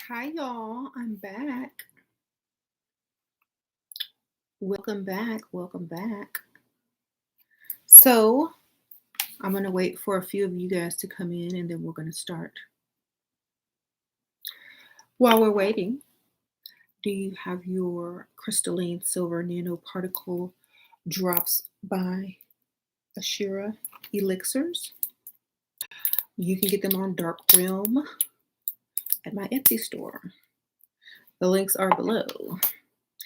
Hi, y'all. I'm back. Welcome back. Welcome back. So, I'm going to wait for a few of you guys to come in and then we're going to start. While we're waiting, do you have your crystalline silver nanoparticle drops by Ashira elixirs? You can get them on Dark Realm at my Etsy store. The links are below.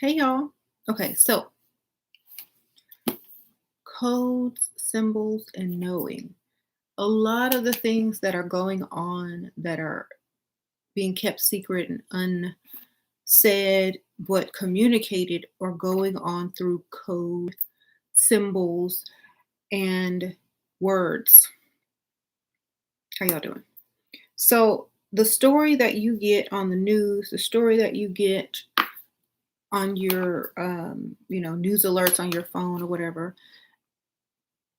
Hey, y'all. Okay, so codes, symbols, and knowing. A lot of the things that are going on that are being kept secret and unsaid but communicated are going on through code, symbols, and words. How y'all doing? So the story that you get on the news, the story that you get on your news alerts on your phone or whatever,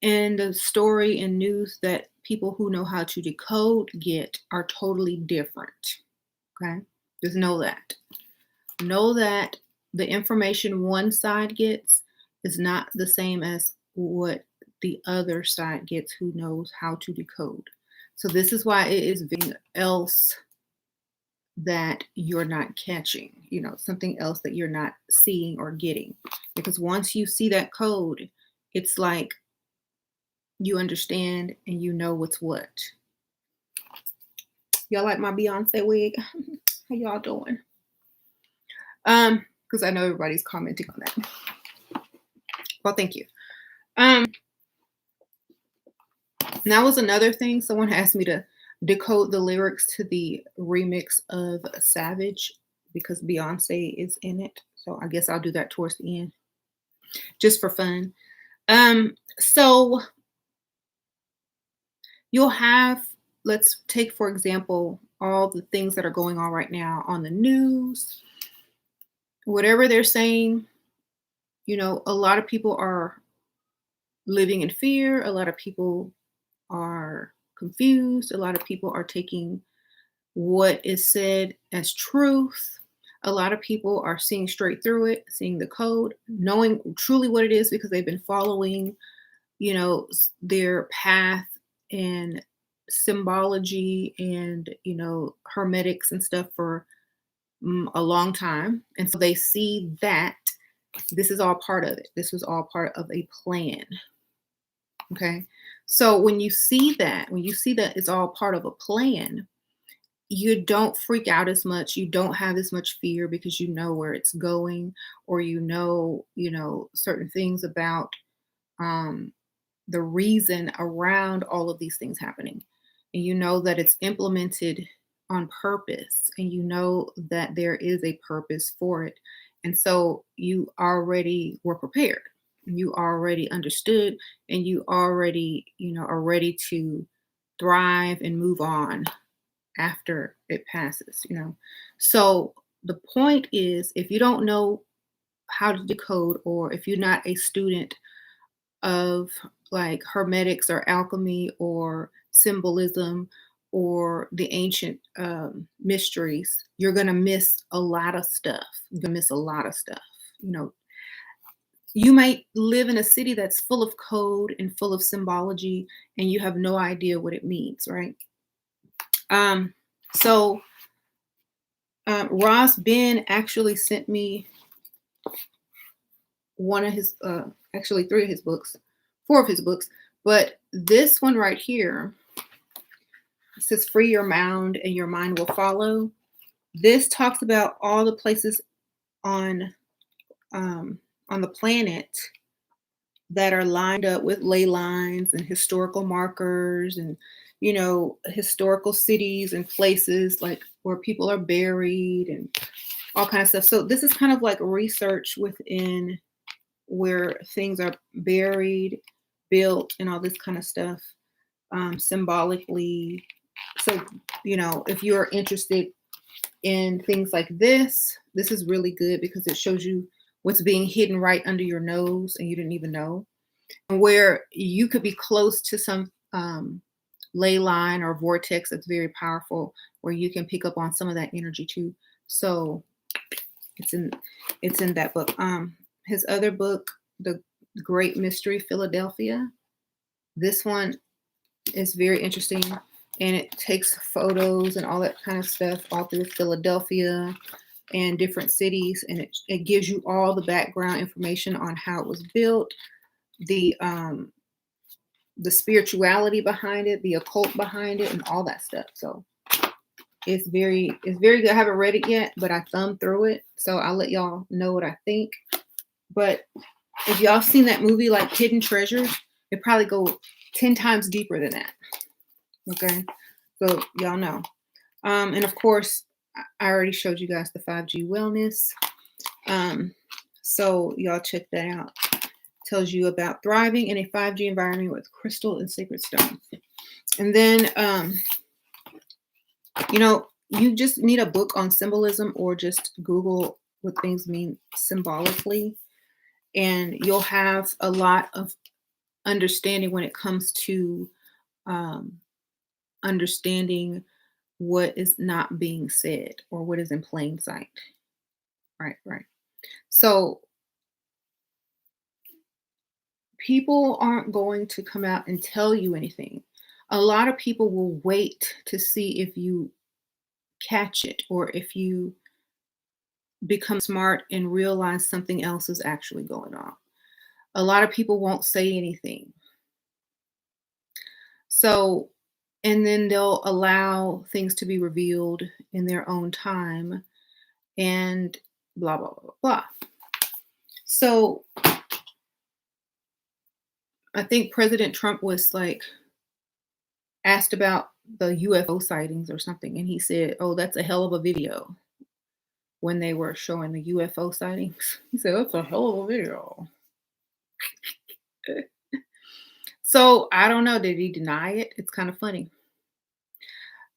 and the story and news that people who know how to decode get are totally different. Okay? Just know that. Know that the information one side gets is not the same as what the other side gets who knows how to decode. So this is why it is something else that you're not catching, something else that you're not seeing or getting. Because once you see that code, it's like you understand and you know what's what. Y'all like my Beyonce wig? How y'all doing? Because I know everybody's commenting on that. Well, thank you. That was another thing. Someone asked me to decode the lyrics to the remix of Savage because Beyonce is in it. So I guess I'll do that towards the end, just for fun. So you'll have, let's take, for example, all the things that are going on right now on the news. Whatever they're saying, a lot of people are living in fear. A lot of people are confused. A lot of people are taking what is said as truth. A lot of people are seeing straight through it, seeing the code, knowing truly what it is because they've been following, their path and symbology and, hermetics and stuff for a long time. And so they see that this is all part of it. This was all part of a plan. Okay. So when you see that it's all part of a plan, you don't freak out as much. You don't have as much fear because you know where it's going, or certain things about the reason around all of these things happening. And you know that it's implemented on purpose, and you know that there is a purpose for it. And so you already were prepared. You already understood, and you already, are ready to thrive and move on after it passes, So the point is, if you don't know how to decode, or if you're not a student of like hermetics or alchemy or symbolism or the ancient mysteries, you're going to miss a lot of stuff. You're going to miss a lot of stuff. You might live in a city that's full of code and full of symbology, and you have no idea what it means, right? So Ras Ben actually sent me one of his, actually 3 of his books, 4 of his books, but this one right here, it says free your mound and your mind will follow. This talks about all the places on the planet that are lined up with ley lines and historical markers and, historical cities and places like where people are buried and all kinds of stuff. So this is kind of like research within where things are buried, built, and all this kind of stuff, symbolically. So, if you're interested in things like this is really good because it shows you what's being hidden right under your nose and you didn't even know, and where you could be close to some ley line or vortex that's very powerful, where you can pick up on some of that energy too. So it's in that book. His other book, The Great Mystery Philadelphia. This one is very interesting, and it takes photos and all that kind of stuff all through Philadelphia and different cities, and it gives you all the background information on how it was built, the spirituality behind it, the occult behind it, and all that stuff. So it's very good. I haven't read it yet, but I thumbed through it, so I'll let y'all know what I think. But if y'all seen that movie like Hidden Treasures, it probably go 10 times deeper than that. Okay, so y'all know. And of course, I already showed you guys the 5G wellness. So y'all check that out. Tells you about thriving in a 5G environment with crystal and sacred stones. And then, you just need a book on symbolism, or just Google what things mean symbolically, and you'll have a lot of understanding when it comes to understanding what is not being said or what is in plain sight. Right. So people aren't going to come out and tell you anything. A lot of people will wait to see if you catch it, or if you become smart and realize something else is actually going on. A lot of people won't say anything. So, and then they'll allow things to be revealed in their own time, and blah, blah, blah, blah. So I think President Trump was like asked about the UFO sightings or something, and he said, "Oh, that's a hell of a video." When they were showing the UFO sightings, he said, "That's a hell of a video." So I don't know. Did he deny it? It's kind of funny.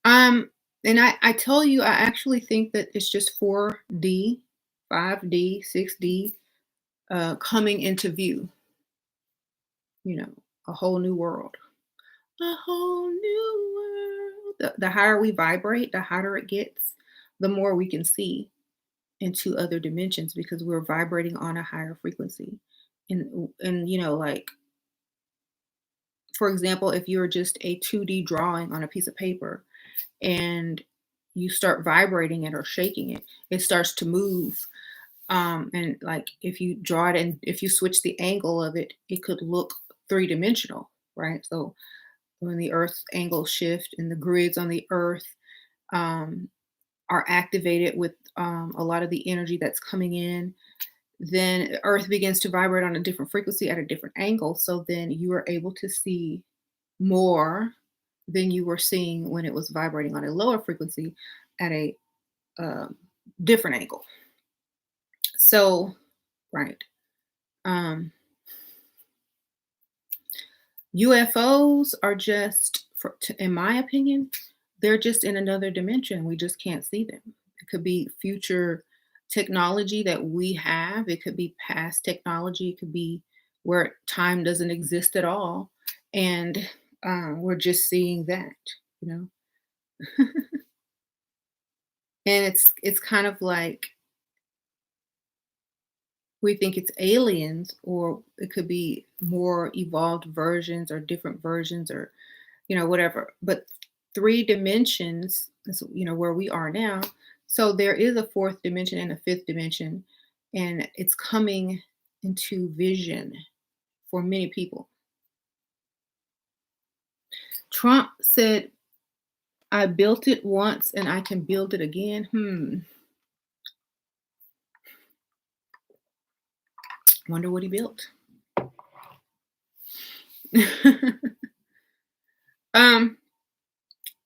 And I tell you, I actually think that it's just 4D, 5D, 6D coming into view. A whole new world. A whole new world. The higher we vibrate, the hotter it gets, the more we can see into other dimensions, because we're vibrating on a higher frequency. And like, for example, if you're just a 2D drawing on a piece of paper and you start vibrating it or shaking it, it starts to move. And like, if you draw it and if you switch the angle of it, it could look three-dimensional, right? So when the Earth's angles shift and the grids on the Earth are activated with a lot of the energy that's coming in, then Earth begins to vibrate on a different frequency at a different angle. So then you are able to see more than you were seeing when it was vibrating on a lower frequency at a different angle. So, right. UFOs are just, in my opinion, they're just in another dimension. We just can't see them. It could be future technology that we have. It could be past technology. It could be where time doesn't exist at all, and we're just seeing that, you know. And it's kind of like we think it's aliens, or it could be more evolved versions or different versions, or whatever. But three dimensions is where we are now. So there is a fourth dimension and a fifth dimension, and it's coming into vision for many people. Trump said, "I built it once and I can build it again." Wonder what he built.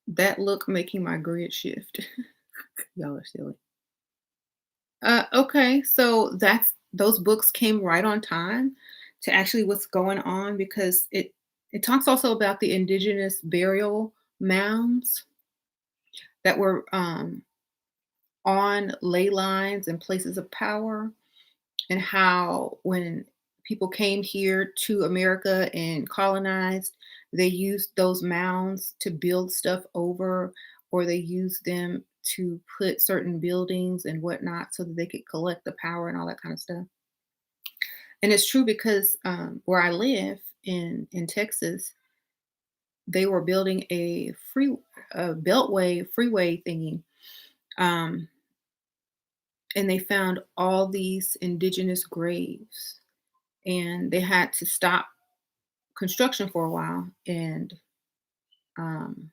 That look making my grid shift. Y'all are silly. Okay, so those books came right on time to actually what's going on, because it talks also about the indigenous burial mounds that were on ley lines and places of power, and how when people came here to America and colonized, They used those mounds to build stuff over, or they used them to put certain buildings and whatnot so that they could collect the power and all that kind of stuff. And it's true because where I live in Texas, they were building a beltway freeway thingy, um, and they found all these indigenous graves, and they had to stop construction for a while and um,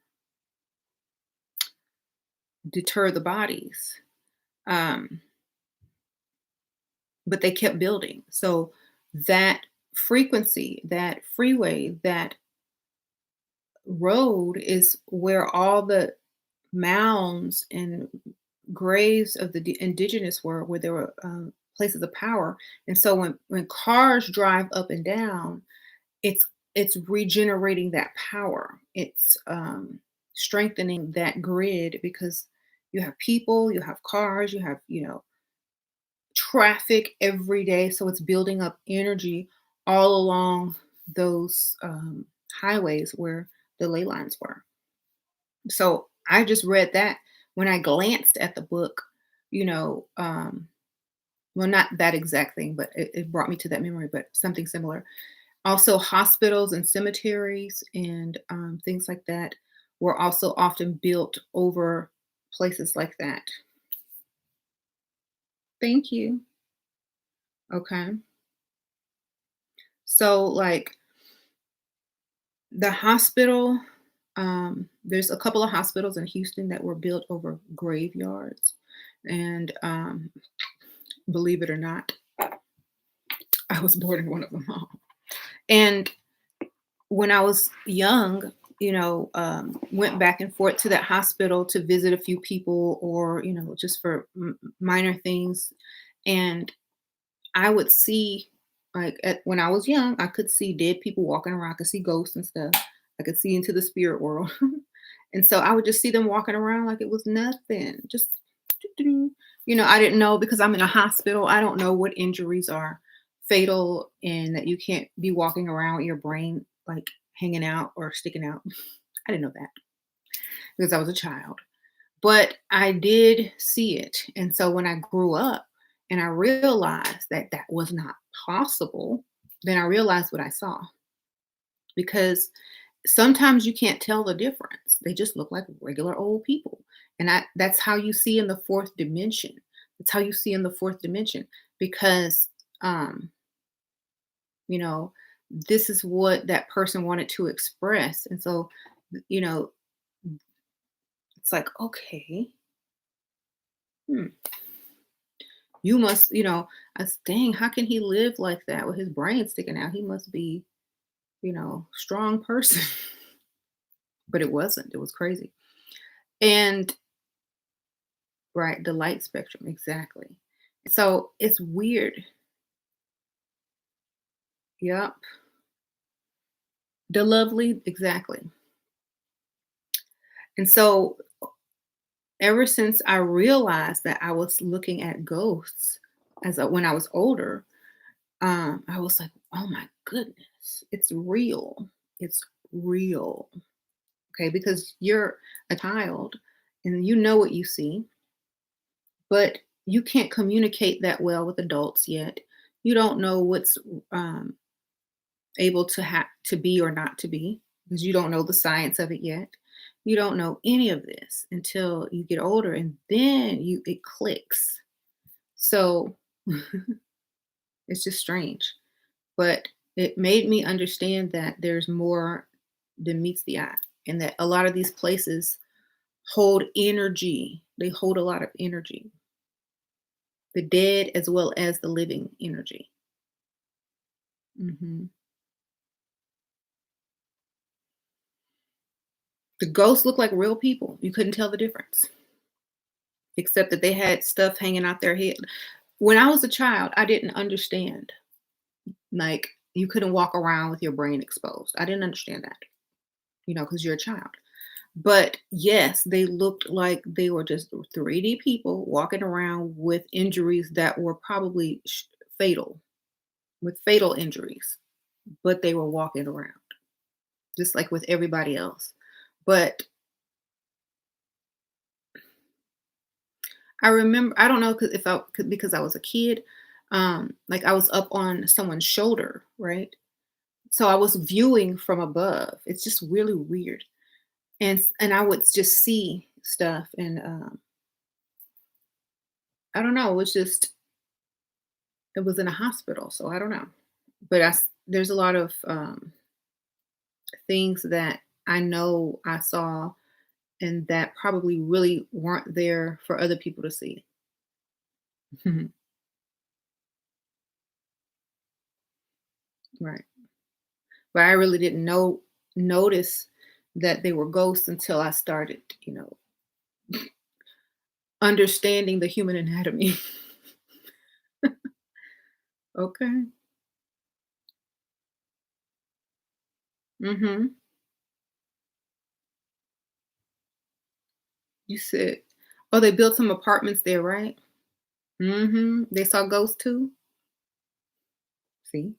deter the bodies. Um, but they kept building. So that frequency, that freeway, that road is where all the mounds and graves of the indigenous were, where there were places of power. And so when cars drive up and down, it's it's regenerating that power. It's strengthening that grid because you have people, you have cars, you have traffic every day. So it's building up energy all along those highways where the ley lines were. So I just read that when I glanced at the book, you know, well, not that exact thing, but it brought me to that memory, but something similar. Also, hospitals and cemeteries and things like that were also often built over places like that. Thank you. Okay. So, like the hospital, there's a couple of hospitals in Houston that were built over graveyards. And believe it or not, I was born in one of them all. And when I was young, went back and forth to that hospital to visit a few people or, just for minor things. And I would see, like, when I was young, I could see dead people walking around. I could see ghosts and stuff. I could see into the spirit world. And so I would just see them walking around like it was nothing. Just, doo-doo. I didn't know because I'm in a hospital. I don't know what injuries are fatal and that you can't be walking around with your brain like hanging out or sticking out. I didn't know that because I was a child. But I did see it. And so when I grew up and I realized that that was not possible, then I realized what I saw because sometimes you can't tell the difference. They just look like regular old people. And that's how you see in the fourth dimension. That's how you see in the fourth dimension because um, you know, this is what that person wanted to express. And so, you know, it's like, okay, hmm, you must, I was, dang, how can he live like that with his brain sticking out? He must be, strong person. But it wasn't. It was crazy. And right, the light spectrum, exactly. So it's weird. Yep. The lovely, exactly. And so ever since I realized that I was looking at ghosts when I was older, I was like, oh my goodness, it's real. It's real. Okay, because you're a child and you know what you see, but you can't communicate that well with adults yet. You don't know what's um, able to be or not to be because you don't know the science of it yet. You don't know any of this until you get older, and then it clicks. So it's just strange, but it made me understand that there's more than meets the eye, and that a lot of these places hold energy. They hold a lot of energy, the dead as well as the living energy. hmm The ghosts look like real people. You couldn't tell the difference, except that they had stuff hanging out their head. When I was a child, I didn't understand. Like, you couldn't walk around with your brain exposed. I didn't understand that, because you're a child. But yes, they looked like they were just 3D people walking around with injuries that were probably fatal, with fatal injuries, but they were walking around. just like with everybody else. But I remember, I don't know, because I was a kid, like I was up on someone's shoulder, right? So I was viewing from above. It's just really weird. And I would just see stuff, and I don't know, it was in a hospital, so I don't know. But there's a lot of things that I know I saw and that probably really weren't there for other people to see. Right. But I really didn't notice that they were ghosts until I started, understanding the human anatomy. Okay. Mhm. You said, oh, they built some apartments there, right? Mhm. They saw ghosts too? See?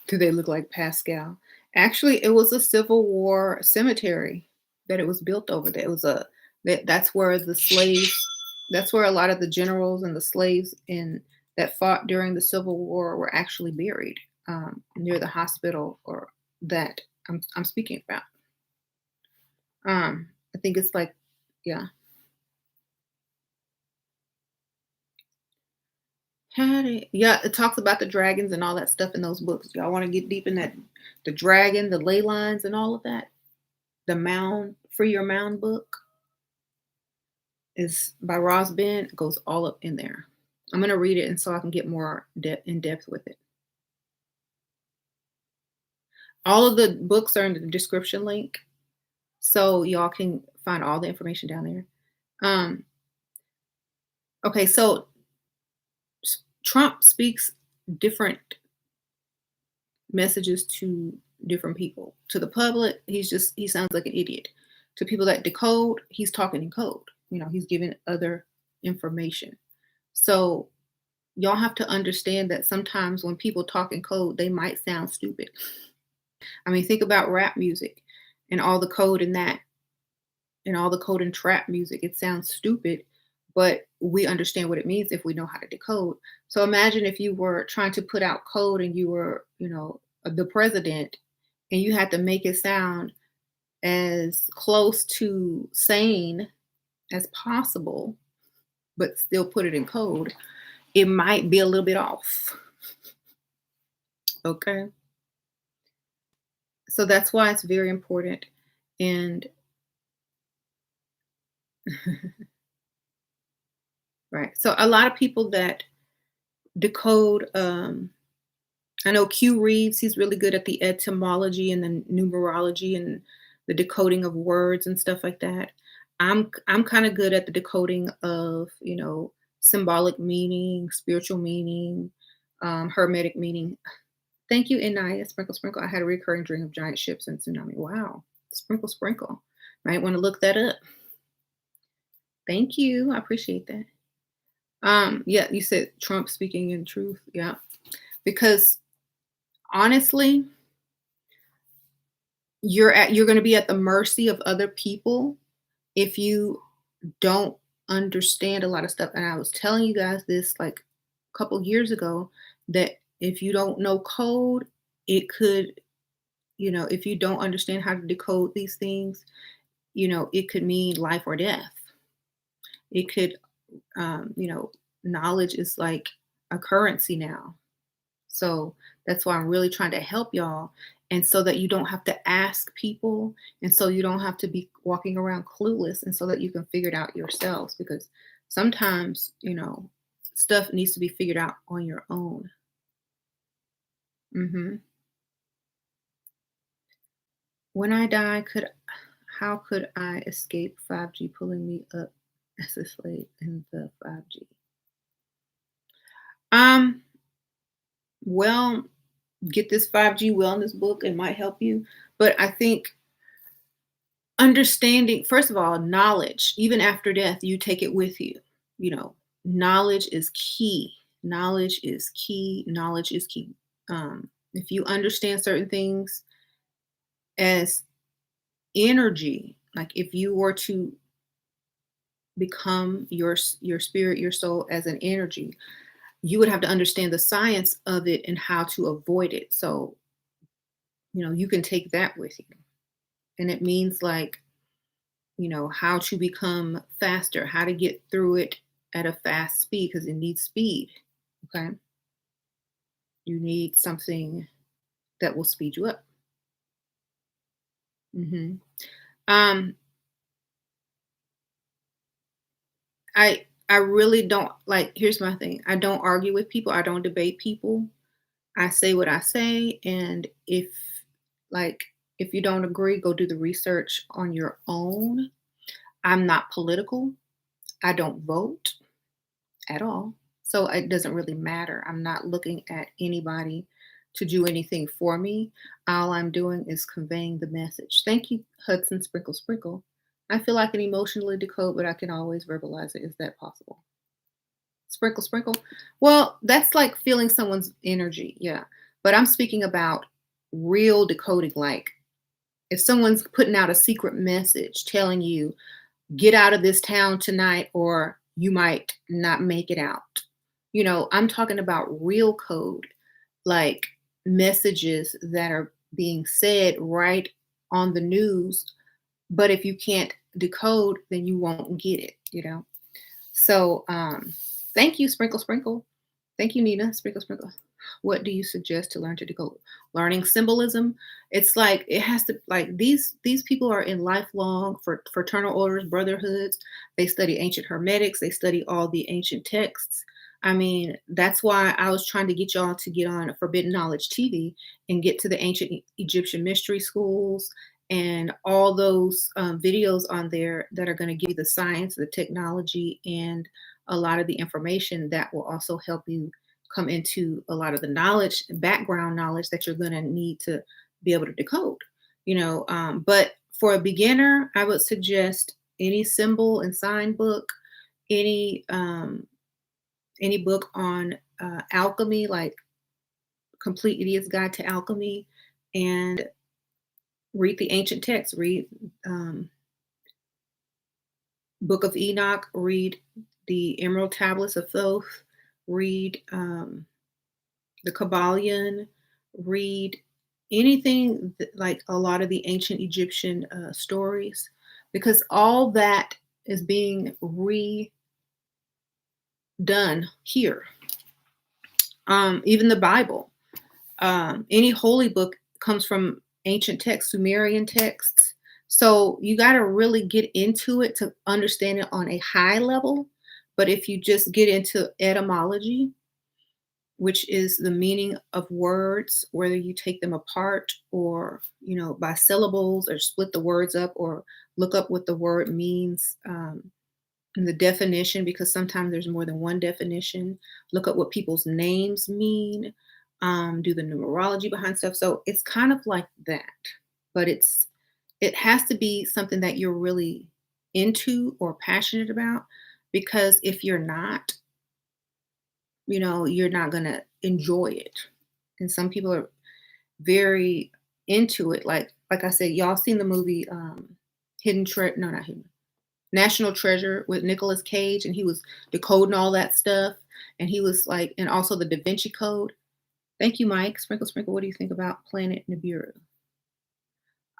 Do they look like Pascal? Actually, it was a Civil War cemetery that it was built over there. It was that's where the slaves, that's where a lot of the generals and the slaves in that fought during the Civil War were actually buried, near the hospital or that I'm speaking about. I think it's like, yeah. Yeah, it talks about the dragons and all that stuff in those books. Y'all want to get deep in that, the dragon, the ley lines, and all of that? The Mound, Free Your Mound book is by Ras Ben. It goes all up in there. I'm gonna read it and so I can get more in depth with it. All of the books are in the description link, so y'all can find all the information down there. Um, okay, so Trump speaks different messages to different people. To the public, he sounds like an idiot. To people that decode, he's talking in code. He's giving other information. So y'all have to understand that sometimes when people talk in code, they might sound stupid. I mean, think about rap music and all the code in that, and all the code in trap music. It sounds stupid, but we understand what it means if we know how to decode. So imagine if you were trying to put out code and you were, the president, and you had to make it sound as close to sane as possible, but still put it in code. It might be a little bit off. Okay. So that's why it's very important. And right. So a lot of people that decode, I know Q Reeves, he's really good at the etymology and the numerology and the decoding of words and stuff like that. I'm kind of good at the decoding of, symbolic meaning, spiritual meaning, hermetic meaning. Thank you, Inaya. Sprinkle, sprinkle. I had a recurring dream of giant ships and tsunami. Wow. Sprinkle, sprinkle. Might want to look that up. Thank you. I appreciate that. Yeah, you said Trump speaking in truth. Yeah. Because honestly, you're going to be at the mercy of other people if you don't understand a lot of stuff. And I was telling you guys this like a couple years ago, that if you don't know code, it could, if you don't understand how to decode these things, it could mean life or death. It could, knowledge is like a currency now. So that's why I'm really trying to help y'all. And so that you don't have to ask people. And so you don't have to be walking around clueless. And so that you can figure it out yourselves. Because sometimes, stuff needs to be figured out on your own. hmm When I die, how could I escape 5G pulling me up as a slave in the 5G? Um, well, get this 5G wellness book. It might help you. But I think understanding, first of all, knowledge, even after death, you take it with you. Knowledge is key. Knowledge is key. Knowledge is key. If you understand certain things as energy, like if you were to become your spirit, your soul as an energy, you would have to understand the science of it and how to avoid it. So, you can take that with you. And it means like, how to become faster, how to get through it at a fast speed because it needs speed. Okay. You need something that will speed you up. hmm Um, I really don't like. Here's my thing. I don't argue with people. I don't debate people. I say what I say, and like if you don't agree, go do the research on your own. I'm not political. I don't vote at all. So it doesn't really matter. I'm not looking at anybody to do anything for me. All I'm doing is conveying the message. Thank you, Hudson Sprinkle Sprinkle. I feel I can emotionally decode, but I can always verbalize it. Is that possible? Sprinkle Sprinkle. Well, that's like feeling someone's energy. Yeah. But I'm speaking about real decoding. Like if someone's putting out a secret message telling you, get out of this town tonight or you might not make it out. I'm talking about real code, like messages that are being said right on the news. But if you can't decode, then you won't get it. So thank you, Sprinkle Sprinkle. Thank you, Nina. Sprinkle Sprinkle. What do you suggest to learn to decode? Learning symbolism. It's like it has to like these people are in lifelong for fraternal orders, brotherhoods. They study ancient hermetics. They study all the ancient texts. I mean, that's why I was trying to get y'all to get on Forbidden Knowledge TV and get to the ancient Egyptian mystery schools and all those videos on there that are going to give you the science, the technology, and a lot of the information that will also help you come into a lot of the knowledge, background knowledge that you're going to need to be able to decode. But for a beginner, I would suggest any symbol and sign book, any book on alchemy, like Complete Idiot's Guide to Alchemy, and read the ancient texts. Read um, Book of Enoch. Read the Emerald Tablets of Thoth. Read the Kabbalion. Read anything like a lot of the ancient Egyptian stories, because all that is being redone here. Even the Bible, any holy book comes from ancient texts, Sumerian texts. So you got to really get into it to understand it on a high level. But if you just get into etymology, which is the meaning of words, whether you take them apart or, by syllables or split the words up or look up what the word means in the definition, because sometimes there's more than one definition. Look up what people's names mean, do the numerology behind stuff. So it's kind of like that, but it has to be something that you're really into or passionate about, because if you're not, you're not going to enjoy it. And some people are very into it. Like I said, y'all seen the movie Hidden Treasure, no, not Hidden, National Treasure with Nicolas Cage, and he was decoding all that stuff. And he was like, and also the Da Vinci Code. Thank you, Mike. Sprinkle, sprinkle. What do you think about Planet Nibiru?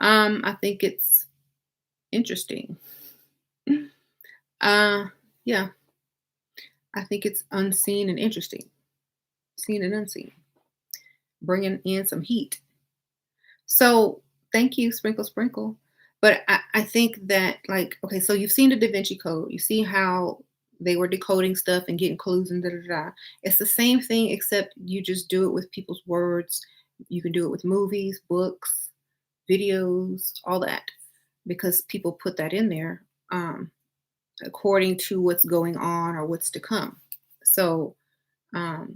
I think it's interesting. Yeah, I think it's unseen and interesting, seen and unseen, bringing in some heat. So thank you, Sprinkle Sprinkle. But I think that, like, okay, so you've seen the Da Vinci Code. You see how they were decoding stuff and getting clues and da da da. It's the same thing, except you just do it with people's words. You can do it with movies, books, videos, all that, because people put that in there according to what's going on or what's to come. So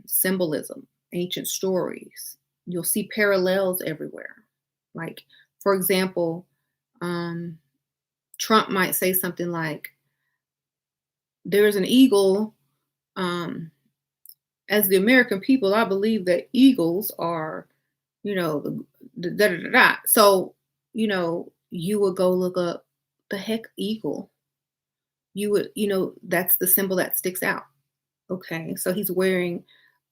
symbolism, ancient stories, you'll see parallels everywhere. Like, for example, Trump might say something like, there's an eagle as the American people, I believe that eagles are, the da da da da. So, you would go look up the heck eagle. You would, that's the symbol that sticks out. Okay. So he's wearing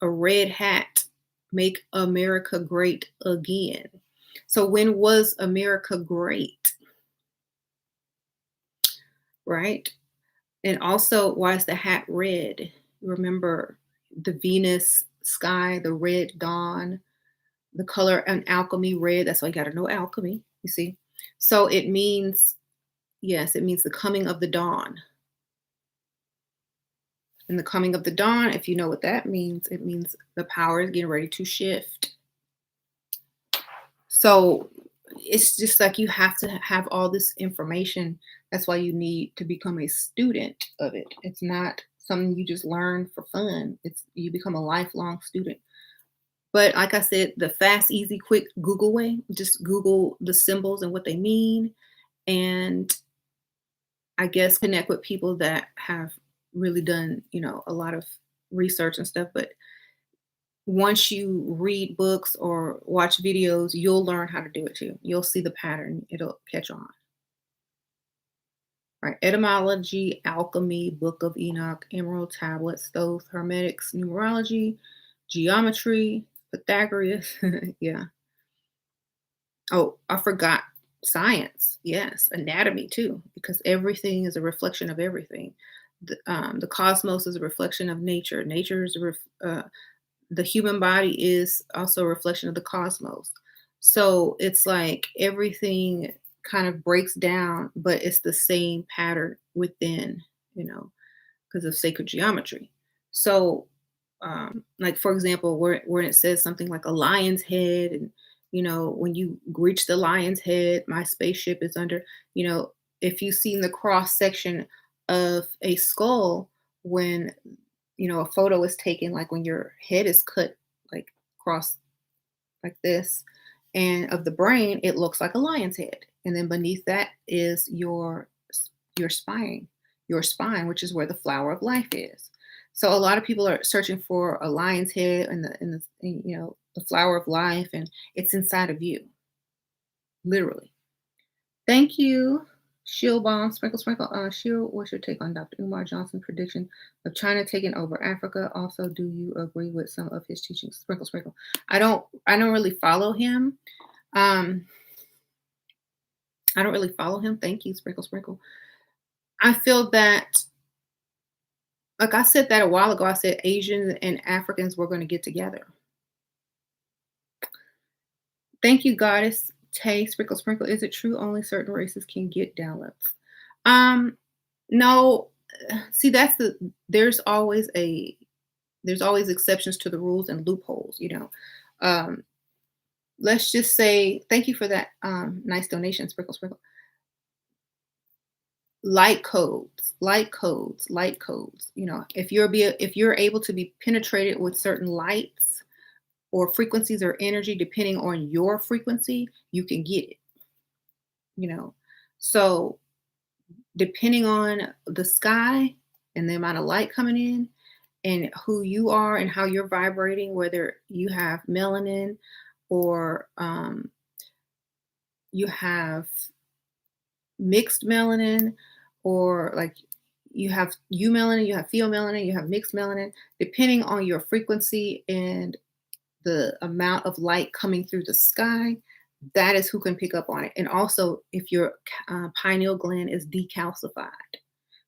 a red hat. Make America great again. So when was America great? Right? And also, why is the hat red? Remember the Venus sky, the red dawn, the color and alchemy red. That's why you got to know alchemy, you see. So it means, yes, it means the coming of the dawn. And the coming of the dawn, if you know what that means, it means the power is getting ready to shift. So it's just like you have to have all this information. That's why you need to become a student of it. It's not something you just learn for fun. It's you become a lifelong student. But like I said, the fast, easy, quick Google way, just Google the symbols and what they mean. And I guess connect with people that have really done, a lot of research and stuff. But once you read books or watch videos, you'll learn how to do it too. You'll see the pattern. It'll catch on. Right. Etymology, alchemy, Book of Enoch, Emerald Tablets, Thoth, Hermetics, numerology, geometry, Pythagoras. Yeah. Oh, I forgot science. Yes. Anatomy too, because everything is a reflection of everything. The cosmos is a reflection of nature. Nature is the human body is also a reflection of the cosmos. So it's like everything kind of breaks down, but it's the same pattern within, because of sacred geometry. So, like for example, where it says something like a lion's head, and when you reach the lion's head, my spaceship is under. If you've seen the cross section of a skull, when a photo is taken, like when your head is cut like across like this, and of the brain, it looks like a lion's head. And then beneath that is your spine, which is where the flower of life is. So a lot of people are searching for a lion's head and the flower of life, and it's inside of you, literally. Thank you. Shield bomb, sprinkle, sprinkle. Shield, what's your take on Dr. Umar Johnson's prediction of China taking over Africa? Also, do you agree with some of his teachings? Sprinkle, sprinkle. I don't really follow him. I don't really follow him. Thank you, sprinkle, sprinkle. I feel that, like I said that a while ago, I said Asians and Africans were going to get together. Thank you, Goddess Tay, sprinkle, sprinkle. Is it true only certain races can get downloads? No. See, there's always exceptions to the rules and loopholes. Um, let's just say thank you for that nice donation, sprinkle, sprinkle. Light codes, light codes, light codes. If you're able to be penetrated with certain lights or frequencies or energy, depending on your frequency, you can get it. So depending on the sky and the amount of light coming in and who you are and how you're vibrating, whether you have melanin or you have mixed melanin, or like you have melanin, you have pheomelanin, you have mixed melanin, depending on your frequency and the amount of light coming through the sky, that is who can pick up on it. And also if your pineal gland is decalcified,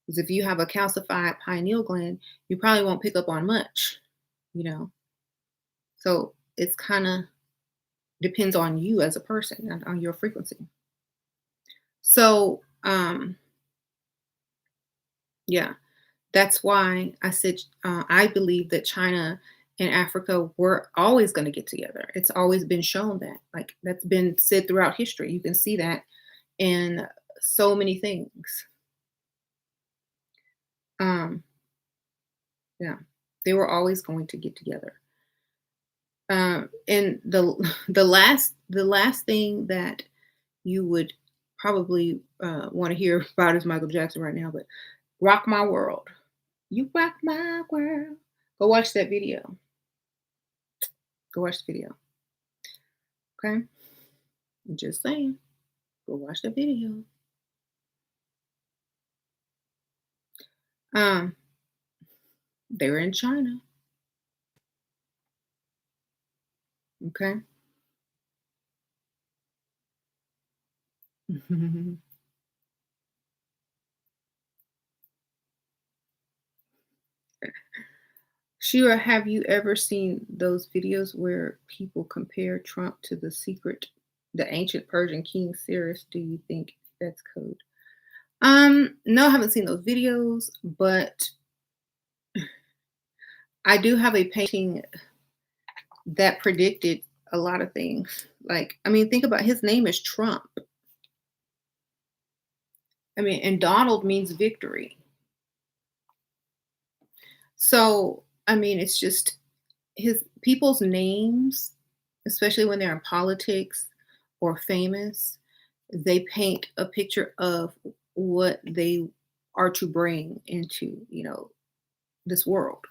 because if you have a calcified pineal gland, you probably won't pick up on much, so it's kind of depends on you as a person and on your frequency. So yeah, that's why I said I believe that China and Africa were always going to get together. It's always been shown that, like that's been said throughout history. You can see that in so many things. Yeah, they were always going to get together. And the last thing that you would probably want to hear about is Michael Jackson right now, but "Rock My World." You rock my world. Go watch that video. Go watch the video. Okay? I'm just saying. Go watch the video. Um, they were in China. Okay? Shira, have you ever seen those videos where people compare Trump to the ancient Persian king Cyrus? Do you think that's code? No, I haven't seen those videos, but I do have a painting that predicted a lot of things. Like, I mean, think about his name is Trump. I mean, and Donald means victory. So, I mean, it's just his people's names, especially when they're in politics or famous, they paint a picture of what they are to bring into, this world.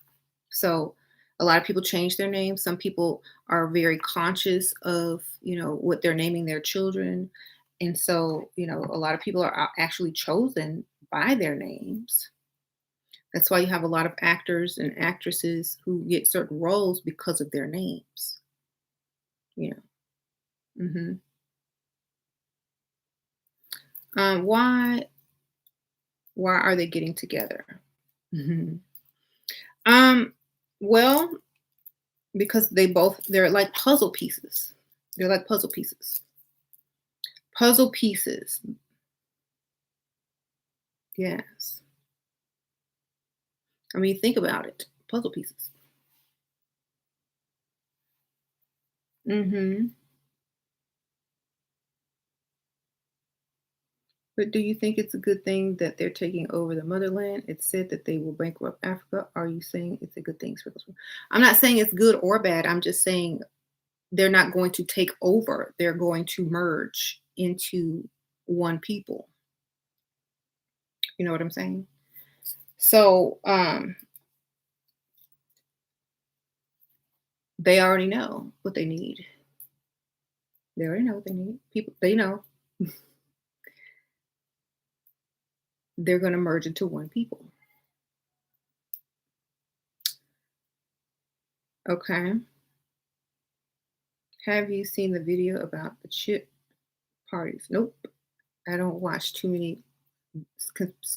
So a lot of people change their names. Some people are very conscious of, what they're naming their children. And so, a lot of people are actually chosen by their names. That's why you have a lot of actors and actresses who get certain roles because of their names. You know. hmm why are they getting together? hmm Um, well, because they're like puzzle pieces. They're like puzzle pieces. Puzzle pieces. Yes. I mean, think about it. Puzzle pieces. hmm But do you think it's a good thing that they're taking over the motherland? It's said that they will bankrupt Africa. Are you saying it's a good thing for this one? I'm not saying it's good or bad. I'm just saying they're not going to take over. They're going to merge into one people. You know what I'm saying? So they already know what they need. They already know what they need. People, they know they're going to merge into one people. Okay. Have you seen the video about the chip parties? Nope. I don't watch too many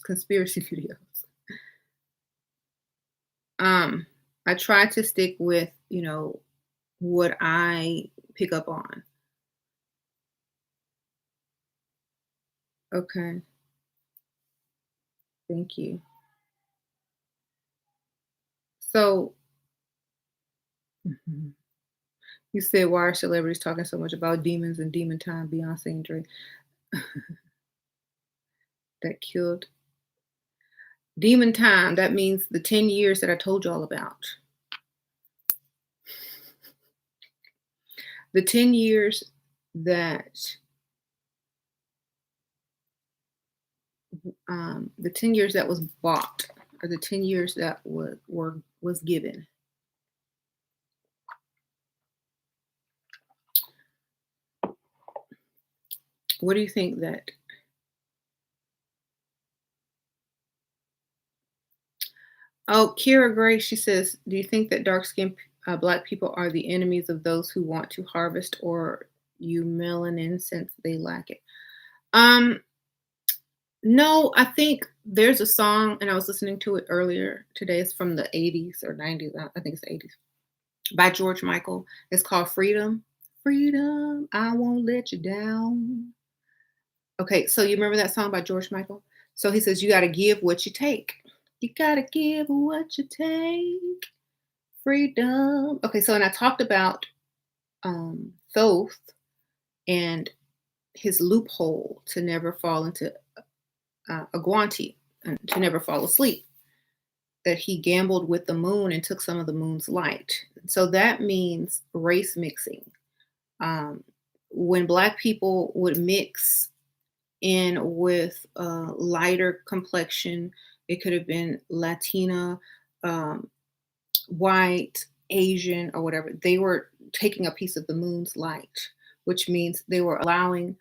conspiracy videos. Um, I try to stick with, what I pick up on. Okay. Thank you. So, Mhm. You said, why are celebrities talking so much about demons and demon time? Beyonce and Drake that killed demon time. That means the 10 years that I told you all about. The 10 years that the 10 years that was bought, or the 10 years that was given. What do you think that? Oh, Kira Gray, she says, do you think that dark skinned Black people are the enemies of those who want to harvest or you melanin since they lack it? Um, no, I think there's a song, and I was listening to it earlier today. It's from the 80s or 90s. I think it's the 80s by George Michael. It's called Freedom. Freedom, I won't let you down. Okay, so you remember that song by George Michael? So he says, you got to give what you take. You got to give what you take. Freedom. Okay, so and I talked about Thoth and his loophole to never fall into a guanti, and to never fall asleep. That he gambled with the moon and took some of the moon's light. So that means race mixing. Um, when Black people would mix in with lighter complexion, it could have been Latina, um, white, Asian, or whatever, they were taking a piece of the moon's light, which means they were allowing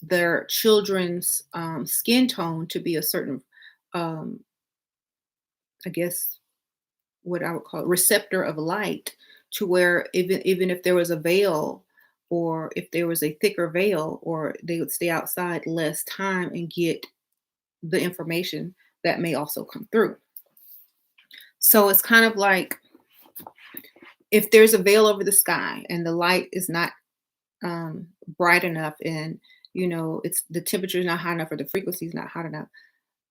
their children's skin tone to be a certain, um, I guess, what I would call it, receptor of light, to where even if there was a veil, or if there was a thicker veil, or they would stay outside less time and get the information that may also come through. So it's kind of like, if there's a veil over the sky and the light is not bright enough, and it's the temperature is not high enough, or the frequency is not hot enough,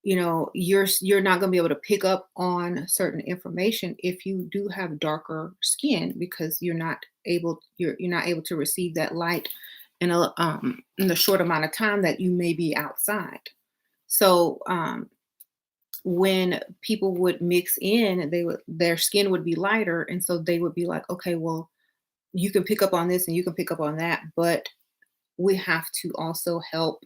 you're not going to be able to pick up on certain information if you do have darker skin, because you're not able to receive that light in the short amount of time that you may be outside. So when people would mix in, their skin would be lighter, and so they would be like, okay, well, you can pick up on this and you can pick up on that, but we have to also help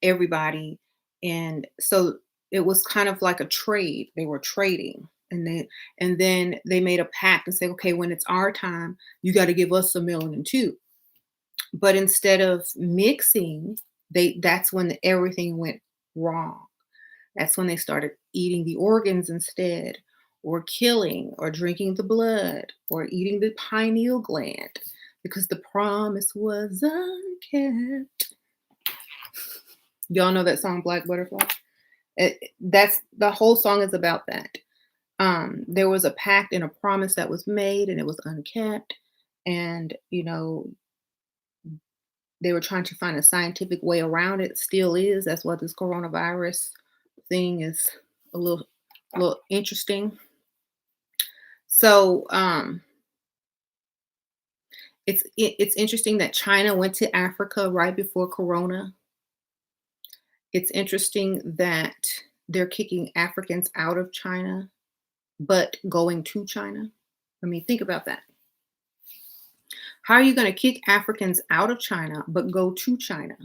everybody. And so it was kind of like a trade. They were trading. And then they made a pact and say, okay, when it's our time, you got to give us some melanin too. But instead of mixing, that's when everything went wrong. That's when they started eating the organs instead, or killing, or drinking the blood, or eating the pineal gland, because the promise was unkept. Y'all know that song, Black Butterfly? That's the whole song is about that. There was a pact and a promise that was made, and it was unkept. And, they were trying to find a scientific way around it. Still is. That's what this coronavirus thing is a little interesting. So it's interesting that China went to Africa right before Corona. It's interesting that they're kicking Africans out of China, but going to China. I mean, think about that. How are you going to kick Africans out of China, but go to China?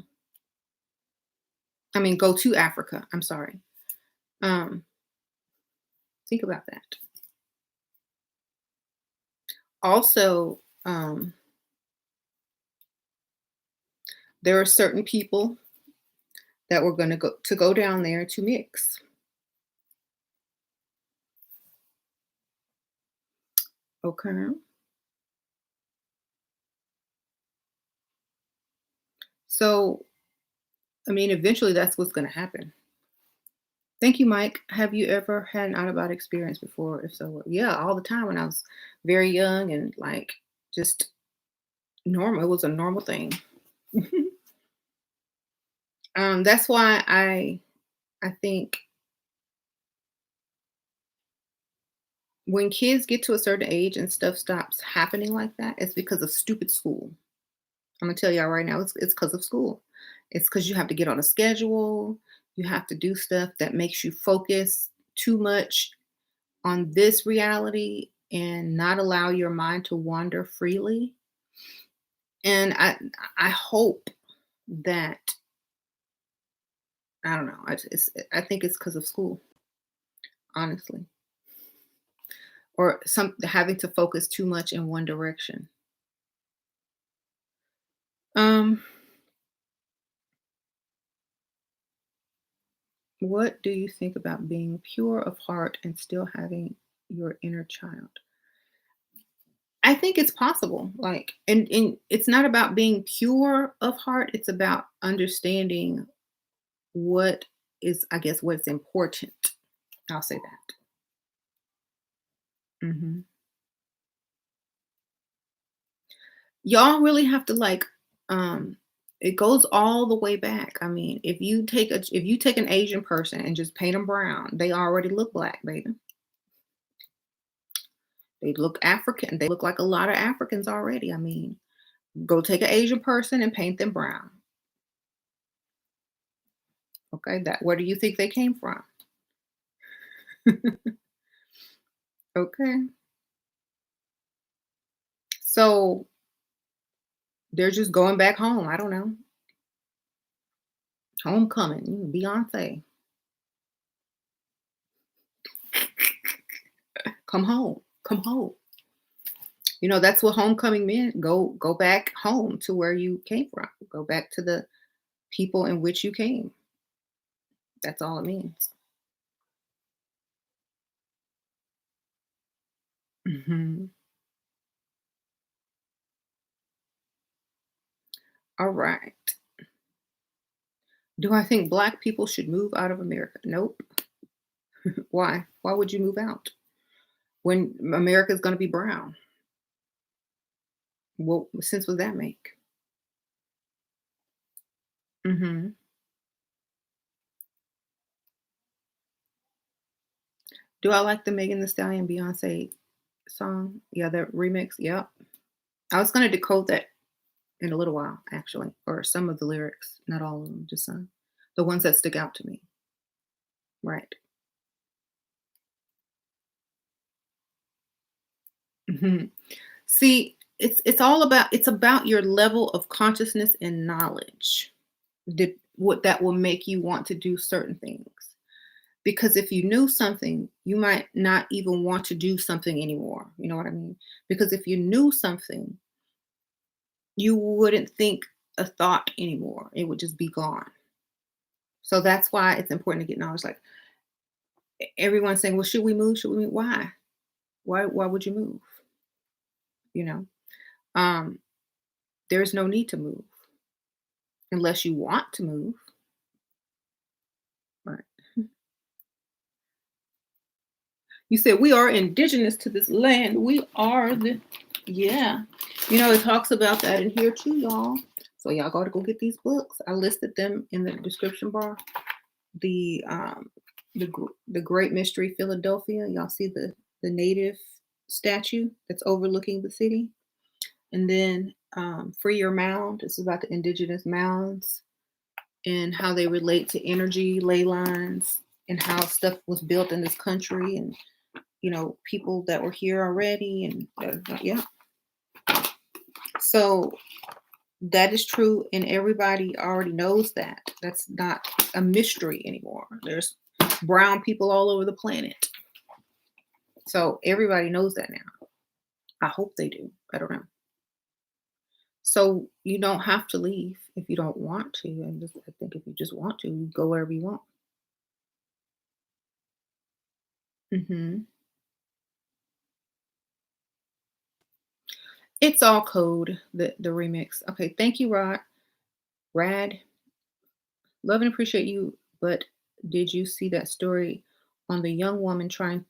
I mean, go to Africa. I'm sorry. Think about that. Also, there are certain people that were going to go down there to mix. Okay. So, I mean, eventually that's what's going to happen. Thank you, Mike. Have you ever had an out of body experience before? If so, yeah, all the time when I was very young and like just normal. It was a normal thing. That's why I think when kids get to a certain age and stuff stops happening like that, it's because of stupid school. I'm gonna tell y'all right now, it's because of school. It's because you have to get on a schedule. You have to do stuff that makes you focus too much on this reality and not allow your mind to wander freely. And I hope that, I don't know. I think it's because of school, honestly, or some having to focus too much in one direction. Um, what do you think about being pure of heart and still having your inner child? I think it's possible. Like, and it's not about being pure of heart. It's about understanding what is, I guess, what's important. I'll say that. Hmm. Y'all really have to like, um, it goes all the way back. I mean, if you take an Asian person and just paint them brown, they already look black, baby. They look African. They look like a lot of Africans already. I mean, go take an Asian person and paint them brown. Okay, that where do you think they came from? Okay. So they're just going back home. I don't know. Homecoming, Beyonce. Come home. come home. That's what homecoming meant. Go back home to where you came from. Go back to the people in which you came. That's all it means. Mhm. All right. Do I think black people should move out of America? Nope. Why? Why would you move out when America's going to be brown? What sense would that make? Hmm. Do I like the Megan Thee Stallion Beyonce song? Yeah, the remix. Yep. I was going to decode that in a little while, actually, or some of the lyrics, not all of them, just some. The ones that stick out to me. Right. Mhm. See, it's about your level of consciousness and knowledge. What that will make you want to do certain things. Because if you knew something, you might not even want to do something anymore. You know what I mean? Because if you knew something, you wouldn't think a thought anymore. It would just be gone. So that's why it's important to get knowledge. Like everyone's saying, well, should we move? Should we move? Why? Why would you move? You know? Um, there's no need to move unless you want to move. Right. You said we are indigenous to this land. We are the yeah. It talks about that in here too, y'all. So y'all got to go get these books. I listed them in the description bar. The the Great Mystery Philadelphia. Y'all see the native statue that's overlooking the city, and then Free Your Mound. This is about the indigenous mounds and how they relate to energy, ley lines, and how stuff was built in this country, and people that were here already, and yeah. So that is true, and everybody already knows that. That's not a mystery anymore. There's brown people all over the planet. So everybody knows that now. I hope they do. I don't know. So you don't have to leave if you don't want to. I think if you just want to, you go wherever you want. Hmm. It's all code, the remix. Okay, thank you, Rad. Love and appreciate you, but did you see that story on the young woman trying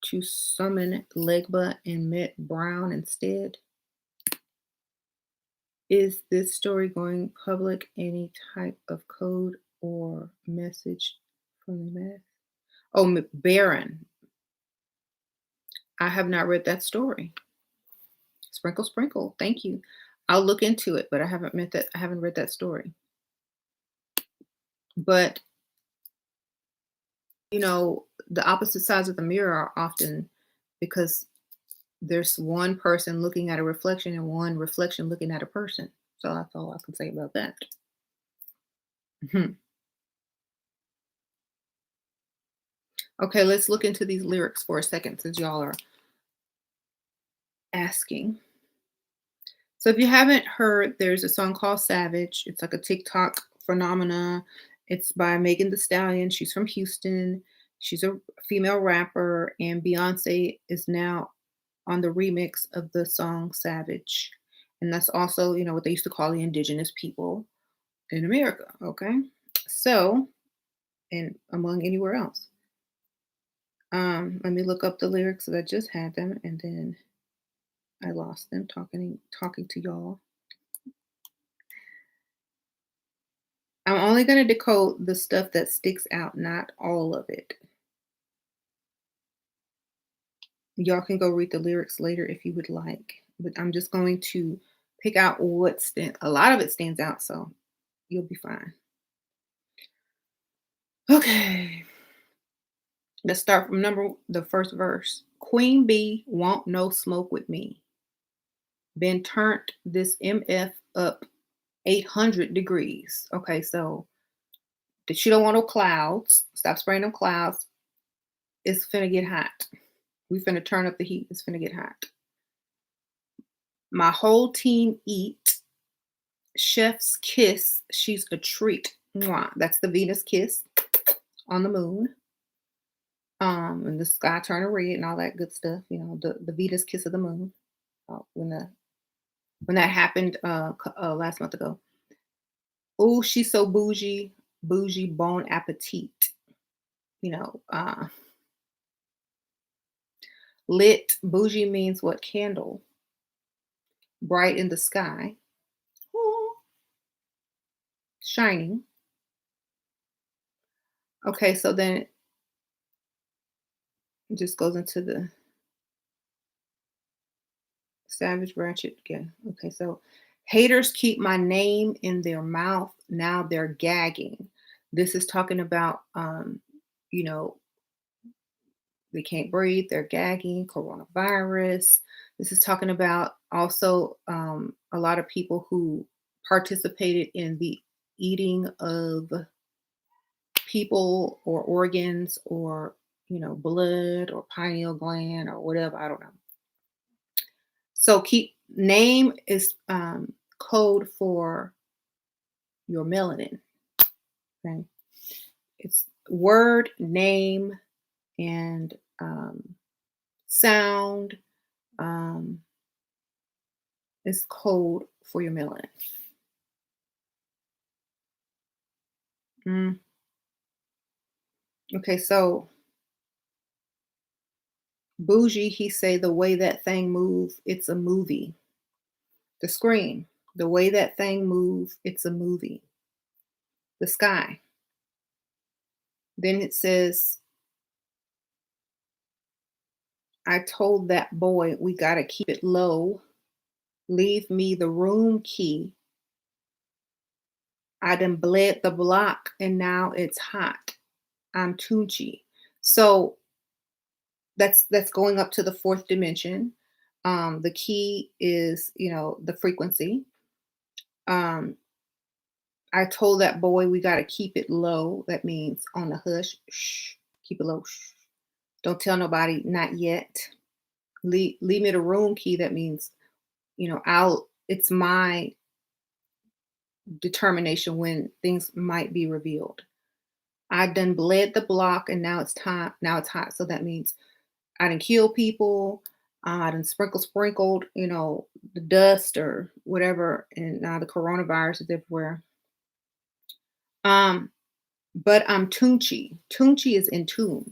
to summon Legba and met Brown instead? Is this story going public? Any type of code or message from the math? Oh, Baron. I have not read that story. Sprinkle, sprinkle. Thank you. I'll look into it, but I haven't met that. I haven't read that story. But the opposite sides of the mirror are often because there's one person looking at a reflection and one reflection looking at a person. So that's all I can say about that. Mhm. Okay, let's look into these lyrics for a second since y'all are asking. So if you haven't heard, there's a song called Savage. It's like a TikTok phenomena. It's by Megan Thee Stallion. She's from Houston. She's a female rapper, and Beyonce is now on the remix of the song Savage. And that's also, what they used to call the indigenous people in America. Okay. So, and among anywhere else. Let me look up the lyrics because I just had them and then I lost them talking to y'all. I'm only gonna decode the stuff that sticks out, not all of it. Y'all can go read the lyrics later if you would like, but I'm just going to pick out a lot of it stands out, so you'll be fine. Okay. Let's start from the first verse. Queen bee want no smoke with me. Been turned this MF up 800 degrees. Okay, so she don't want no clouds. Stop spraying them clouds. It's finna get hot. We finna turn up the heat. It's finna get hot. My whole team eat. Chef's kiss. She's a treat. Mwah. That's the Venus kiss on the moon. And the sky turning red and all that good stuff. You know, the Venus kiss of the moon. When that happened last month ago. Oh, she's so bougie. Bougie, bon appetit. You know, lit. Bougie means what? Candle. Bright in the sky. Oh, shining. Okay, so then it just goes into the savage ratchet again. Okay, so haters keep my name in their mouth. Now they're gagging. This is talking about, you know, they can't breathe. They're gagging. Coronavirus. This is talking about also a lot of people who participated in the eating of people or organs or blood or pineal gland or whatever. I don't know. So keep name is code for your melanin. Okay, it's word, name, and sound is code for your melanin. Mm. Okay, so bougie, he say the way that thing move, it's a movie. The screen, the way that thing move, it's a movie. The sky. Then it says, I told that boy we gotta keep it low. Leave me the room key. I done bled the block and now it's hot. I'm Tunchi. So that's going up to the fourth dimension. The key is, the frequency. Um, I told that boy we got to keep it low. That means on the hush. Shh, keep it low. Shh. Don't tell nobody, not yet. Leave me the room key. That means, it's my determination when things might be revealed. I done bled the block and now it's time. Now it's hot. So that means I done killed people. I done sprinkled, the dust or whatever. And now the coronavirus is everywhere. But I'm Tunchi. Tunchi is in tune,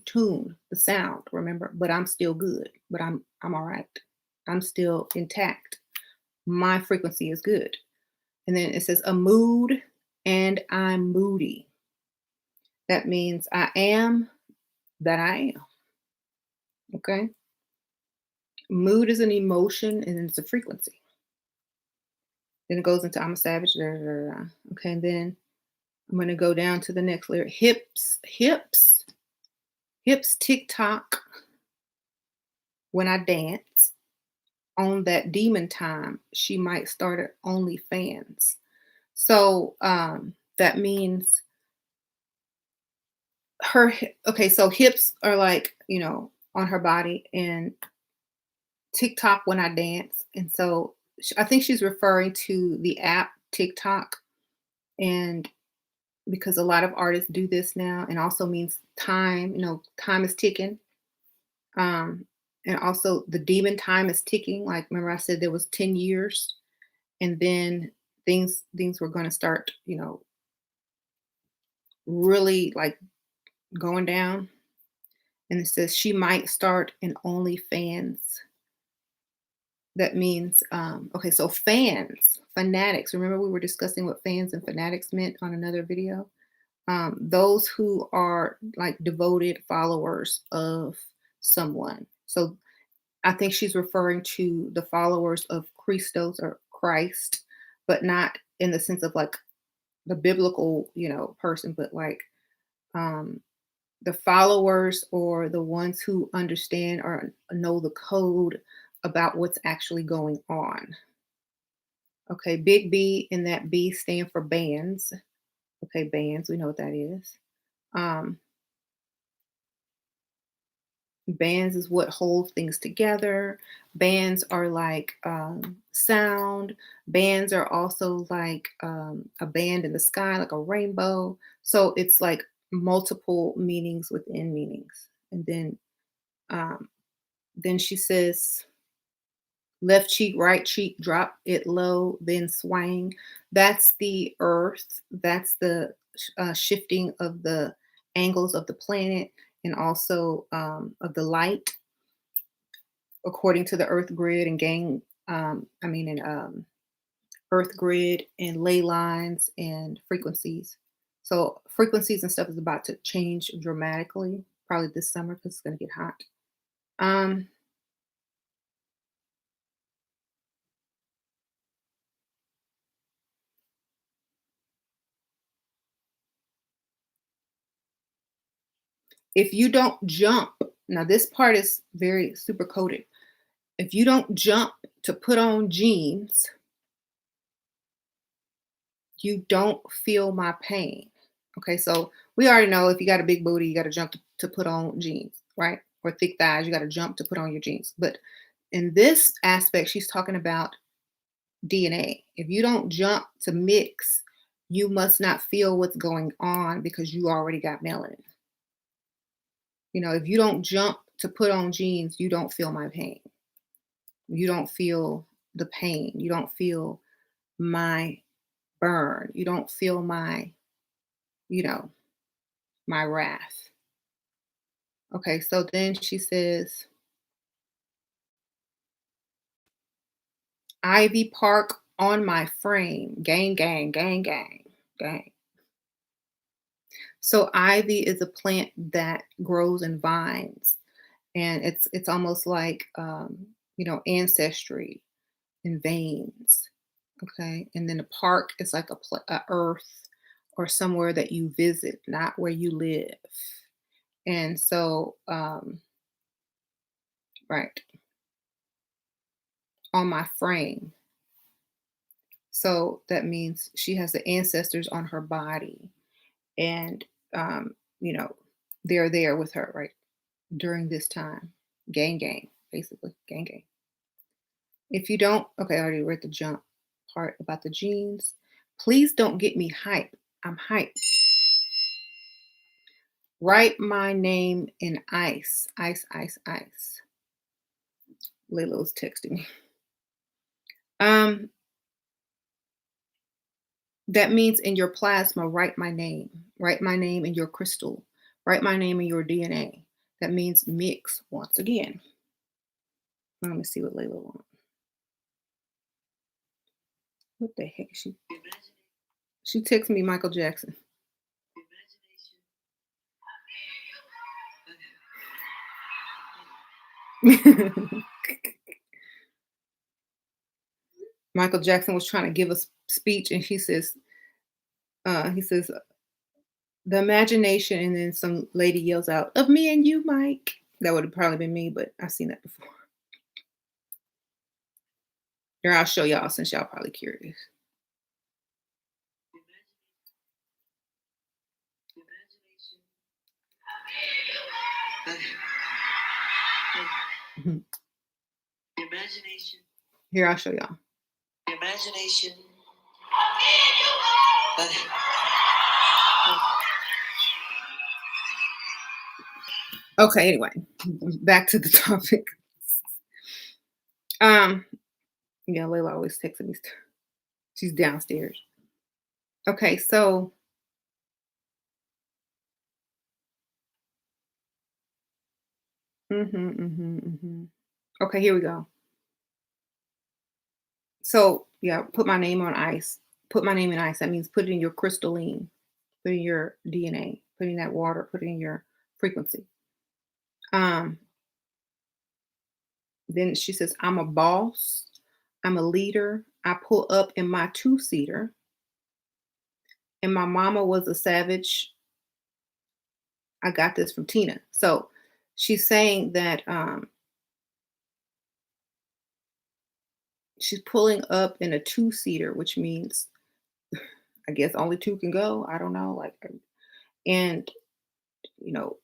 the sound, remember? But I'm still good. But I'm all right. I'm still intact. My frequency is good. And then it says a mood and I'm moody. That means I am that I am. Okay? Mood is an emotion and it's a frequency. Then it goes into I'm a savage. Da, da, da, da. Okay, and then I'm going to go down to the next layer. Hips tick tock when I dance. On that demon time, she might start at OnlyFans. So that means okay, so hips are like, on her body and TikTok when I dance. And so I think she's referring to the app TikTok. And because a lot of artists do this now, and also means time, time is ticking. And also the demon time is ticking. Like remember I said there was 10 years and then things were going to start, really like going down. And it says she might start an OnlyFans. That means okay, so fanatics. Remember we were discussing what fans and fanatics meant on another video. Those who are like devoted followers of someone. So I think she's referring to the followers of Christos or Christ, but not in the sense of like the biblical, person, but like the followers or the ones who understand or know the code about what's actually going on. Okay, big B and that B stand for bands. Okay, bands, we know what that is. Bands is what hold things together. Bands are like sound. Bands are also like a band in the sky, like a rainbow. So it's like multiple meanings within meanings. And um, then she says, left cheek, right cheek, drop it low, then swang. That's the earth. That's the shifting of the angles of the planet and also of the light according to the earth grid and earth grid and ley lines and frequencies. So frequencies and stuff is about to change dramatically, probably this summer because it's going to get hot. Um, if you don't jump, now this part is very super coded. If you don't jump to put on jeans, you don't feel my pain. Okay, so we already know if you got a big booty, you got to jump to put on jeans, right? Or thick thighs, you got to jump to put on your jeans. But in this aspect, she's talking about DNA. If you don't jump to mix, you must not feel what's going on because you already got melanin. If you don't jump to put on jeans, you don't feel my pain. You don't feel the pain. You don't feel my burn. You don't feel you know, my wrath. Okay, so then she says, Ivy Park on my frame. Gang, gang, gang, gang, gang. So ivy is a plant that grows in vines, and it's almost like ancestry in veins. Okay, and then the park is like a earth or somewhere that you visit, not where you live. And so, right on my frame. So that means she has the ancestors on her body, and um, you know, they're there with her right during this time. Gang, gang, basically, gang, gang. If you don't, okay, I already read the jump part about the genes. Please don't get me hype. I'm hype. Write my name in ice, ice, ice, ice. Layla's texting me. Um, that means in your plasma, write my name. Write my name in your crystal. Write my name in your DNA. That means mix once again. Let me see what Layla wants. What the heck is she? She texted me Michael Jackson. Michael Jackson was trying to give a speech, and he says, the imagination, and then some lady yells out, of me and you, Mike. That would have probably been me, but I've seen that before. Here, I'll show y'all since y'all probably curious. Mhm. Imagination. Here, I'll show y'all. Imagination. Okay, anyway, back to the topic. Um, yeah, Layla always texting me. She's downstairs. Okay, so okay, here we go. So yeah, put my name on ice. Put my name in ice. That means put it in your crystalline, put in your DNA, put in that water, put it in your frequency. Um, then she says, I'm a boss, I'm a leader. I pull up in my two-seater, and my mama was a savage. I got this from Tina. So she's saying that she's pulling up in a two-seater, which means I guess only two can go. I don't know. And you know,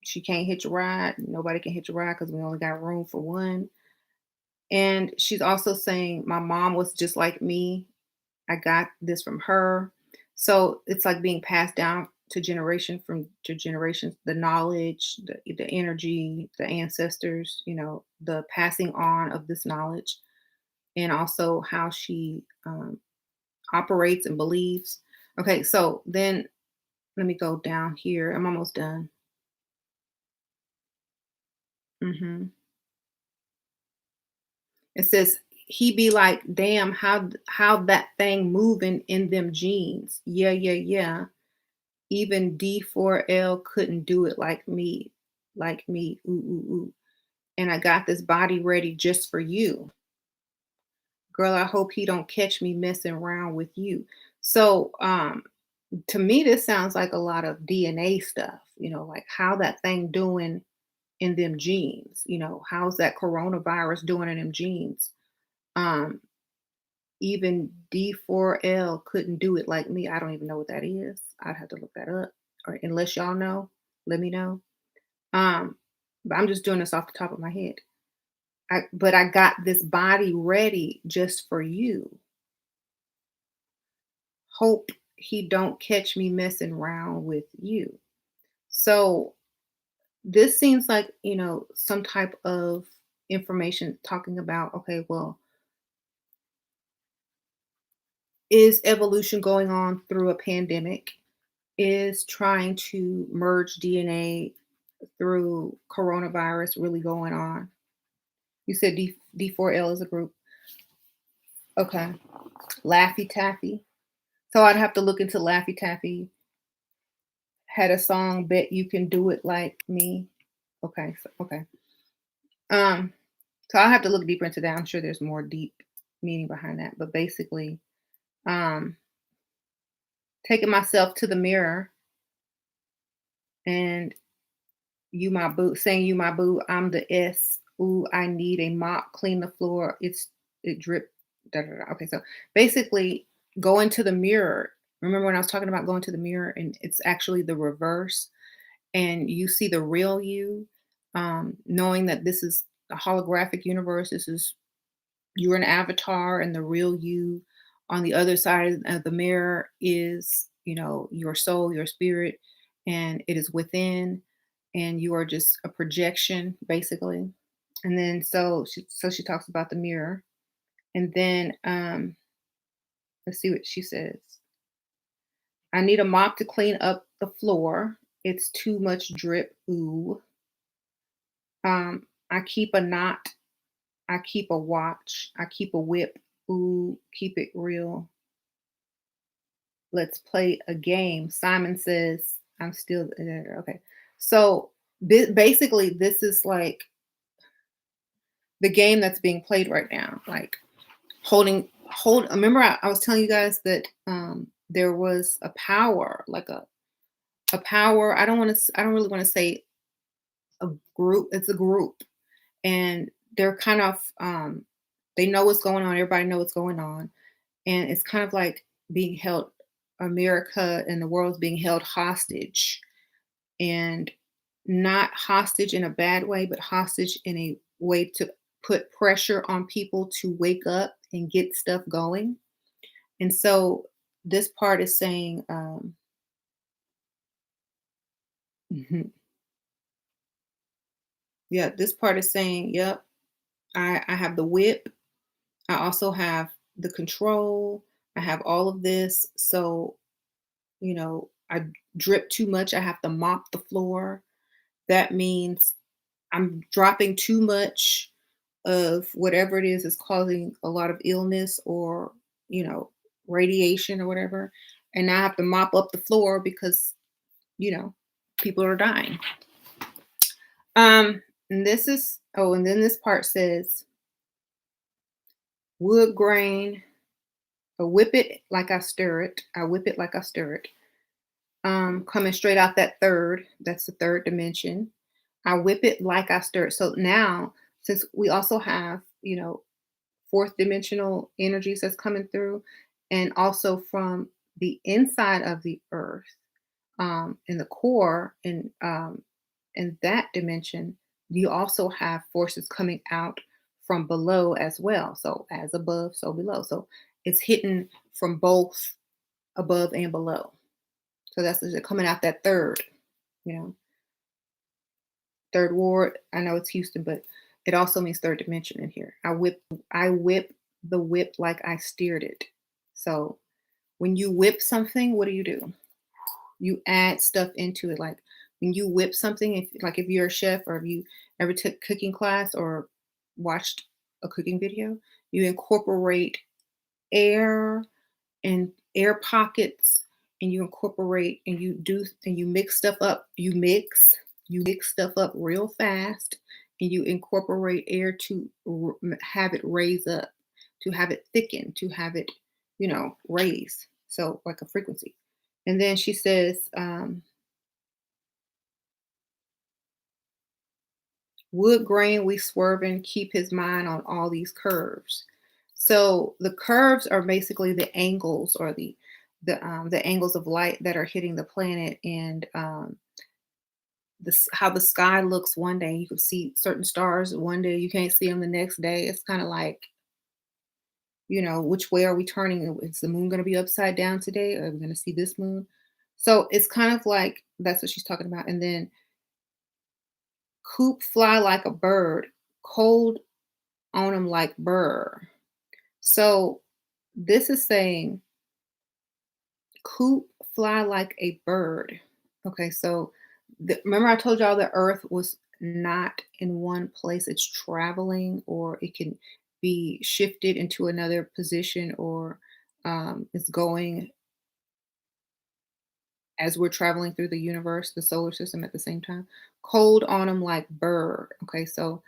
She can't hitch a ride. Nobody can hitch a ride because we only got room for one. And she's also saying, my mom was just like me. I got this from her. So it's like being passed down to generation from to generations, the knowledge, the energy, the ancestors, the passing on of this knowledge, and also how she operates and believes. Okay, so then let me go down here. I'm almost done. hmm It says he be like, damn, how that thing moving in them jeans. Yeah, yeah, yeah. Even D4L couldn't do it like me. Like me. Ooh, ooh, ooh. And I got this body ready just for you. Girl, I hope he don't catch me messing around with you. So to me, this sounds like a lot of DNA stuff, like how that thing doing in them genes, how's that coronavirus doing in them genes? Um, Even D4L couldn't do it like me. I don't even know what that is. I'd have to look that up. Or unless y'all know, let me know. Um, but I'm just doing this off the top of my head. But I got this body ready just for you. Hope he don't catch me messing around with you. So this seems like, some type of information talking about, okay, well, is evolution going on through a pandemic? Is trying to merge DNA through coronavirus really going on? You said D4L is a group. Okay. Laffy Taffy. So I'd have to look into Laffy Taffy. Had a song, Bet You Can Do It Like Me. Okay. Okay. Um, so I'll have to look deeper into that. I'm sure there's more deep meaning behind that. But basically, um, taking myself to the mirror and you my boo, saying you my boo, I'm the S. Ooh, I need a mop, clean the floor. It drip. Da, da, da. Okay, so basically, go into the mirror. Remember when I was talking about going to the mirror, and it's actually the reverse, and you see the real you, knowing that this is a holographic universe. This is you're an avatar, and the real you on the other side of the mirror is, your soul, your spirit, and it is within, and you are just a projection, basically. And then so she talks about the mirror, and then let's see what she says. I need a mop to clean up the floor. It's too much drip. Ooh. I keep a knot. I keep a watch. I keep a whip. Ooh, keep it real. Let's play a game. Simon says, I'm still there. Okay. So basically, this is like the game that's being played right now. Like remember I was telling you guys that there was a power, like a power. I don't really want to say a group. It's a group. And they're kind of they know what's going on. Everybody know what's going on. And it's kind of like being held America and the world's being held hostage, and not hostage in a bad way, but hostage in a way to put pressure on people to wake up and get stuff going. And so this part is saying, mhm, yeah, this part is saying, yep, I have the whip. I also have the control. I have all of this. So, I drip too much. I have to mop the floor. That means I'm dropping too much of whatever it is causing a lot of illness or, you know, radiation or whatever. And I have to mop up the floor because, you know, people are dying. And this is, oh, and then this part says, wood grain, I whip it like I stir it. I whip it like I stir it. Coming straight out that's the third dimension. I whip it like I stir it. So now, since we also have, fourth dimensional energies that's coming through, and also from the inside of the earth, in the core, and in that dimension, you also have forces coming out from below as well. So as above, so below. So it's hitting from both above and below. So that's coming out that third, you know, third ward. I know it's Houston, but it also means third dimension in here. I whip the whip like I steered it. So when you whip something, what do? You add stuff into it. Like when you whip something, if you're a chef or if you ever took cooking class or watched a cooking video, you incorporate air and air pockets, and you incorporate and you mix stuff up. You mix stuff up real fast, and you incorporate air to have it raise up, to have it thicken, to have it, raise. So like a frequency. And then she says, wood grain we swerving, keep his mind on all these curves. So the curves are basically the angles or the angles of light that are hitting the planet, and how the sky looks one day. You can see certain stars one day, you can't see them the next day. It's kind of like, which way are we turning? Is the moon going to be upside down today? Are we going to see this moon? So it's kind of like that's what she's talking about. And then coop fly like a bird, cold on them like burr. So this is saying coop fly like a bird. Okay, so remember I told y'all the Earth was not in one place; it's traveling, or it can be shifted into another position, or it's going as we're traveling through the universe, the solar system at the same time. Cold on them like burr. Okay, so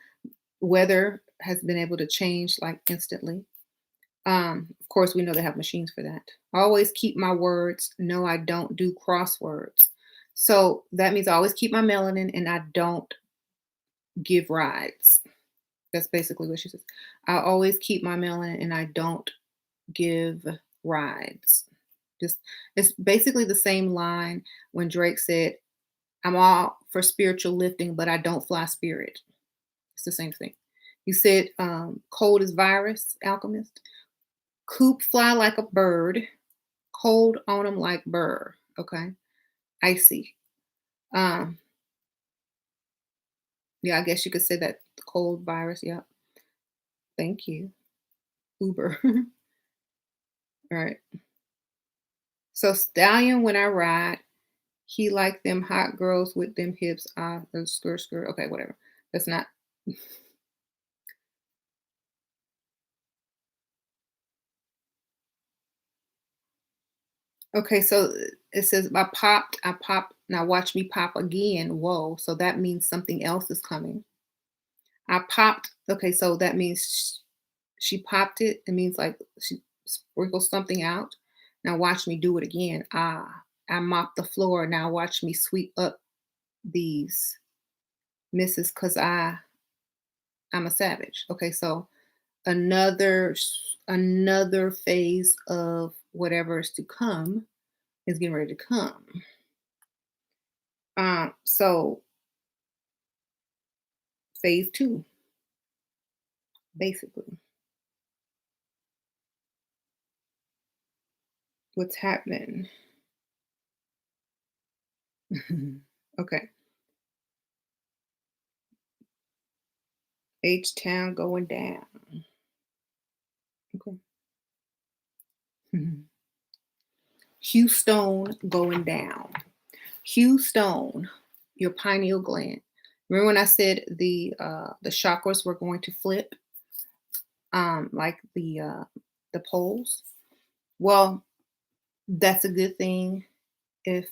weather has been able to change like instantly. Of course, we know they have machines for that. I always keep my words. No, I don't do crosswords. So that means I always keep my melanin and I don't give rides. That's basically what she says. I always keep my melanin and I don't give rides. Just it's basically the same line when Drake said, I'm all for spiritual lifting, but I don't fly spirit. It's the same thing. You said cold is virus, alchemist. Coop fly like a bird, cold on them like burr. Okay, icy. Um, yeah, I guess you could say that cold virus. Yeah, thank you, Uber. All right. So stallion when I ride, he like them hot girls with them hips. Skirt. Okay, whatever. That's not. Okay, so it says I popped. Now watch me pop again. Whoa, so that means something else is coming. I popped. Okay, so that means she popped it. It means like she sprinkled something out. Now watch me do it again. I mopped the floor. Now watch me sweep up these misses because I'm a savage. Okay, so another phase of whatever is to come is getting ready to come. So phase two, basically, what's happening. Okay, H Town going down. Okay. Houston going down. Houston, your pineal gland. Remember when I said the chakras were going to flip, like the poles? Well, that's a good thing if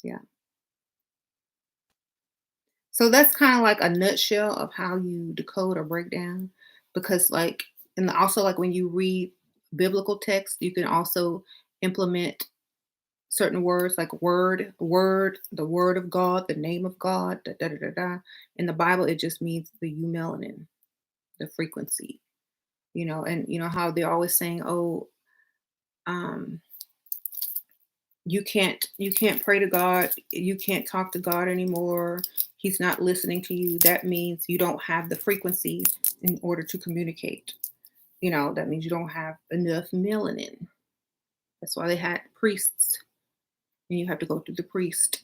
yeah. So that's kind of like a nutshell of how you decode or break down, because like and also like when you read biblical text, you can also implement certain words like the word of God, the name of God, da da da da da. In the Bible, it just means the melanin, the frequency, and you know how they're always saying, oh, um, You can't pray to God. You can't talk to God anymore. He's not listening to you. That means you don't have the frequency in order to communicate. That means you don't have enough melanin. That's why they had priests, and you have to go through the priest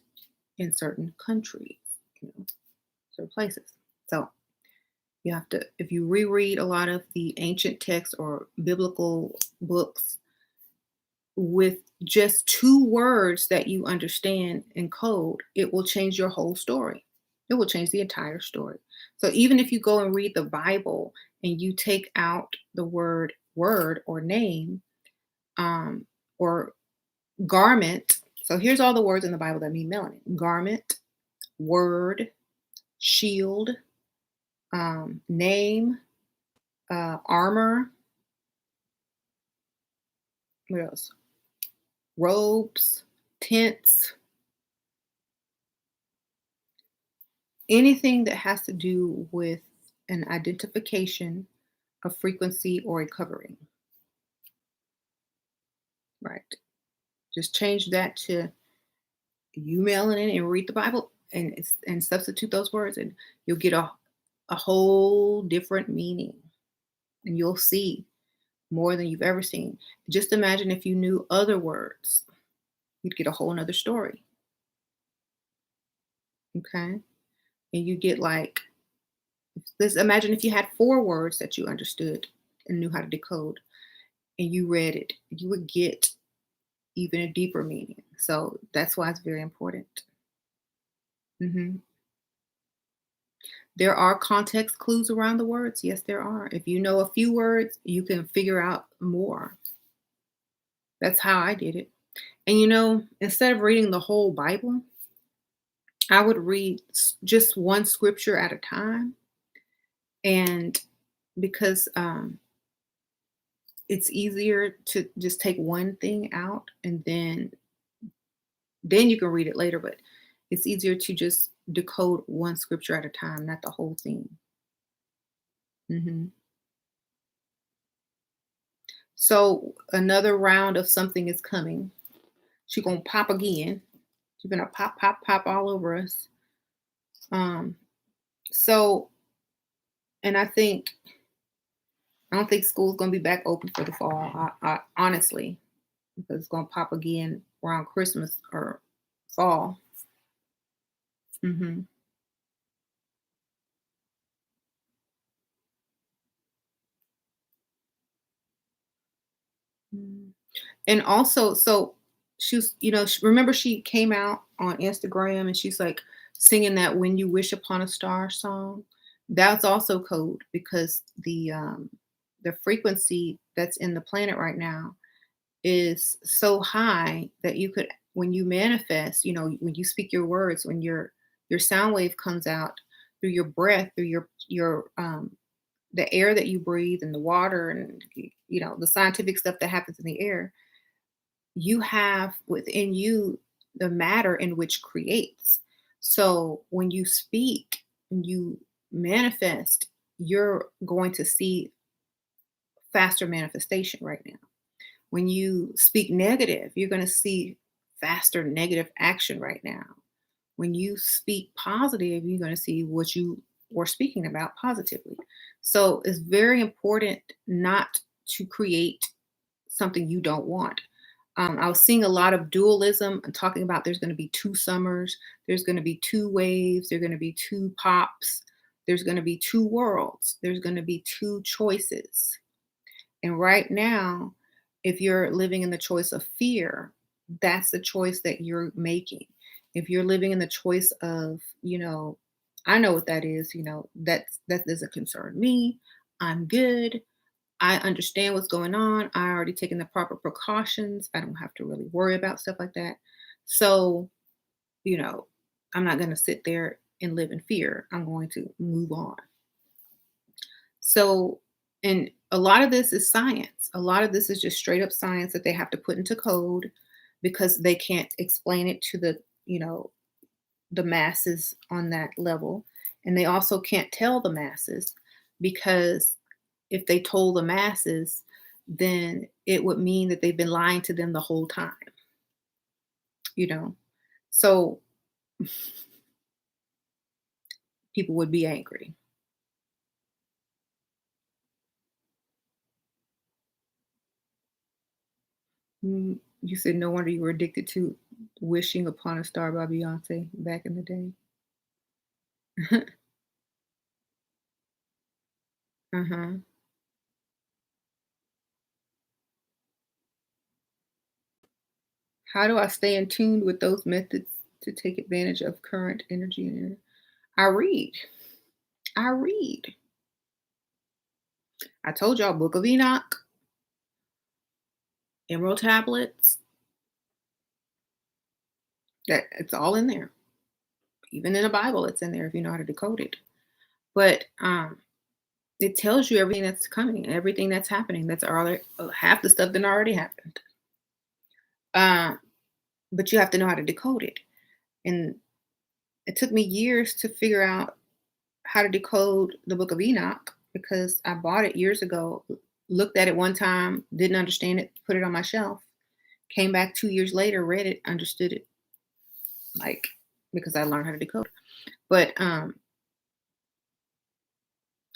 in certain countries, certain places. So you have to, if you reread a lot of the ancient texts or biblical books with just two words that you understand in code, it will change your whole story. It will change the entire story. So even if you go and read the Bible and you take out the word or name, or garment. So here's all the words in the Bible that mean melanin: garment, word, shield, name, armor. What else? Robes, tents, anything that has to do with an identification, a frequency, or a covering. Right. Just change that to you melanin and read the Bible and substitute those words, and you'll get a whole different meaning, and you'll see more than you've ever seen. Just imagine if you knew other words, you'd get a whole nother story. Okay. And you get like, let's imagine if you had four words that you understood and knew how to decode, and you read it, you would get even a deeper meaning. So that's why it's very important. hmm There are context clues around the words. Yes, there are. If you know a few words, you can figure out more. That's how I did it. And instead of reading the whole Bible, I would read just one scripture at a time. And because it's easier to just take one thing out, and then you can read it later, but it's easier to just decode one scripture at a time, not the whole thing. hmm So another round of something is coming. She's gonna pop again. She's gonna pop, pop, pop all over us. Um, so, and I don't think school's gonna be back open for the fall. I honestly, because it's gonna pop again around Christmas or fall. hmm And also, so remember she came out on Instagram and she's like singing that "When You Wish Upon a Star" song. That's also code, because the frequency that's in the planet right now is so high that you could, when you manifest, when you speak your words, when your sound wave comes out through your breath, through your the air that you breathe and the water, and the scientific stuff that happens in the air, you have within you the matter in which creates. So when you speak and you manifest, you're going to see faster manifestation right now. When you speak negative, you're going to see faster negative action right now. When you speak positive, you're going to see what you were speaking about positively. So it's very important not to create something you don't want. I was seeing a lot of dualism and talking about there's going to be two summers, there's going to be two waves, there's going to be two pops, there's going to be two worlds, there's going to be two choices. And right now, if you're living in the choice of fear, that's the choice that you're making. If you're living in the choice of, I know what that is, that doesn't concern me. I'm good. I understand what's going on. I already taken the proper precautions. I don't have to really worry about stuff like that. So, you know, I'm not going to sit there and live in fear. I'm going to move on. So, and a lot of this is science. A lot of this is just straight up science that they have to put into code because they can't explain it to the masses on that level. And they also can't tell the masses because if they told the masses, then it would mean that they've been lying to them the whole time. you know. So people would be angry. You said no wonder you were addicted to Wishing Upon a Star by Beyonce back in the day. Uh-huh. How do I stay in tune with those methods to take advantage of current energy and I read. I read. I told y'all Book of Enoch, Emerald tablets, that it's all in there. Even in the Bible, it's in there if you know how to decode it. But it tells you everything that's coming, everything that's happening. That's already half the stuff that already happened. Uh, but you have to know how to decode it. And it took me years to figure out how to decode the Book of Enoch because I bought it years ago, looked at it one time, didn't understand it, put it on my shelf, came back 2 years later, read it, understood it, like because I learned how to decode. But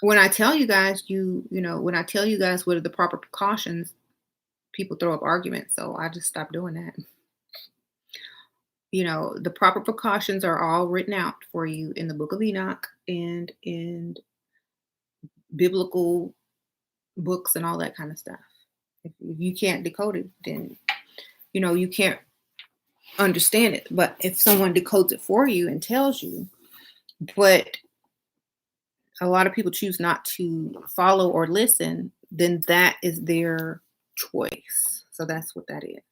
when I tell you guys, when I tell you guys what are the proper precautions, people throw up arguments. So I just stopped doing that. The proper precautions are all written out for you in the Book of Enoch and in biblical books and all that kind of stuff. If you can't decode it, then you can't understand it. But if someone decodes it for you and tells you, but a lot of people choose not to follow or listen, then that is their choice. So that's what that is.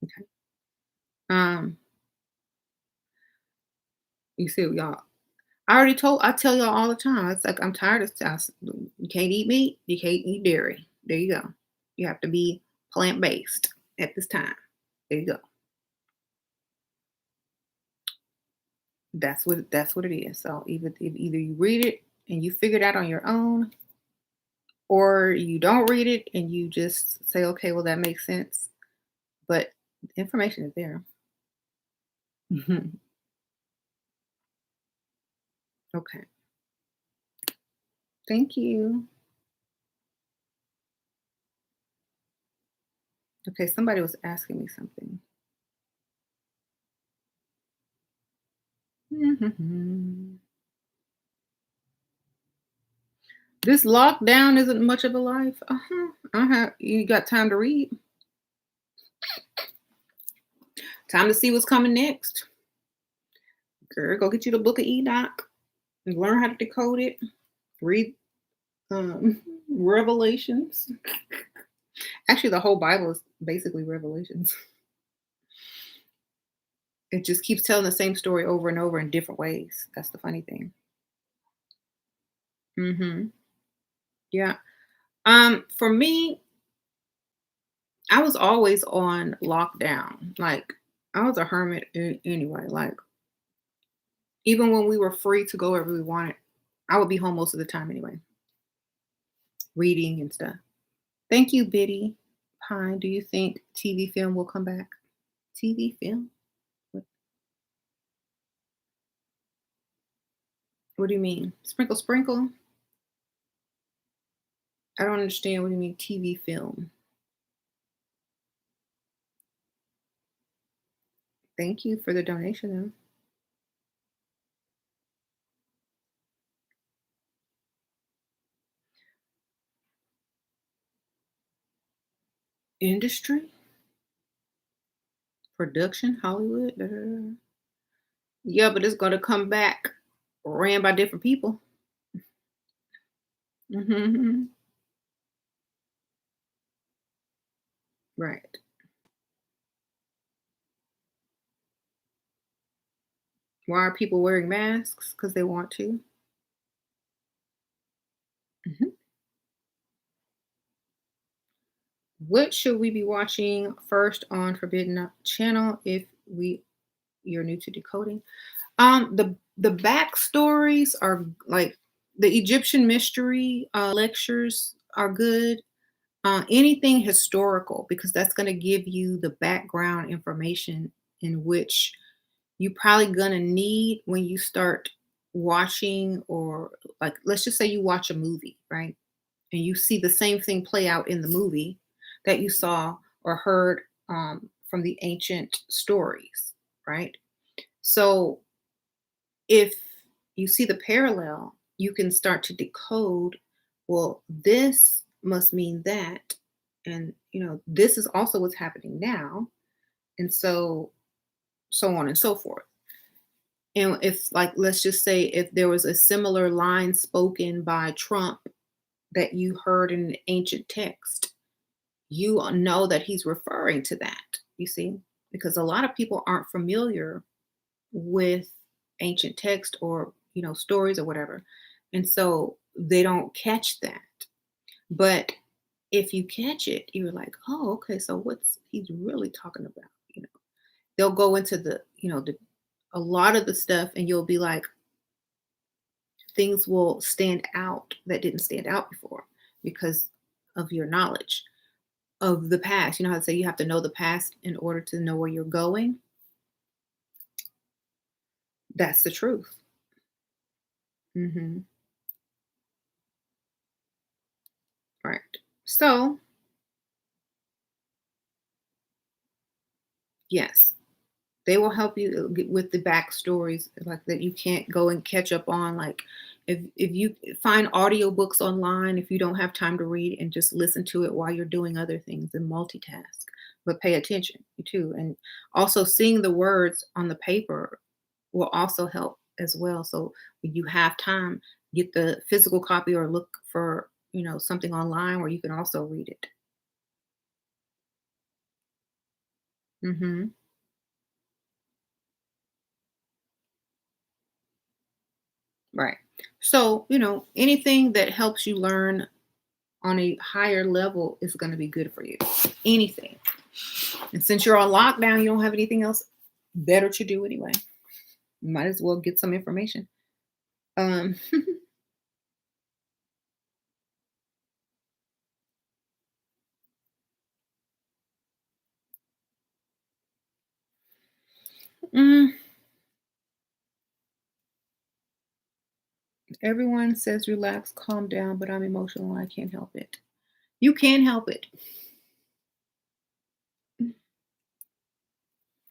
Okay. Um, you see, y'all. I tell y'all all the time. It's like I'm tired of stuff. You can't eat meat. You can't eat dairy. There you go. You have to be plant based at this time. There you go. That's what it is. So either you read it and you figure it out on your own, or you don't read it and you just say, okay, well that makes sense. But the information is there. Okay. Thank you. Okay, somebody was asking me something. This lockdown isn't much of a life. You got time to read. Time to see what's coming next. Girl, go get you the Book of Enoch and learn how to decode it. Read Revelations. Actually, the whole Bible is basically Revelations. It just keeps telling the same story over and over in different ways. That's the funny thing. Yeah. For me, I was always on lockdown. Like I was a hermit anyway. Like even when we were free to go wherever we wanted, I would be home most of the time anyway, reading and stuff. Thank you, Biddy Pine. Do you think TV film will come back? TV film? What, what do you mean? Sprinkle, sprinkle? I don't understand what you mean TV film. Thank you for the donation, though. Industry? Production? Hollywood? Da, da, da. Yeah, but it's going to come back ran by different people. Hmm. Right. Why are people wearing masks? Because they want to. Mhm. What should we be watching first on Forbidden Channel if you're new to decoding? The backstories are like the Egyptian mystery lectures are good. Anything historical because that's going to give you the background information in which you probably gonna need when you start watching, or like, let's just say you watch a movie, right? And you see the same thing play out in the movie that you saw or heard from the ancient stories, right? So if you see the parallel, you can start to decode, well, this must mean that. And, this is also what's happening now. And so on and so forth. And if, like, let's just say if there was a similar line spoken by Trump that you heard in an ancient text, you know that he's referring to that, you see? Because a lot of people aren't familiar with ancient text or, stories or whatever. And so they don't catch that. But if you catch it, you're like, oh, okay, so what's he's really talking about? They'll go into a lot of the stuff, and you'll be like, things will stand out that didn't stand out before because of your knowledge of the past. You know how to say you have to know the past in order to know where you're going? That's the truth. Hmm. Right. So, yes, they will help you with the backstories like that you can't go and catch up on. Like if you find audiobooks online, if you don't have time to read, and just listen to it while you're doing other things and multitask, but pay attention too. And also seeing the words on the paper will also help as well. So when you have time, get the physical copy or look for, something online where you can also read it. Hmm. Right. So, anything that helps you learn on a higher level is going to be good for you. Anything. And since you're on lockdown, you don't have anything else better to do anyway. You might as well get some information. Um, mm, everyone says relax, calm down, but I'm emotional and I can't help it. You can help it.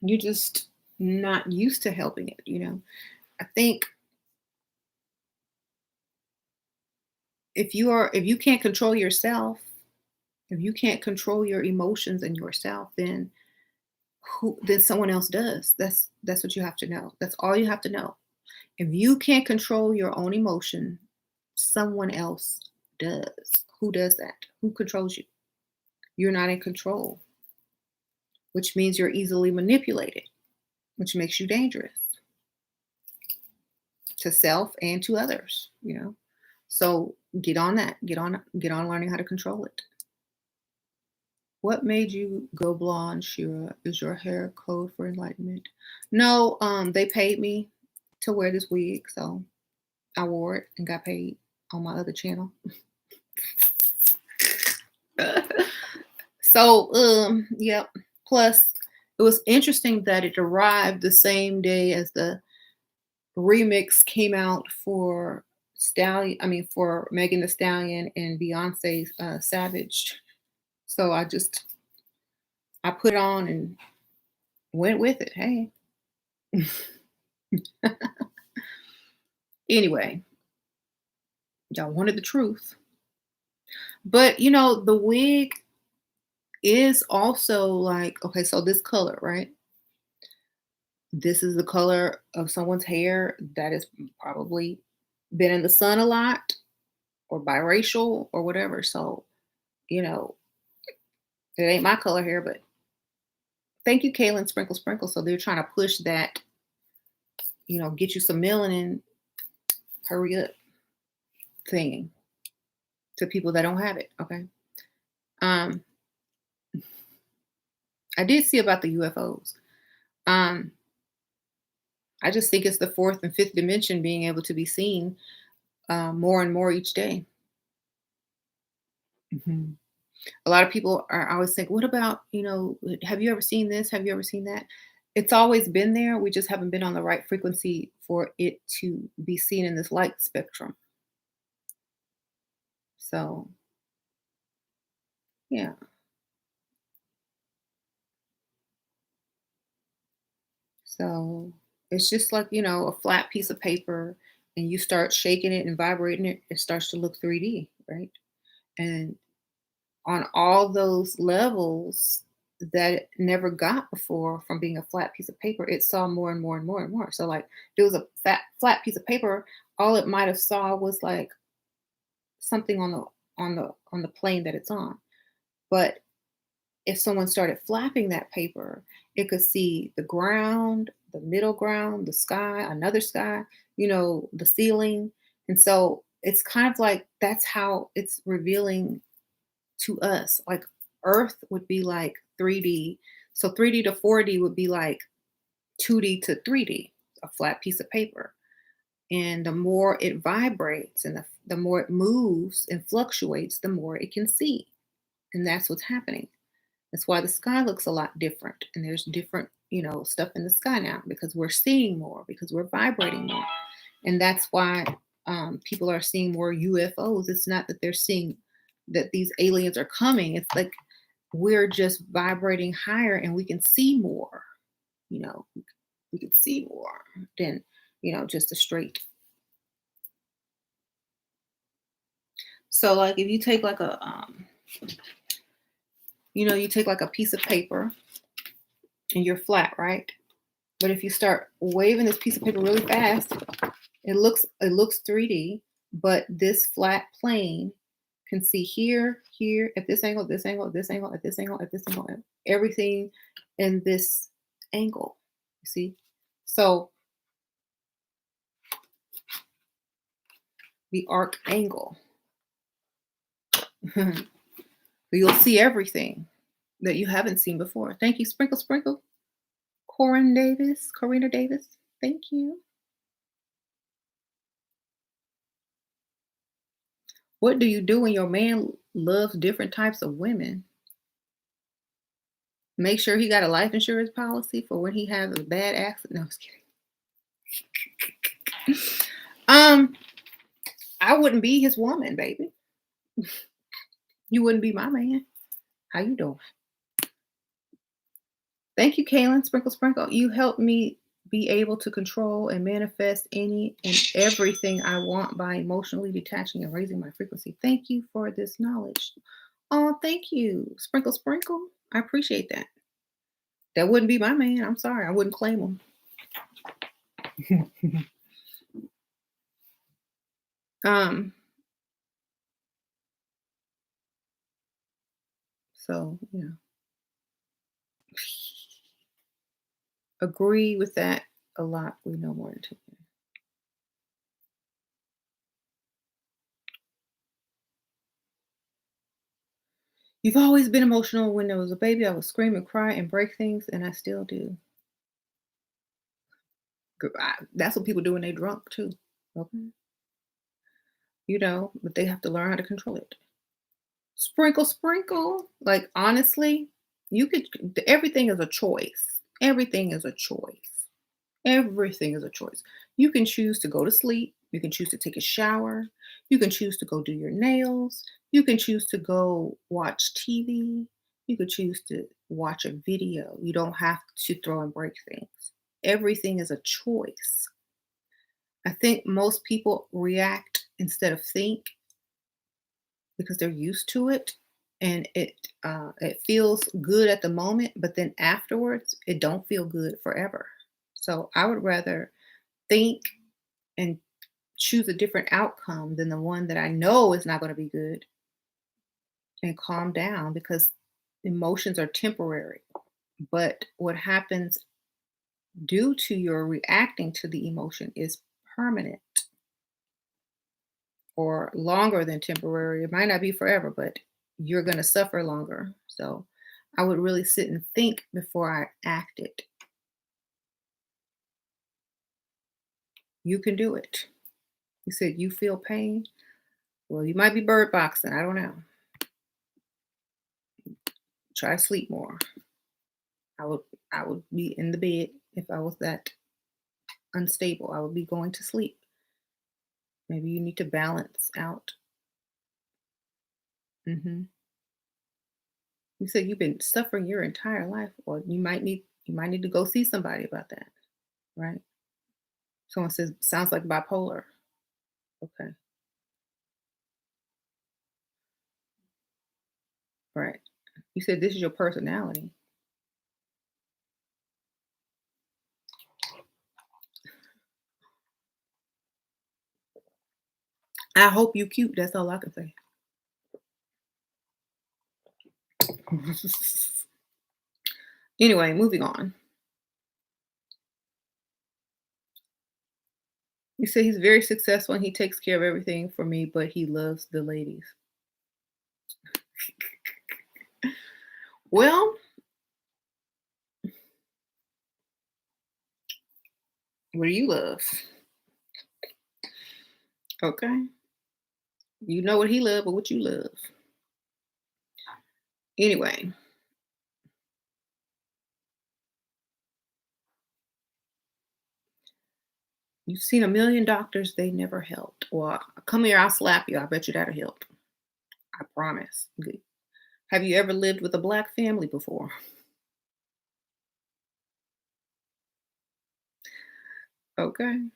You're just not used to helping it. I think if you can't control yourself, if you can't control your emotions and yourself, then someone else does. That's what you have to know. That's all you have to know. If you can't control your own emotion, someone else does. Who does that? Who controls you? You're not in control, which means you're easily manipulated, which makes you dangerous to self and to others. So get on that. Get on learning how to control it. What made you go blonde, Shira? Is your hair code for enlightenment? No, they paid me to wear this wig, so I wore it and got paid on my other channel. So, yep. Plus, it was interesting that it arrived the same day as the remix came out for for Megan Thee Stallion and Beyonce's Savage. So I put it on and went with it. Hey. Anyway, y'all wanted the truth. But the wig is also like, okay, so this color, right? This is the color of someone's hair that has probably been in the sun a lot or biracial or whatever. So, you know, it ain't my color hair, but thank you, Kaylin Sprinkle Sprinkle. So they're trying to push that, get you some melanin, hurry up thing to people that don't have it. Okay. Um, I did see about the UFOs. Um, I just think it's the fourth and fifth dimension being able to be seen more and more each day. Mhm. A lot of people are always think, what about, have you ever seen this? Have you ever seen that? It's always been there. We just haven't been on the right frequency for it to be seen in this light spectrum. So, yeah. So it's just like, a flat piece of paper and you start shaking it and vibrating it, it starts to look 3D, right? And on all those levels that it never got before from being a flat piece of paper, it saw more and more and more and more. So like there was a flat piece of paper, all it might have saw was like something on the plane that it's on. But if someone started flapping that paper, it could see the ground, the middle ground, the sky, another sky, the ceiling. And so it's kind of like that's how it's revealing to us. Like Earth would be like 3D. So 3D to 4D would be like 2D to 3D, a flat piece of paper. And the more it vibrates and the more it moves and fluctuates, the more it can see. And that's what's happening. That's why the sky looks a lot different. And there's different, stuff in the sky now because we're seeing more, because we're vibrating more. And that's why people are seeing more UFOs. It's not that they're seeing that these aliens are coming. It's like we're just vibrating higher and we can see more. You know, we can see more than, just a straight. So like if you take like you take like a piece of paper and you're flat, right? But if you start waving this piece of paper really fast, it looks 3D, but this flat plane can see here, at this angle, this angle, this angle, at this angle, at this angle, and everything in this angle. You see? So the arc angle. You'll see everything that you haven't seen before. Thank you, Sprinkle Sprinkle. Corina Davis. Thank you. What do you do when your man loves different types of women? Make sure he got a life insurance policy for when he has a bad accident. No, I was kidding. I wouldn't be his woman, baby. You wouldn't be my man. How you doing? Thank you, Kaylin. Sprinkle, sprinkle. You helped me be able to control and manifest any and everything I want by emotionally detaching and raising my frequency. Thank you for this knowledge. Oh, thank you. Sprinkle, sprinkle. I appreciate that. That wouldn't be my man. I'm sorry. I wouldn't claim him. So, agree with that a lot. We know more than two. You've always been emotional. When there was a baby, I would scream and cry and break things, and I still do. That's what people do when they're drunk too. Okay, but they have to learn how to control it. Sprinkle, sprinkle. Like honestly, you could. Everything is a choice. Everything is a choice. Everything is a choice. You can choose to go to sleep. You can choose to take a shower. You can choose to go do your nails. You can choose to go watch TV. You could choose to watch a video. You don't have to throw and break things. Everything is a choice. I think most people react instead of think because they're used to it and it feels good at the moment, but then afterwards it don't feel good forever. So I would rather think and choose a different outcome than the one that I know is not going to be good and calm down because emotions are temporary. But what happens due to your reacting to the emotion is permanent or longer than temporary. It might not be forever, but you're going to suffer longer. So I would really sit and think before I acted. You can do it. You said you feel pain. Well, you might be bird boxing. I don't know. Try to sleep more. I would I would be in the bed if I was that unstable. I would be going to sleep. Maybe you need to balance out. Mhm. You said you've been suffering your entire life, or you might need to go see somebody about that, right? Someone says sounds like bipolar. Okay, right. You said this is your personality. I hope you cute. That's all I can say. Anyway, moving on. You said he's very successful and he takes care of everything for me, but he loves the ladies. Well, what do you love? Okay. You know what he love, but what you love. Anyway, you've seen a million doctors, they never helped. Well, come here, I'll slap you. I bet you that'll help. I promise. Good. Have you ever lived with a black family before? Okay.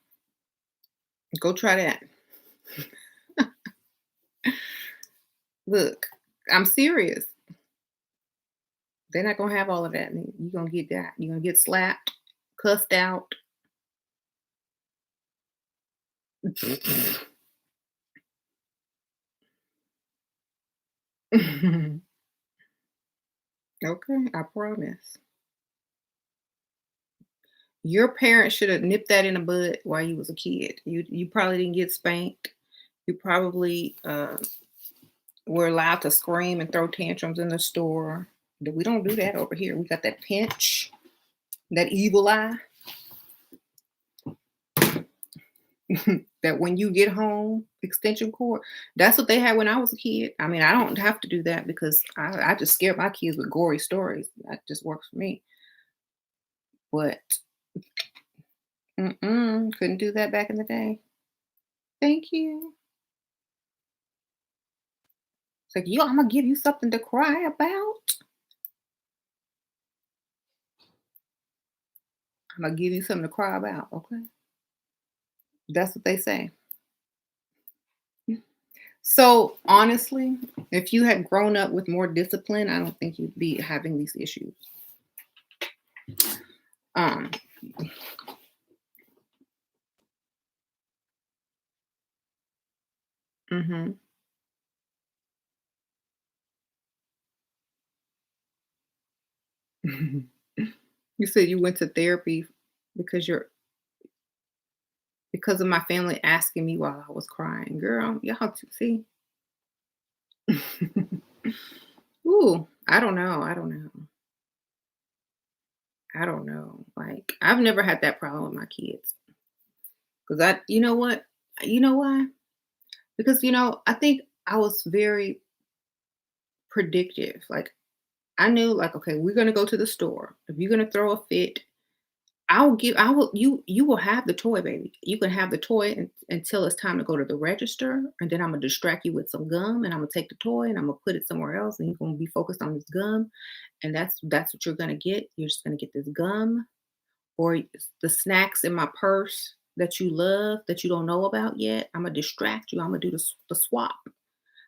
Go try that. Look, I'm serious. They're not gonna have all of that. You're gonna get that. You're gonna get slapped, cussed out. Okay, I promise. Your parents should have nipped that in the bud while you was a kid. You probably didn't get spanked. You probably were allowed to scream and throw tantrums in the store. We don't do that over here. We got that pinch, that evil eye. That when you get home, extension cord. That's what they had when I was a kid. I mean, I don't have to do that because I just scare my kids with gory stories. That just works for me. But couldn't do that back in the day. Thank you. It's like, yo, I'm gonna give you something to cry about. I'm gonna give you something to cry about. Okay, that's what they say. So honestly, if you had grown up with more discipline, I don't think you'd be having these issues. Um, mhm. You said you went to therapy because you're because of my family asking me while I was crying. Girl, y'all see. Ooh, I don't know. I don't know. I don't know. Like I've never had that problem with my kids. Cause you know what? You know why? Because I think I was very predictive. Like I knew, like, okay, we're gonna go to the store. If you're gonna throw a fit, you will have the toy, baby. You can have the toy until it's time to go to the register, and then I'm gonna distract you with some gum, and I'm gonna take the toy and I'm gonna put it somewhere else, and you're gonna be focused on this gum, and that's what you're gonna get. You're just gonna get this gum or the snacks in my purse that you love that you don't know about yet. I'm gonna distract you. I'm gonna do the swap.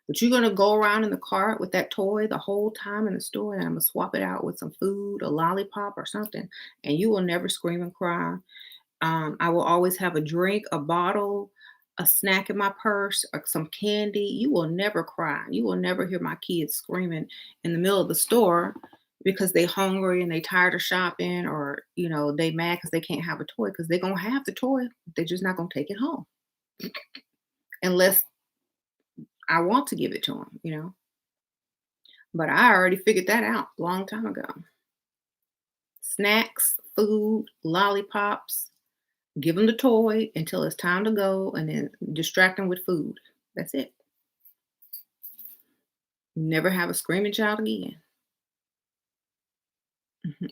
But you're gonna go around in the cart with that toy the whole time in the store, and I'm gonna swap it out with some food, a lollipop, or something, and you will never scream and cry. I will always have a drink, a bottle, a snack in my purse, or some candy. You will never cry. You will never hear my kids screaming in the middle of the store because they hungry and they tired of shopping, or they mad because they can't have a toy because they're gonna have the toy. They're just not gonna take it home unless I want to give it to them. But I already figured that out a long time ago. Snacks, food, lollipops, give them the toy until it's time to go, and then distract them with food. That's it. Never have a screaming child again. Mhm.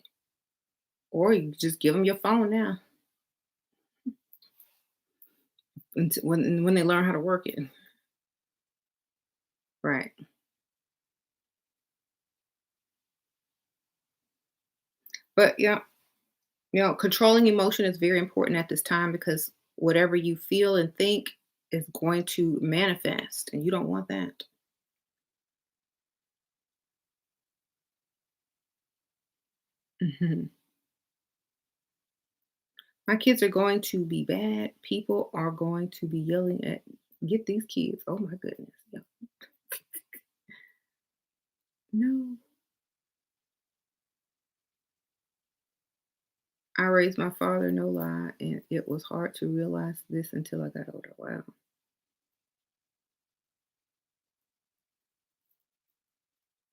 Or you just give them your phone now until when they learn how to work it. Right. But yeah, controlling emotion is very important at this time because whatever you feel and think is going to manifest, and you don't want that. Mhm. My kids are going to be bad. People are going to be yelling at get these kids. Oh my goodness. Yeah. No. I raised my father, no lie, and it was hard to realize this until I got older. Wow.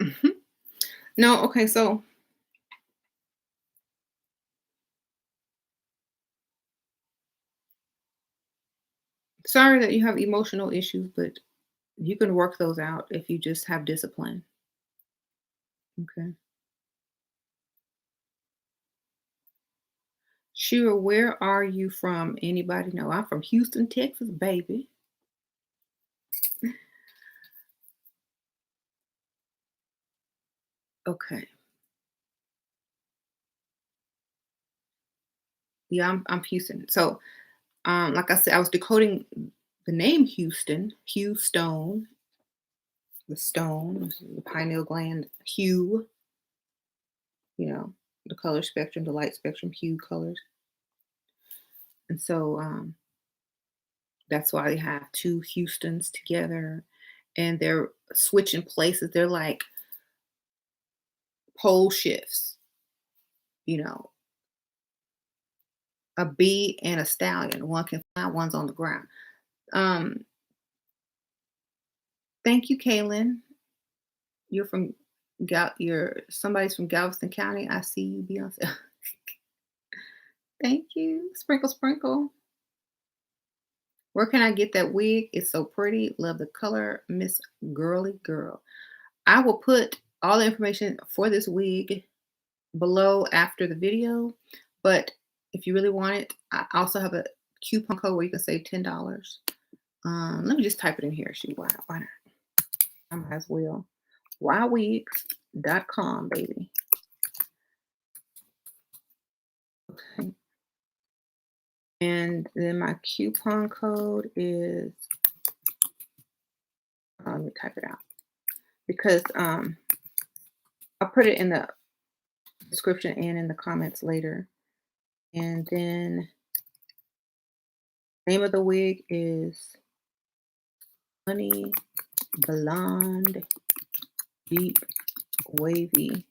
Mhm. No, okay, so sorry that you have emotional issues, but you can work those out if you just have discipline. Okay. Sure, where are you from? Anybody know? I'm from Houston, Texas, baby. Okay. Yeah, I'm Houston. So, like I said, I was decoding the name Houston, Hugh Stone, the stone, the pineal gland, hue, you know, the color spectrum, the light spectrum, hue colors. And so that's why they have two Houstons together and they're switching places. They're like pole shifts, you know, a bee and a stallion. One can fly, one's on the ground. Um, Thank you, Kaylin. You're from you're somebody's from Galveston County. I see you, Beyonce. Thank you. Sprinkle, sprinkle. Where can I get that wig? It's so pretty. Love the color, Miss Girly Girl. I will put all the information for this wig below after the video. But if you really want it, I also have a coupon code where you can save $10. Let me just type it in here. Shoot, why not? I might as well. Ywigs.com, baby. Okay. And then my coupon code is, let me type it out because I'll put it in the description and in the comments later. And then name of the wig is Honey Blonde Deep Wavy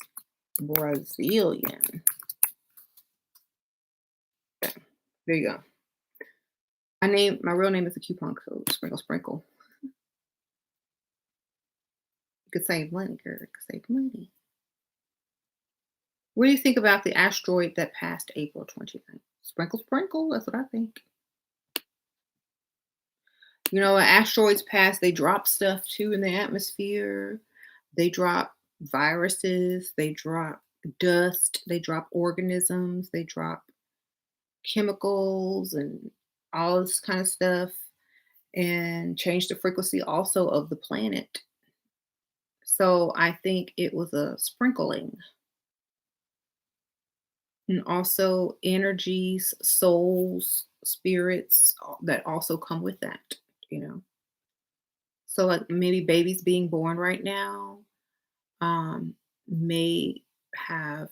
Brazilian. Okay, there you go. My real name is a coupon code. Sprinkle sprinkle. You could save money, girl. You could save money. What do you think about the asteroid that passed April 29th? Sprinkle sprinkle. That's what I think. When asteroids pass, they drop stuff too in the atmosphere. They drop viruses, they drop dust, they drop organisms, they drop chemicals and all this kind of stuff and change the frequency also of the planet. So I think it was a sprinkling. And also energies, souls, spirits that also come with that, you know. So like maybe babies being born right now may have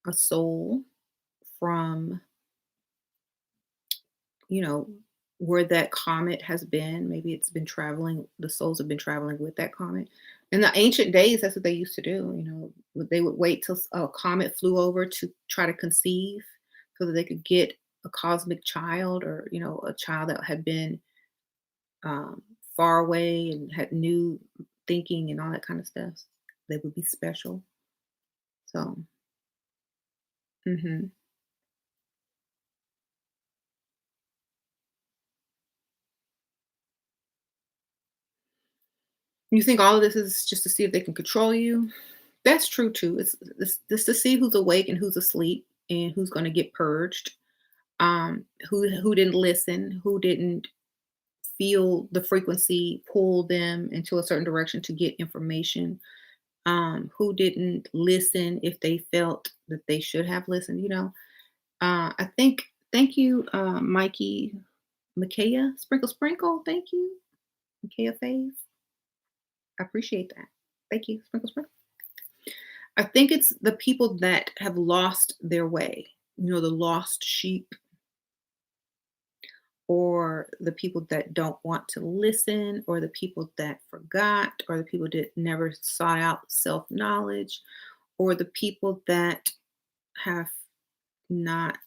a soul from, you know, where that comet has been. Maybe it's been traveling, the souls have been traveling with that comet. In the ancient days, that's what they used to do. They would wait till a comet flew over to try to conceive so that they could get a cosmic child or, a child that had been um, far away and had new thinking and all that kind of stuff. They would be special. So, mhm. You think all of this is just to see if they can control you? That's true too. It's this to see who's awake and who's asleep. and who's going to get purged, who didn't listen, who didn't feel the frequency pull them into a certain direction to get information, who didn't listen if they felt that they should have listened, I think, thank you, Mikey, Micaiah, Sprinkle Sprinkle, thank you, Micaiah Faith. I appreciate that. Thank you, Sprinkle Sprinkle. I think it's the people that have lost their way, the lost sheep, or the people that don't want to listen, or the people that forgot, or the people that never sought out self knowledge, or the people that have not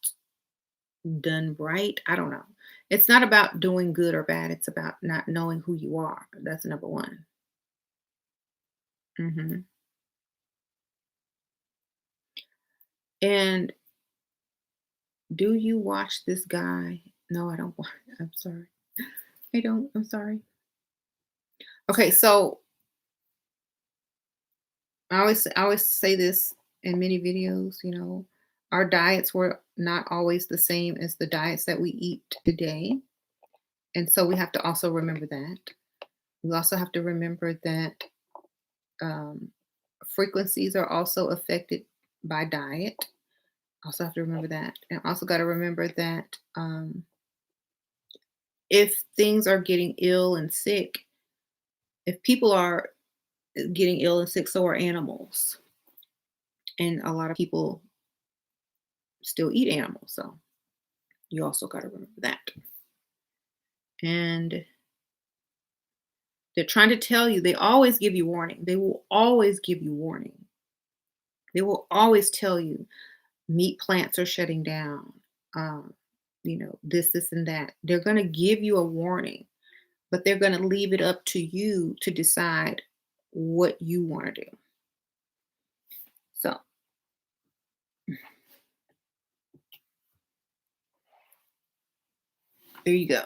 done right. I don't know. It's not about doing good or bad. It's about not knowing who you are. That's number one. hmm And do you watch this guy? No, I don't. I'm sorry. I don't. I'm sorry. Okay, so I always say this in many videos. Our diets were not always the same as the diets that we eat today, and so we have to also remember that. We also have to remember that um, frequencies are also affected by diet. Also have to remember that, and also got to remember that if things are getting ill and sick, if people are getting ill and sick, so are animals, and a lot of people still eat animals. So you also got to remember that. And they're trying to tell you, they always give you warning. They will always give you warning. They will always tell you meat plants are shutting down. Um, this, and that. They're going to give you a warning, but they're going to leave it up to you to decide what you want to do. So, there you go.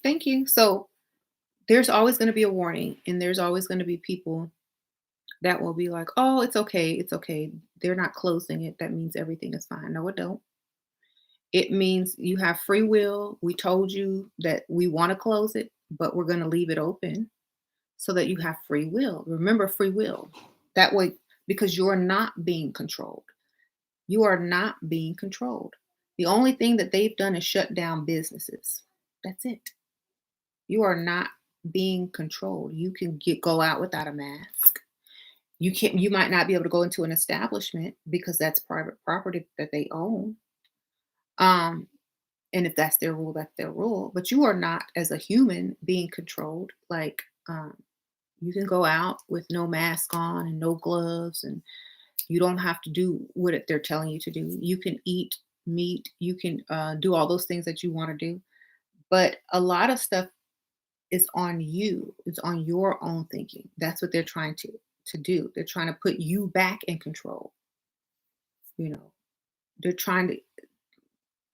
Thank you. So, there's always going to be a warning, and there's always going to be people that will be like, "Oh, it's okay. It's okay. They're not closing it. That means everything is fine." No, it don't. It means you have free will. We told you that we want to close it, but we're going to leave it open so that you have free will. Remember free will. That way, because you're not being controlled. You are not being controlled. The only thing that they've done is shut down businesses. That's it. You are not being controlled. You can go out without a mask. You might not be able to go into an establishment because that's private property that they own. Um, and if that's their rule, that's their rule. But you are not, as a human, being controlled. Like you can go out with no mask on and no gloves, and you don't have to do what they're telling you to do. You can eat meat. You can do all those things that you want to do. But a lot of stuff is on you. It's on your own thinking. That's what they're trying to do. They're trying to put you back in control. You know, they're trying to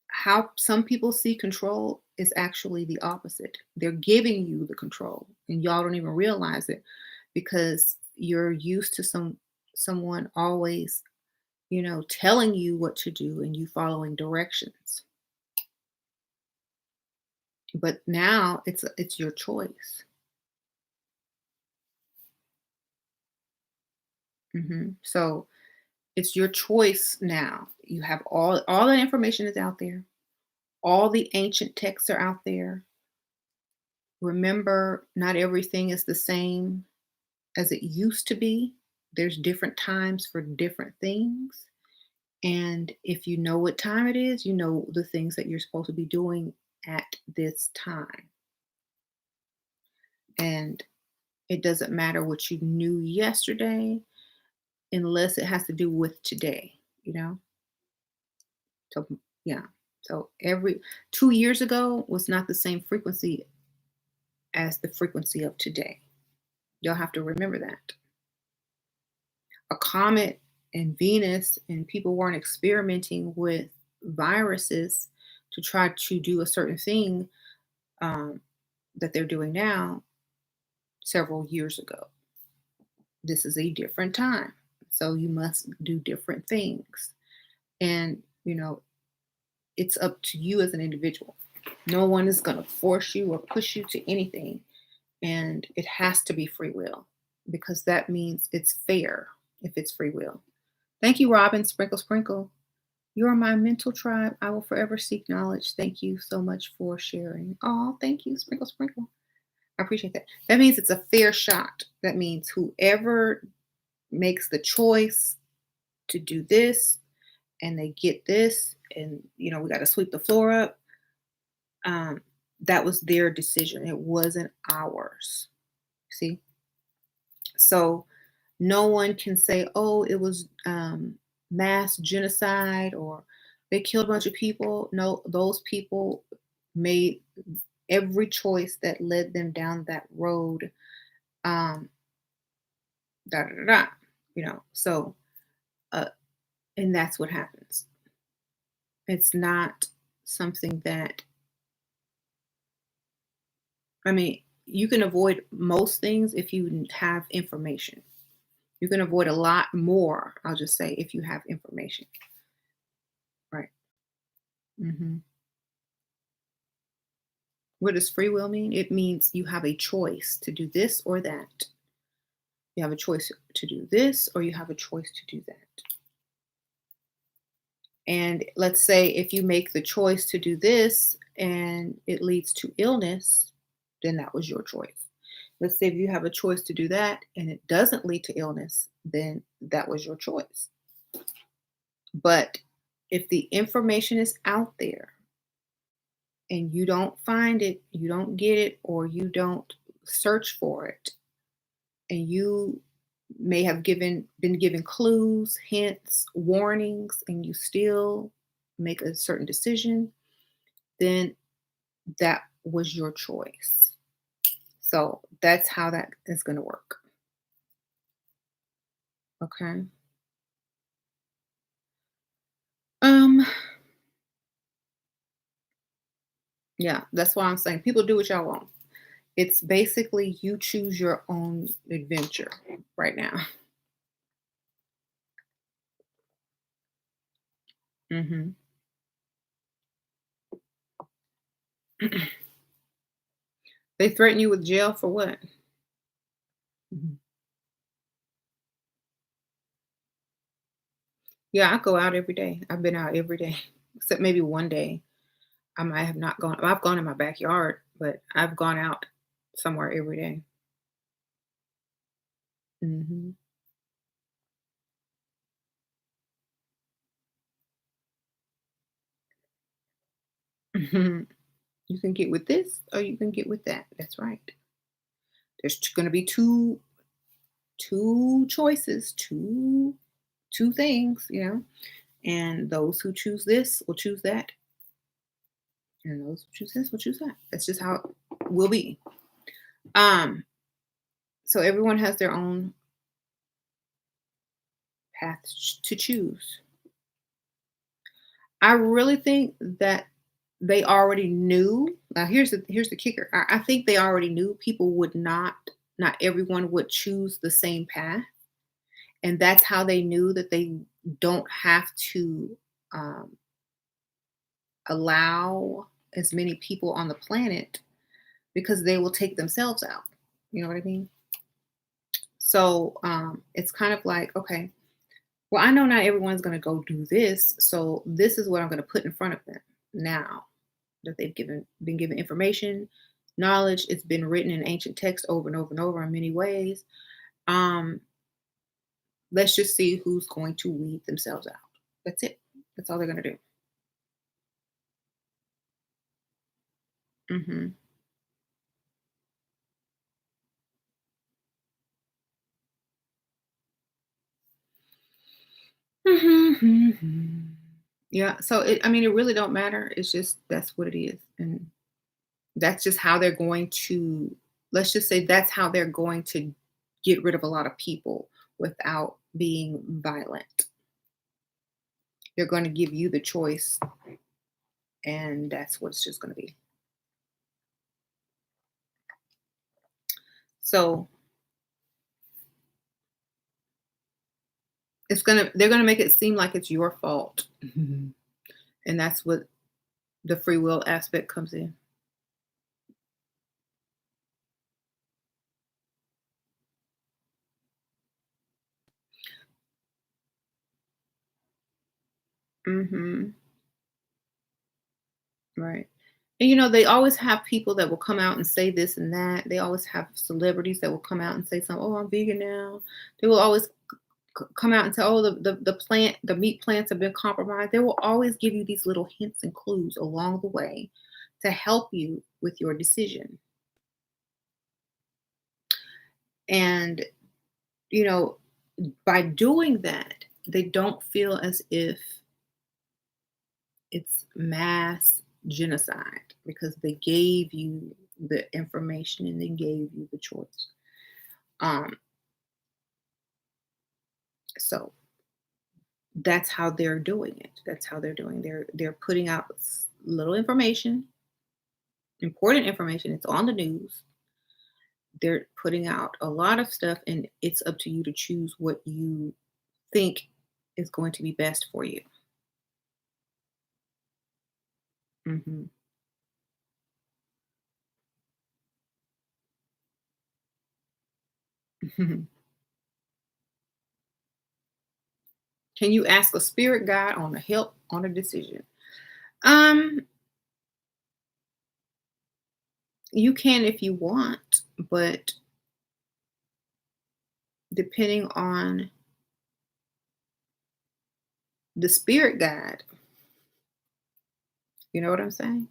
how some people see control is actually the opposite. They're giving you the control and y'all don't even realize it because you're used to someone always, telling you what to do and you following directions. But now it's your choice. So it's your choice now. You have all that information is out there. All the ancient texts are out there. Remember, not everything is the same as it used to be. There's different times for different things. And if you know what time it is, you know the things that you're supposed to be doing at this time. And it doesn't matter what you knew yesterday unless it has to do with today, you know? So, yeah. So every 2 years ago was not the same frequency as the frequency of today. You'll have to remember that. A comet and Venus, and people weren't experimenting with viruses to try to do a certain thing um, that they're doing now several years ago. This is a different time. So you must do different things. And, it's up to you as an individual. No one is going to force you or push you to anything. And it has to be free will because that means it's fair if it's free will. Thank you, Robin. Sprinkle, sprinkle. You are my mental tribe. I will forever seek knowledge. Thank you so much for sharing. Oh, thank you, Sprinkle, sprinkle. I appreciate that. That means it's a fair shot. That means whoever makes the choice to do this and they get this, and we got to sweep the floor up. That was their decision. It wasn't ours. See? So no one can say, oh, it was mass genocide or they killed a bunch of people. No, those people made every choice that led them down that road. Um, da da da, da, So, uh, and that's what happens. It's not something that, I mean, you can avoid most things if you have information. You can avoid a lot more, I'll just say, if you have information. Right. hmm What does free will mean? It means you have a choice to do this or that. You have a choice to do this or you have a choice to do that. And let's say if you make the choice to do this and it leads to illness, then that was your choice. Let's say if you have a choice to do that and it doesn't lead to illness, then that was your choice. But if the information is out there and you don't find it, you don't get it, or you don't search for it, and you may have been given clues, hints, warnings, and you still make a certain decision, then that was your choice. So that's how that is going to work. Okay. Um, yeah, that's why I'm saying people do what y'all want. It's basically you choose your own adventure right now. hmm They threaten you with jail for what? Mhm. Yeah, I go out every day. I've been out every day, except maybe one day. I might have not gone. I've gone in my backyard, but I've gone out somewhere every day. Mhm. You can get with this or you can get with that. That's right. There's going to be two choices, two things, and those who choose this will choose that, and those who choose this will choose that. That's just how it will be. Um, so everyone has their own path to choose. I really think that they already knew. Now here's the kicker. I think they already knew people would not everyone would choose the same path. And that's how they knew that they don't have to um, allow as many people on the planet because they will take themselves out. You know what I mean? So it's kind of like, okay, well, I know not everyone's going to go do this. So this is what I'm going to put in front of them now that they've been given information, knowledge. It's been written in ancient text over and over and over in many ways. Um, let's just see who's going to weed themselves out. That's it. That's all they're going to do. hmm Yeah. So I mean, it really don't matter. It's just that's what it is, and that's just how they're going to. Let's just say that's how they're going to get rid of a lot of people without being violent. They're going to give you the choice, and that's what it's just going to be. So they're gonna make it seem like it's your fault. And that's what the free will aspect comes in. Mhm. Right. And they always have people that will come out and say this and that. They always have celebrities that will come out and say something, "Oh, I'm vegan now." They will always come out and say, "Oh, the meat plants have been compromised." They will always give you these little hints and clues along the way to help you with your decision. And, you know, by doing that, they don't feel as if it's mass genocide because they gave you the information and they gave you the choice. Um, so that's how they're doing it. That's how they're doing. They're putting out little information, important information. It's on the news. They're putting out a lot of stuff, and it's up to you to choose what you think is going to be best for you. Hmm. Can you ask a spirit guide on a help on a decision? Um, you can if you want, but depending on the spirit guide, you know what I'm saying?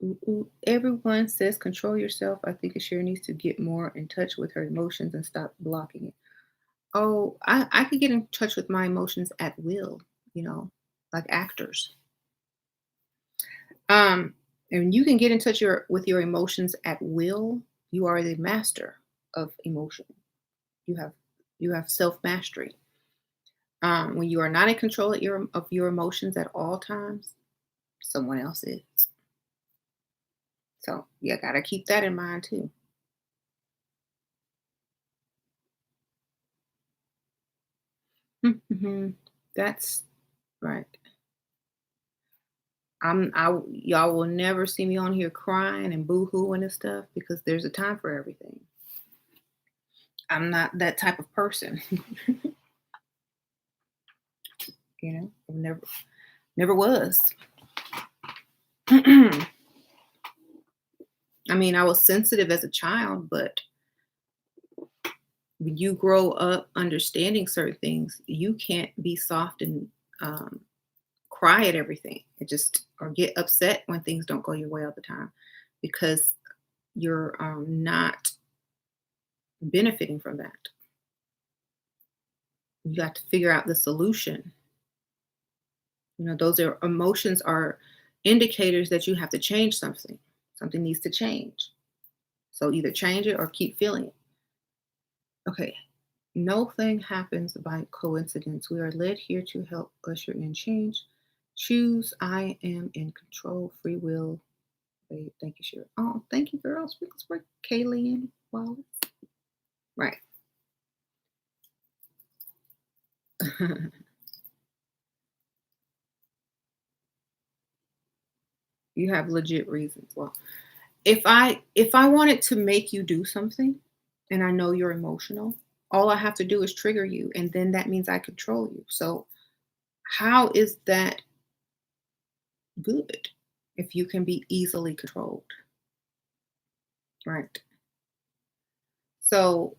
Ooh, ooh. Everyone says control yourself. I think Ashira needs to get more in touch with her emotions and stop blocking it. Oh, I could get in touch with my emotions at will, you know, like actors. Um, and you can get in touch with your emotions at will. You are the master of emotion. You have you have self mastery. When you are not in control of your emotions at all times, someone else is. So you gotta keep that in mind too. Mhm. That's right. Y'all will never see me on here crying and boo-hooing and stuff because there's a time for everything. I'm not that type of person. I never was. I mean, I was sensitive as a child, but when you grow up understanding certain things, you can't be soft and um, cry at everything. It just or get upset when things don't go your way all the time because you're not benefiting from that. You got to figure out the solution. Those are emotions are indicators that you have to change something. Something needs to change. So either change it or keep feeling it. Okay. No thing happens by coincidence. We are led here to help usher in change. Choose. I am in control. Free will. Babe, thank you, sure. Oh, thank you, girls. Sprinkles for Kayleen Wallace. Right. You have legit reasons. Well, if I wanted to make you do something and I know you're emotional, all I have to do is trigger you and then that means I control you. So how is that good if you can be easily controlled? Right. So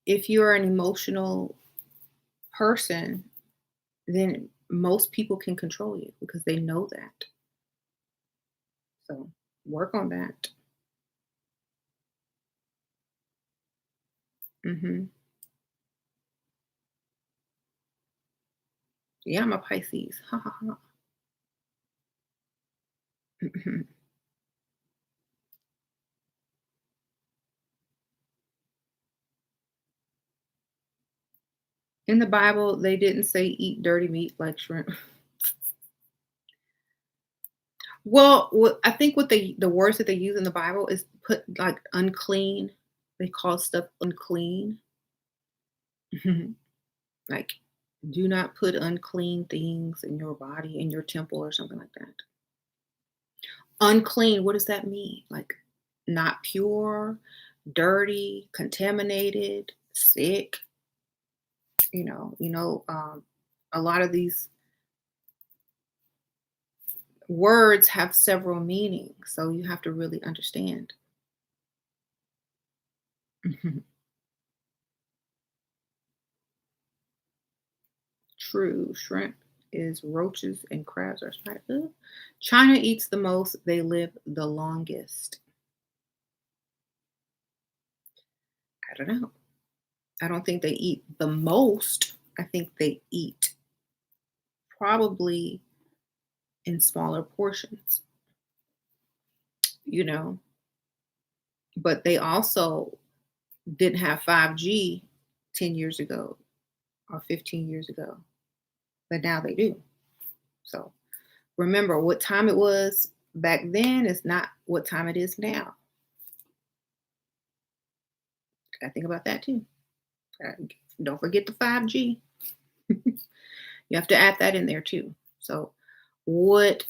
if you're an emotional person, then most people can control you because they know that. So work on that. Hmm. Yeah, I'm a Pisces. Ha ha ha. In the Bible, they didn't say eat dirty meat like shrimp. Well, I think what the words that they use in the Bible is put like unclean. They call stuff unclean. Like, do not put unclean things in your body, in your temple, or something like that. Unclean, what does that mean? Like, not pure, dirty, contaminated, sick. A lot of these words have several meanings, so you have to really understand. True, shrimp is roaches and crabs are spiders. Ugh. China eats the most, they live the longest. I don't know. I don't think they eat the most. I think they eat probably in smaller portions, you know. But they also didn't have 5G 10 years ago or 15 years ago, but now they do. So remember what time it was back then is not what time it is now. I think about that too. Uh, Don't forget the 5G. You have to add that in there too. So, what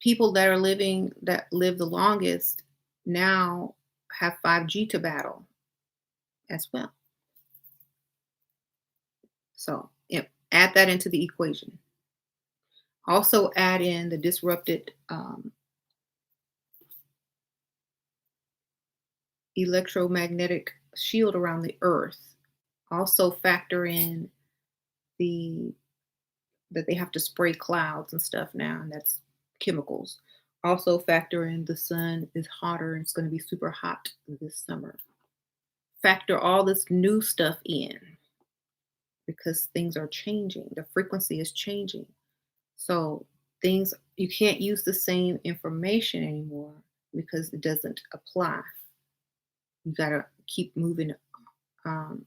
people that live the longest now have 5G to battle as well. So, add that into the equation. Also, add in the disrupted electromagnetic shield around the Earth. Also, factor in the that they have to spray clouds and stuff now, and that's chemicals. Also, factor in the sun is hotter and it's going to be super hot this summer. Factor all this new stuff in because things are changing. The frequency is changing. So, things you can't use the same information anymore because it doesn't apply. You got to keep moving um,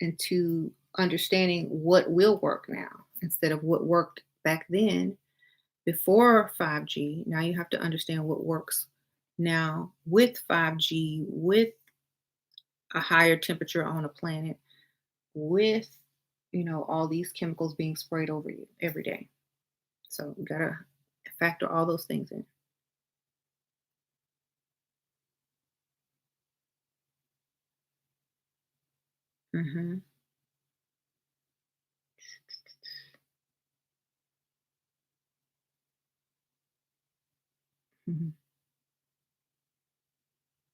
into understanding what will work now instead of what worked back then before 5G. Now you have to understand what works now with 5G, with a higher temperature on a planet, with all these chemicals being sprayed over you every day. So you gotta factor all those things in. Hmm. Hmm.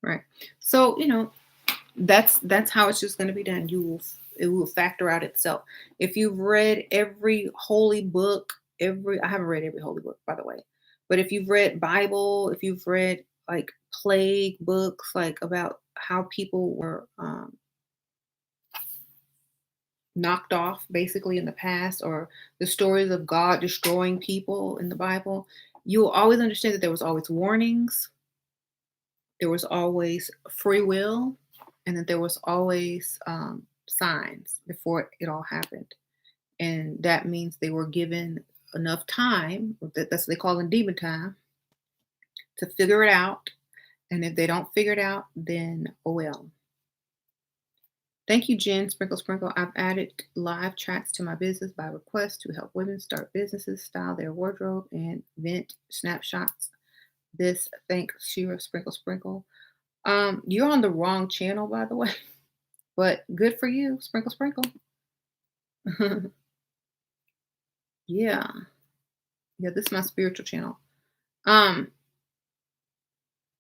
Right. So that's how it's just going to be done. It will factor out itself. If you've read every holy book, every I haven't read every holy book, by the way, but if you've read Bible, if you've read like plague books, like about how people were knocked off basically in the past, or the stories of God destroying people in the Bible, you'll always understand that there was always warnings, there was always free will, and that there was always signs before it all happened. And that means they were given enough time, that's what they call in demon time, to figure it out. And if they don't figure it out, then oh well. Thank you, Jen. Sprinkle Sprinkle. I've added live chats to my business by request to help women start businesses, style their wardrobe, and vent snapshots. This thanks Shira Sprinkle Sprinkle. You're on the wrong channel, by the way, but good for you, Sprinkle Sprinkle. Yeah, yeah, this is my spiritual channel. Um,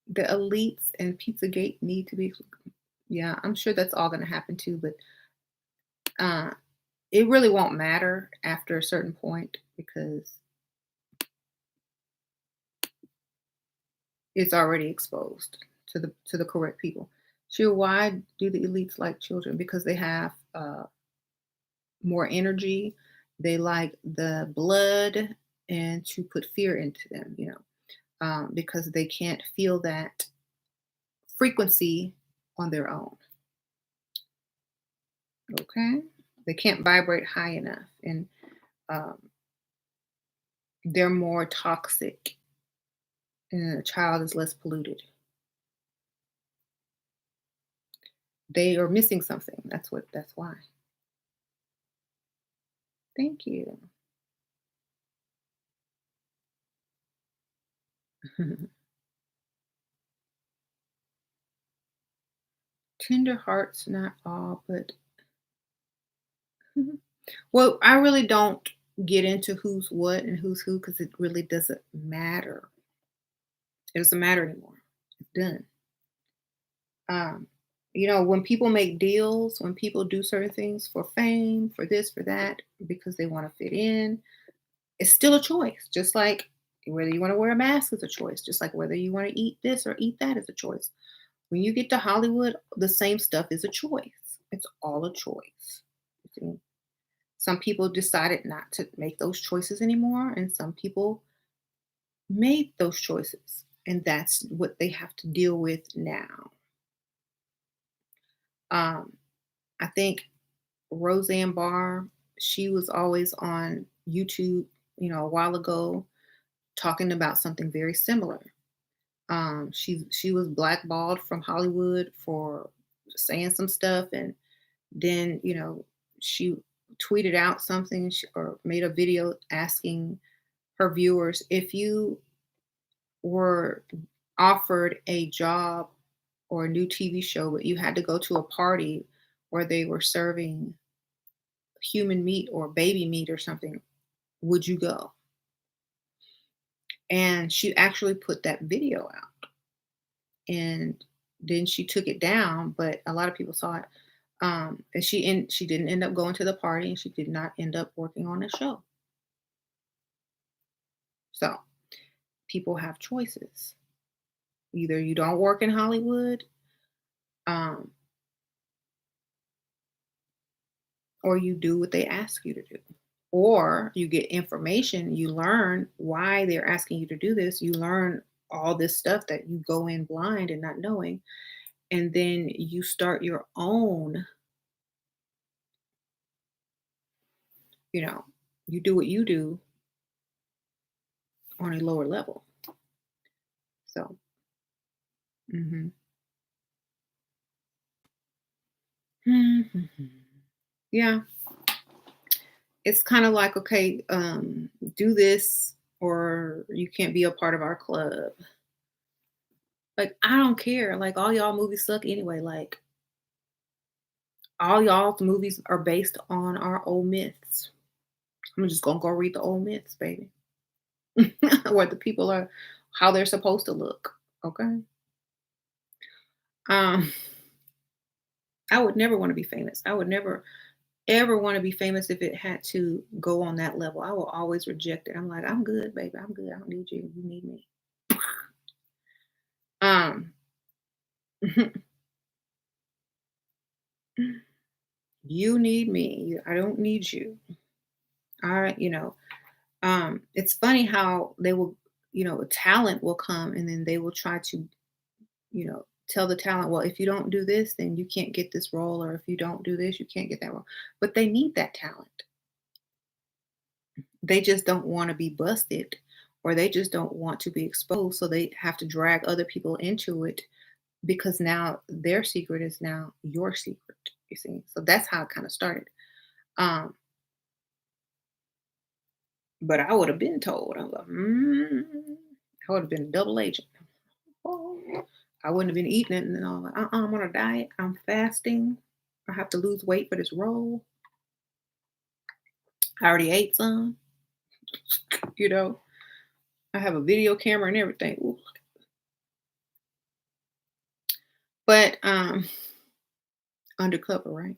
the elites and Pizzagate need to be. Yeah, I'm sure that's all going to happen too, but uh, it really won't matter after a certain point because it's already exposed to the correct people. Sure, why do the elites like children? Because they have more energy. They like the blood and to put fear into them, because they can't feel that frequency on their own. Okay. They can't vibrate high enough. And um, they're more toxic and a child is less polluted. They are missing something. That's why. Thank you. Tender hearts, not all, but well, I really don't get into who's what and who's who because it really doesn't matter. It doesn't matter anymore. It's done. Um, when people make deals, when people do certain things for fame, for this, for that, because they want to fit in, it's still a choice. Just like whether you want to wear a mask is a choice. Just like whether you want to eat this or eat that is a choice. When you get to Hollywood, the same stuff is a choice. It's all a choice. You see? Some people decided not to make those choices anymore, and some people made those choices. And that's what they have to deal with now. Um, I think Roseanne Barr, she was always on YouTube, a while ago, talking about something very similar. She was blackballed from Hollywood for saying some stuff, and then she tweeted out something or made a video asking her viewers if you were offered a job or a new TV show, but you had to go to a party where they were serving human meat or baby meat or something, would you go? And she actually put that video out, and then she took it down, but a lot of people saw it. And she didn't end up going to the party, and she did not end up working on the show. So people have choices. Either you don't work in Hollywood, um, or you do what they ask you to do. Or you get information, you learn why they're asking you to do this. You learn all this stuff that you go in blind and not knowing. And then you start your own, you know, you do what you do on a lower level. So, mhm. Yeah, it's kind of like, okay, do this or you can't be a part of our club. Like, I don't care. Like, all y'all movies suck anyway. Like, all y'all's movies are based on our old myths. I'm just gonna go read the old myths, baby. What the people are, how they're supposed to look. Okay. Um, I would never want to be famous. I would never ever want to be famous if it had to go on that level. I will always reject it. I'm like, I'm good, baby. I'm good. I don't need you. You need me. Um, you need me. I don't need you. All right, it's funny how they will, a talent will come and then they will try to, tell the talent, well, if you don't do this, then you can't get this role, or if you don't do this, you can't get that role. But they need that talent. They just don't want to be busted, or they just don't want to be exposed. So they have to drag other people into it because now their secret is now your secret, you see. So that's how it kind of started. Um, but I would have been told, I was like, I would have been a double agent. Oh, I wouldn't have been eating it, and then I'm like, I'm on a diet. I'm fasting. I have to lose weight for this role. I already ate some. You know, I have a video camera and everything. Ooh. But undercover, right?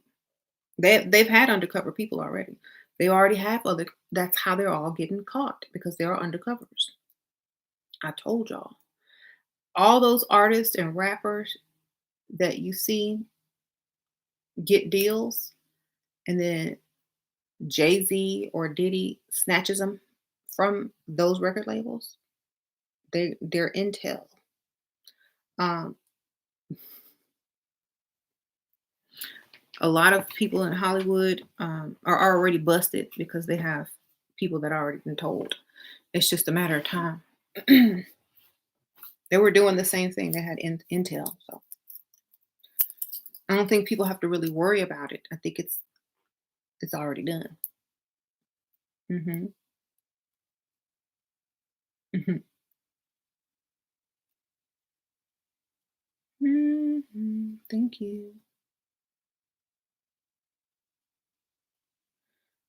They've had undercover people already. They already have other. That's how they're all getting caught because they are undercovers. I told y'all. All those artists and rappers that you see get deals, and then Jay-Z or Diddy snatches them from those record labels. They're intel. Um, a lot of people in Hollywood are already busted because they have people that already been told. It's just a matter of time. They were doing the same thing. They had intel, so I don't think people have to really worry about it. I think it's already done. Mhm. Mhm. Mhm. Thank you.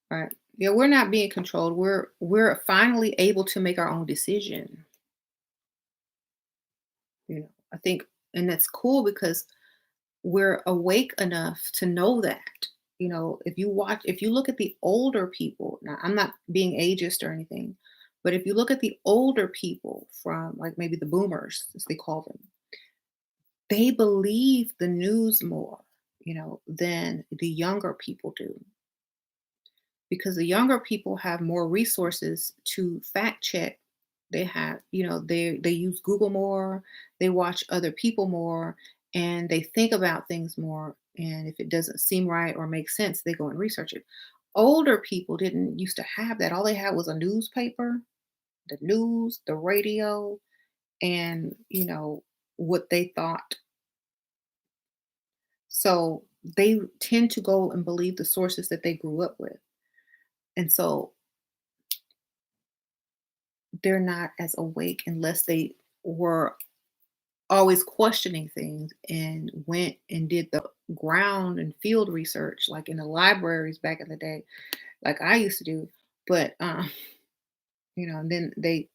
Right. Yeah, we're not being controlled. We're finally able to make our own decision. I think, and that's cool because we're awake enough to know that. If you look at the older people, now I'm not being ageist or anything, but if you look at the older people from like maybe the boomers, as they call them, they believe the news more, than the younger people do. Because the younger people have more resources to fact check. They have, they use Google more, they watch other people more, and they think about things more. And if it doesn't seem right or make sense, they go and research it. Older people didn't used to have that. All they had was a newspaper, the news, the radio, and what they thought. So they tend to go and believe the sources that they grew up with. And so they're not as awake unless they were always questioning things and went and did the ground and field research like in the libraries back in the day, like I used to do. But and then they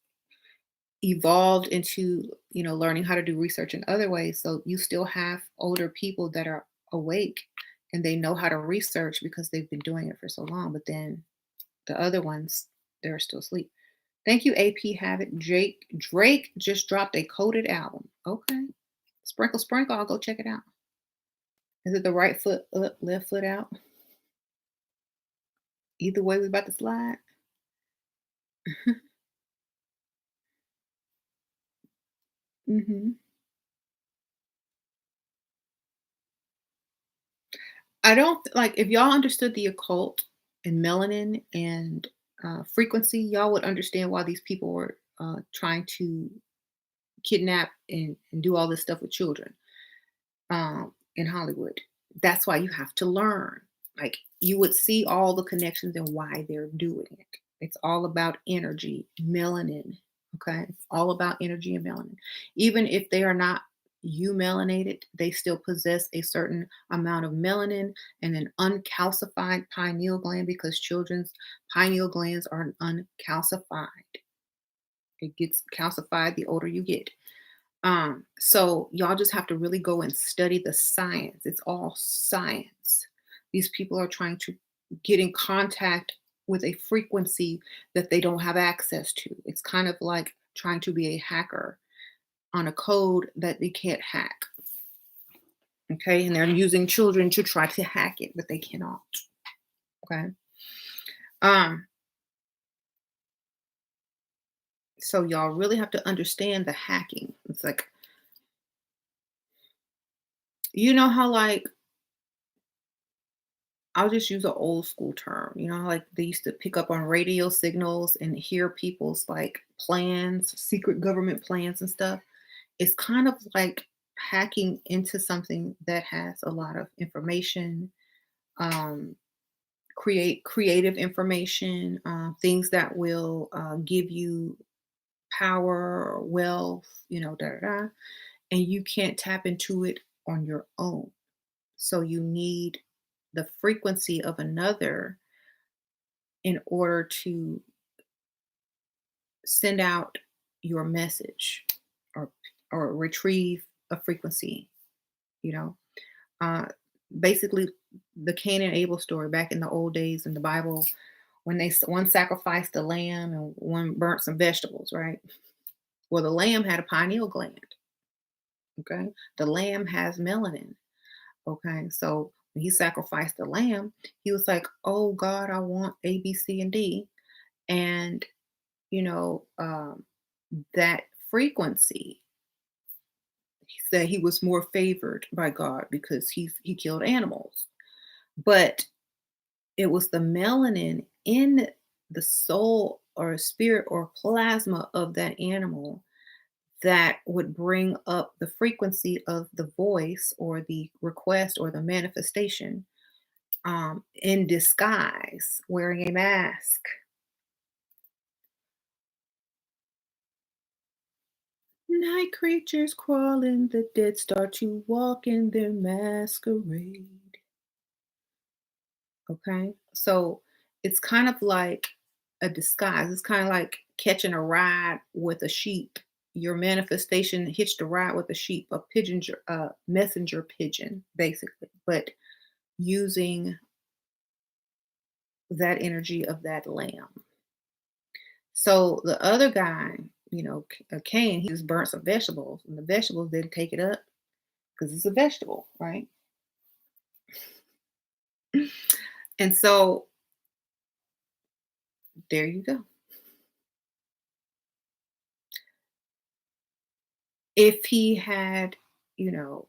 evolved into learning how to do research in other ways. So you still have older people that are awake and they know how to research because they've been doing it for so long. But then the other ones, they're still asleep. Thank you, AP Havoc. Drake just dropped a coded album. Okay. Sprinkle, sprinkle. I'll go check it out. Is it the right foot up, left foot out? Either way, we about to slide. Hmm. I don't like if y'all understood the occult and melanin and frequency, y'all would understand why these people were trying to kidnap and do all this stuff with children in Hollywood. That's why you have to learn. Like you would see all the connections and why they're doing it. It's all about energy, melanin. Okay. It's all about energy and melanin. Even if they are not melanated, they still possess a certain amount of melanin and an uncalcified pineal gland because children's pineal glands are uncalcified. It gets calcified the older you get. So y'all just have to really go and study the science. It's all science. These people are trying to get in contact with a frequency that they don't have access to. It's kind of like trying to be a hacker on a code that they can't hack. Okay. And they're using children to try to hack it, but they cannot. Okay. Um, so y'all really have to understand the hacking. It's like, how like I'll just use an old school term. Like they used to pick up on radio signals and hear people's like plans, secret government plans and stuff. It's kind of like hacking into something that has a lot of information, um, create creative information, things that will give you power or wealth, da da da. And you can't tap into it on your own. So you need the frequency of another in order to send out your message or retrieve a frequency, you know. Uh Basically the Cain and Abel story back in the old days in the Bible when one sacrificed a lamb and one burnt some vegetables, right? Well, the lamb had a pineal gland, okay? The lamb has melanin, okay? So when he sacrificed the lamb, he was like, "Oh God, I want A, B, C, and D." And you know, um, that frequency, he said he was more favored by God because he killed animals. But it was the melanin in the soul or spirit or plasma of that animal that would bring up the frequency of the voice or the request or the manifestation, in disguise, wearing a mask. Night creatures crawling, the dead start to walk in their masquerade. Okay. So it's kind of like a disguise. It's kind of like catching a ride with a sheep. Your manifestation hitched a ride with a sheep, a pigeon, messenger pigeon, basically, but using that energy of that lamb. So the other guy, Cain, he just burnt some vegetables, and the vegetables didn't take it up because it's a vegetable, right? And so there you go. If he had, you know,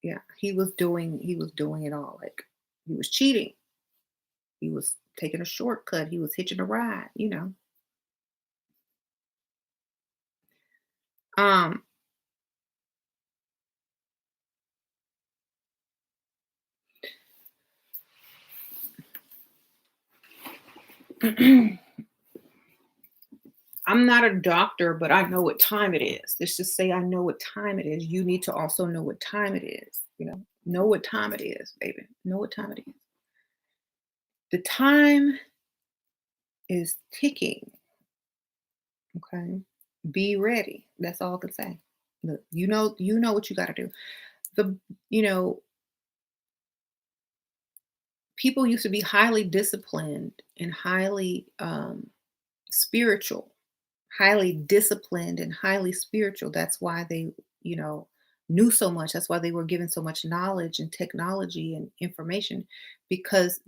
yeah, he was doing it all. Like he was cheating. He was taking a shortcut. He was hitching a ride. Um I'm not a doctor, but I know what time it is. Let's just say I know what time it is. You need to also know what time it is. Know what time it is, baby. Know what time it is. The time is ticking. Okay. Be ready. That's all I can say. Look, you know what you gotta do. The you know, People used to be highly disciplined and highly spiritual, highly disciplined and highly spiritual. That's why they, you know, knew so much. That's why they were given so much knowledge and technology and information, because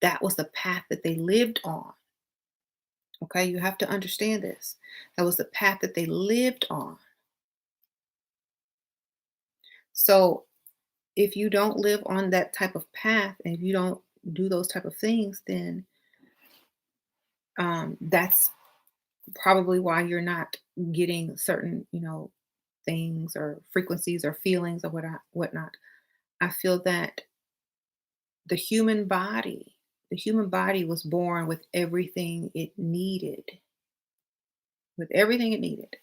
that was the path that they lived on. Okay, you have to understand this. That was the path that they lived on. So if you don't live on that type of path and if you don't do those type of things, then that's probably why you're not getting certain, things or frequencies or feelings or whatnot. I feel that the human body, the human body was born with everything it needed, with everything it needed.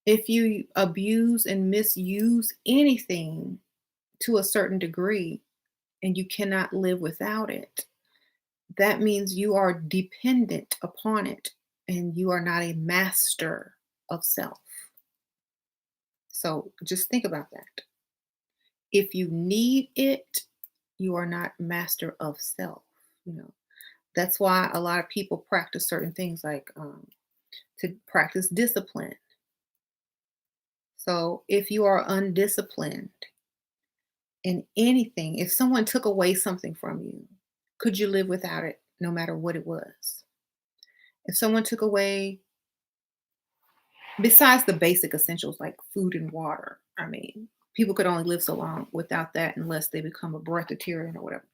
If you abuse and misuse anything to a certain degree and you cannot live without it, that means you are dependent upon it and you are not a master of self. So just think about that. If you need it, you are not master of self. You know, that's why a lot of people practice certain things like to practice discipline. So if you are undisciplined in anything, if someone took away something from you, could you live without it no matter what it was? If someone took away, besides the basic essentials like food and water, I mean, people could only live so long without that unless they become a breatharian or whatever.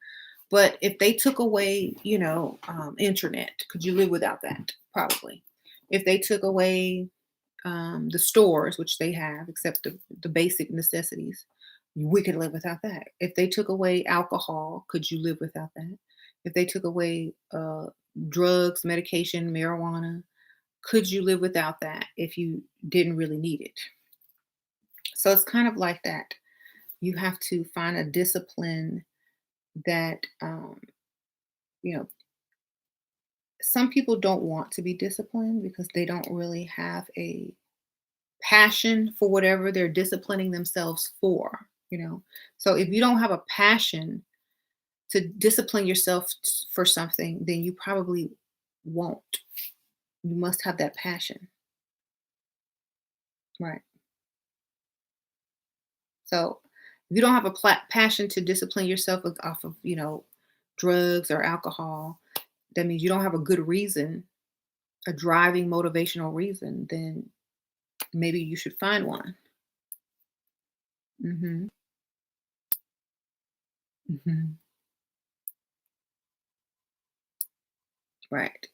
But if they took away, internet, could you live without that? Probably. If they took away the stores, which they have, except the basic necessities, we could live without that. If they took away alcohol, could you live without that? If they took away drugs, medication, marijuana, could you live without that if you didn't really need it? So it's kind of like that. You have to find a discipline that, you know, some people don't want to be disciplined because they don't really have a passion for whatever they're disciplining themselves for. So if you don't have a passion to discipline yourself for something, then you probably won't. You must have that passion. Right. So if you don't have a passion to discipline yourself off of, drugs or alcohol, that means you don't have a good reason, a driving motivational reason, then maybe you should find one. Hmm. Hmm. Right.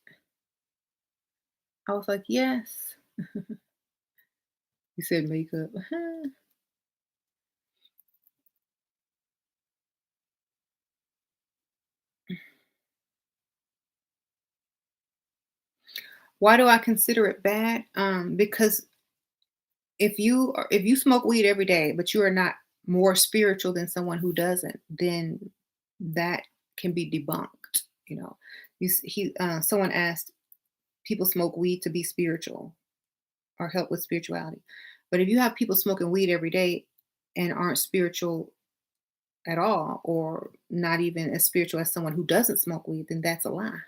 I was like, yes. You said makeup. Why do I consider it bad? Because if you smoke weed every day, but you are not more spiritual than someone who doesn't, then that can be debunked. You know, someone asked, people smoke weed to be spiritual or help with spirituality, but if you have people smoking weed every day and aren't spiritual at all, or not even as spiritual as someone who doesn't smoke weed, then that's a lie.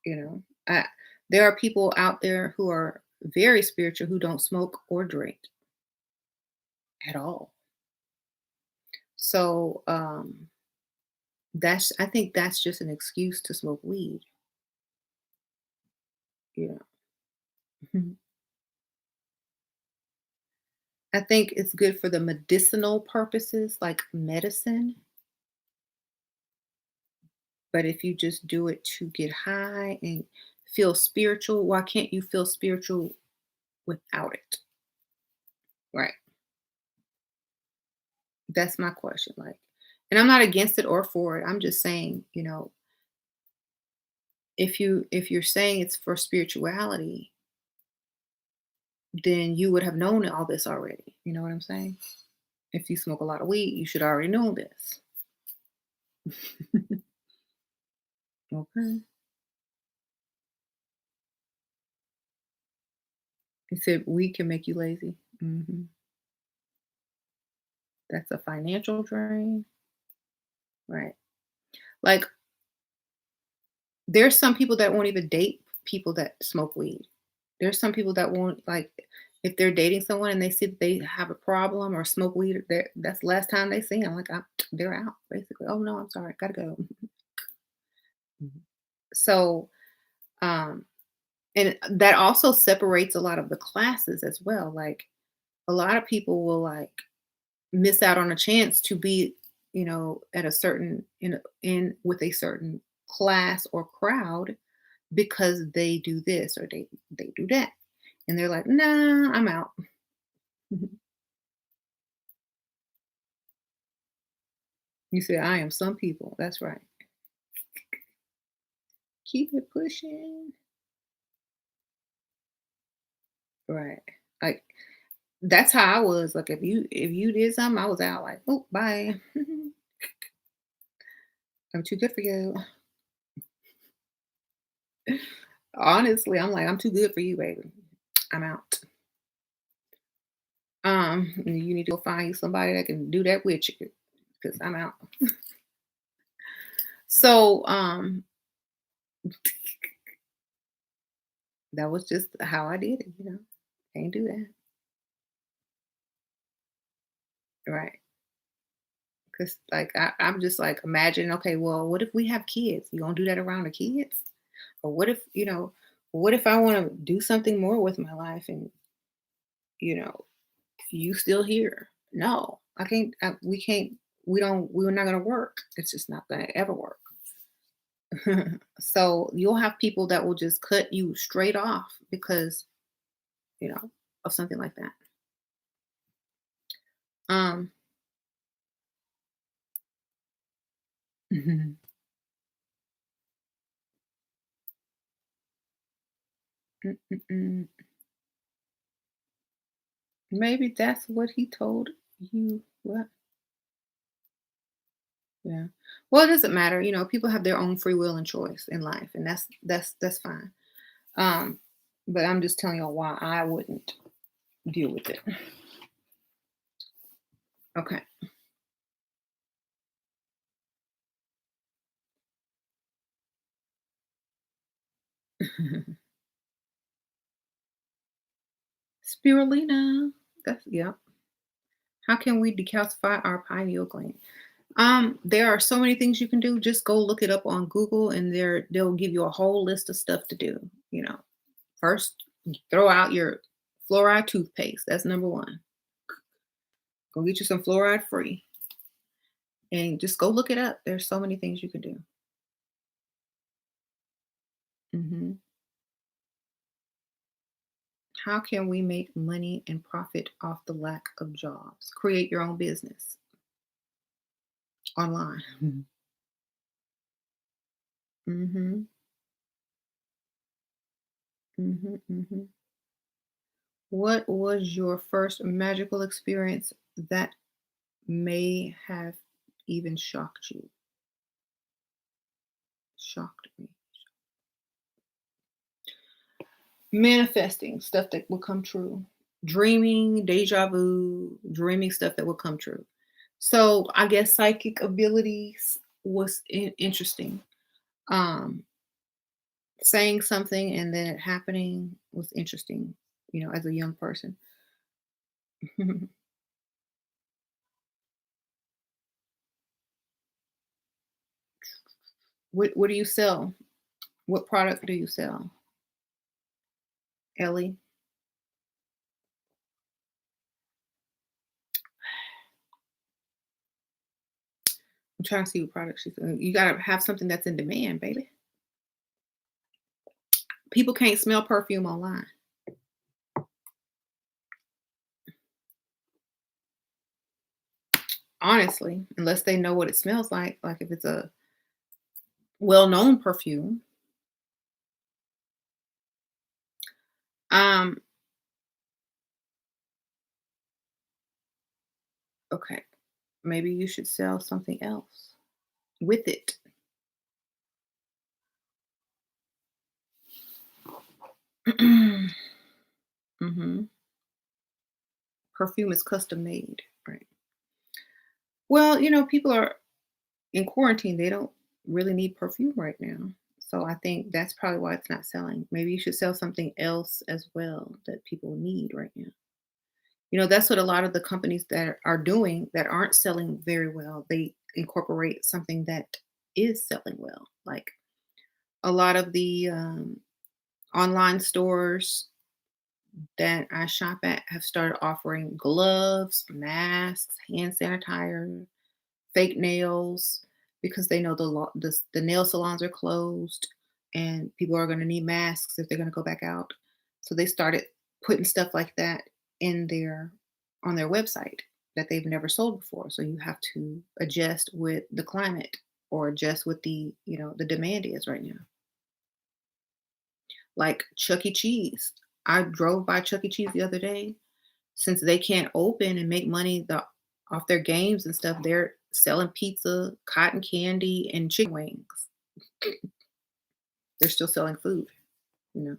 You know, there are people out there who are very spiritual who don't smoke or drink at all. So I think that's just an excuse to smoke weed. You know, Mhm. I think it's good for the medicinal purposes, like medicine. But if you just do it to get high and feel spiritual, why can't you feel spiritual without it? Right. That's my question. Like, and I'm not against it or for it. I'm just saying, if you're saying it's for spirituality, then you would have known all this already. You know what I'm saying? If you smoke a lot of weed, you should already know this. Okay. He said weed can make you lazy. That's a financial drain. Right. Like, there's some people that won't even date people that smoke weed. There's some people that won't, like, if they're dating someone and they see that they have a problem or smoke weed, that's the last time they see 'em, like, they're out, basically. "Oh, no, I'm sorry, gotta go." Mhm. So, um, and that also separates a lot of the classes as well. Like, a lot of people will, like, miss out on a chance to be, at a certain in with a certain class or crowd because they do this or they do that. And they're like, "Nah, I'm out." You said, "I am some people." That's right. Keep it pushing. Right. Like, that's how I was. Like, if you did something, I was out, like, "Oh, bye. I'm too good for you." Honestly, I'm like, "I'm too good for you, baby. I'm out." You need to go find you somebody that can do that with you, because I'm out. So, that was just how I did it. Can't do that. Right. Because, like, I'm just like, imagine, okay, well, what if we have kids? You gonna do that around the kids? Or what if I want to do something more with my life and, you know, you still here? No, I can't. We can't. We're not gonna work. It's just not gonna ever work. So you'll have people that will just cut you straight off because, you know, of something like that. Um, mm, mm, mm. Maybe that's what he told you. What? Yeah. Well, it doesn't matter. People have their own free will and choice in life, and that's fine. Um, but I'm just telling y'all why I wouldn't deal with it. Okay. Spirulina. That's, yeah. How can we decalcify our pineal gland? There are so many things you can do. Just go look it up on Google, and they'll give you a whole list of stuff to do. First, throw out your fluoride toothpaste. That's number one. Go get you some fluoride free, and just go look it up. There's so many things you can do. Mhm. How can we make money and profit off the lack of jobs? Create your own business online. Mhm. Mhm. Mhm. What was your first magical experience that may have even shocked you? Shocked me. Manifesting stuff that will come true. Dreaming, deja vu, dreaming stuff that will come true. So I guess psychic abilities was interesting. Um, saying something and then it happening was interesting, as a young person. What do you sell? What product do you sell? Ellie? I'm trying to see what product she's selling. You gotta have something that's in demand, baby. People can't smell perfume online. Honestly, unless they know what it smells like if it's a well-known perfume. Um, okay, maybe you should sell something else with it. Mhm. Perfume is custom made, right? Well, people are in quarantine, they don't really need perfume right now. So I think that's probably why it's not selling. Maybe you should sell something else as well that people need right now. That's what a lot of the companies that are doing that aren't selling very well. They incorporate something that is selling well. Like a lot of the online stores that I shop at have started offering gloves, masks, hand sanitizer, fake nails because they know the nail salons are closed and people are going to need masks if they're going to go back out. So they started putting stuff like that in their on their website that they've never sold before. So you have to adjust with the climate or adjust with the demand is right now. Like Chuck E. Cheese. I drove by Chuck E. Cheese the other day. Since they can't open and make money off their games and stuff, they're selling pizza, cotton candy, and chicken wings. They're still selling food, you know.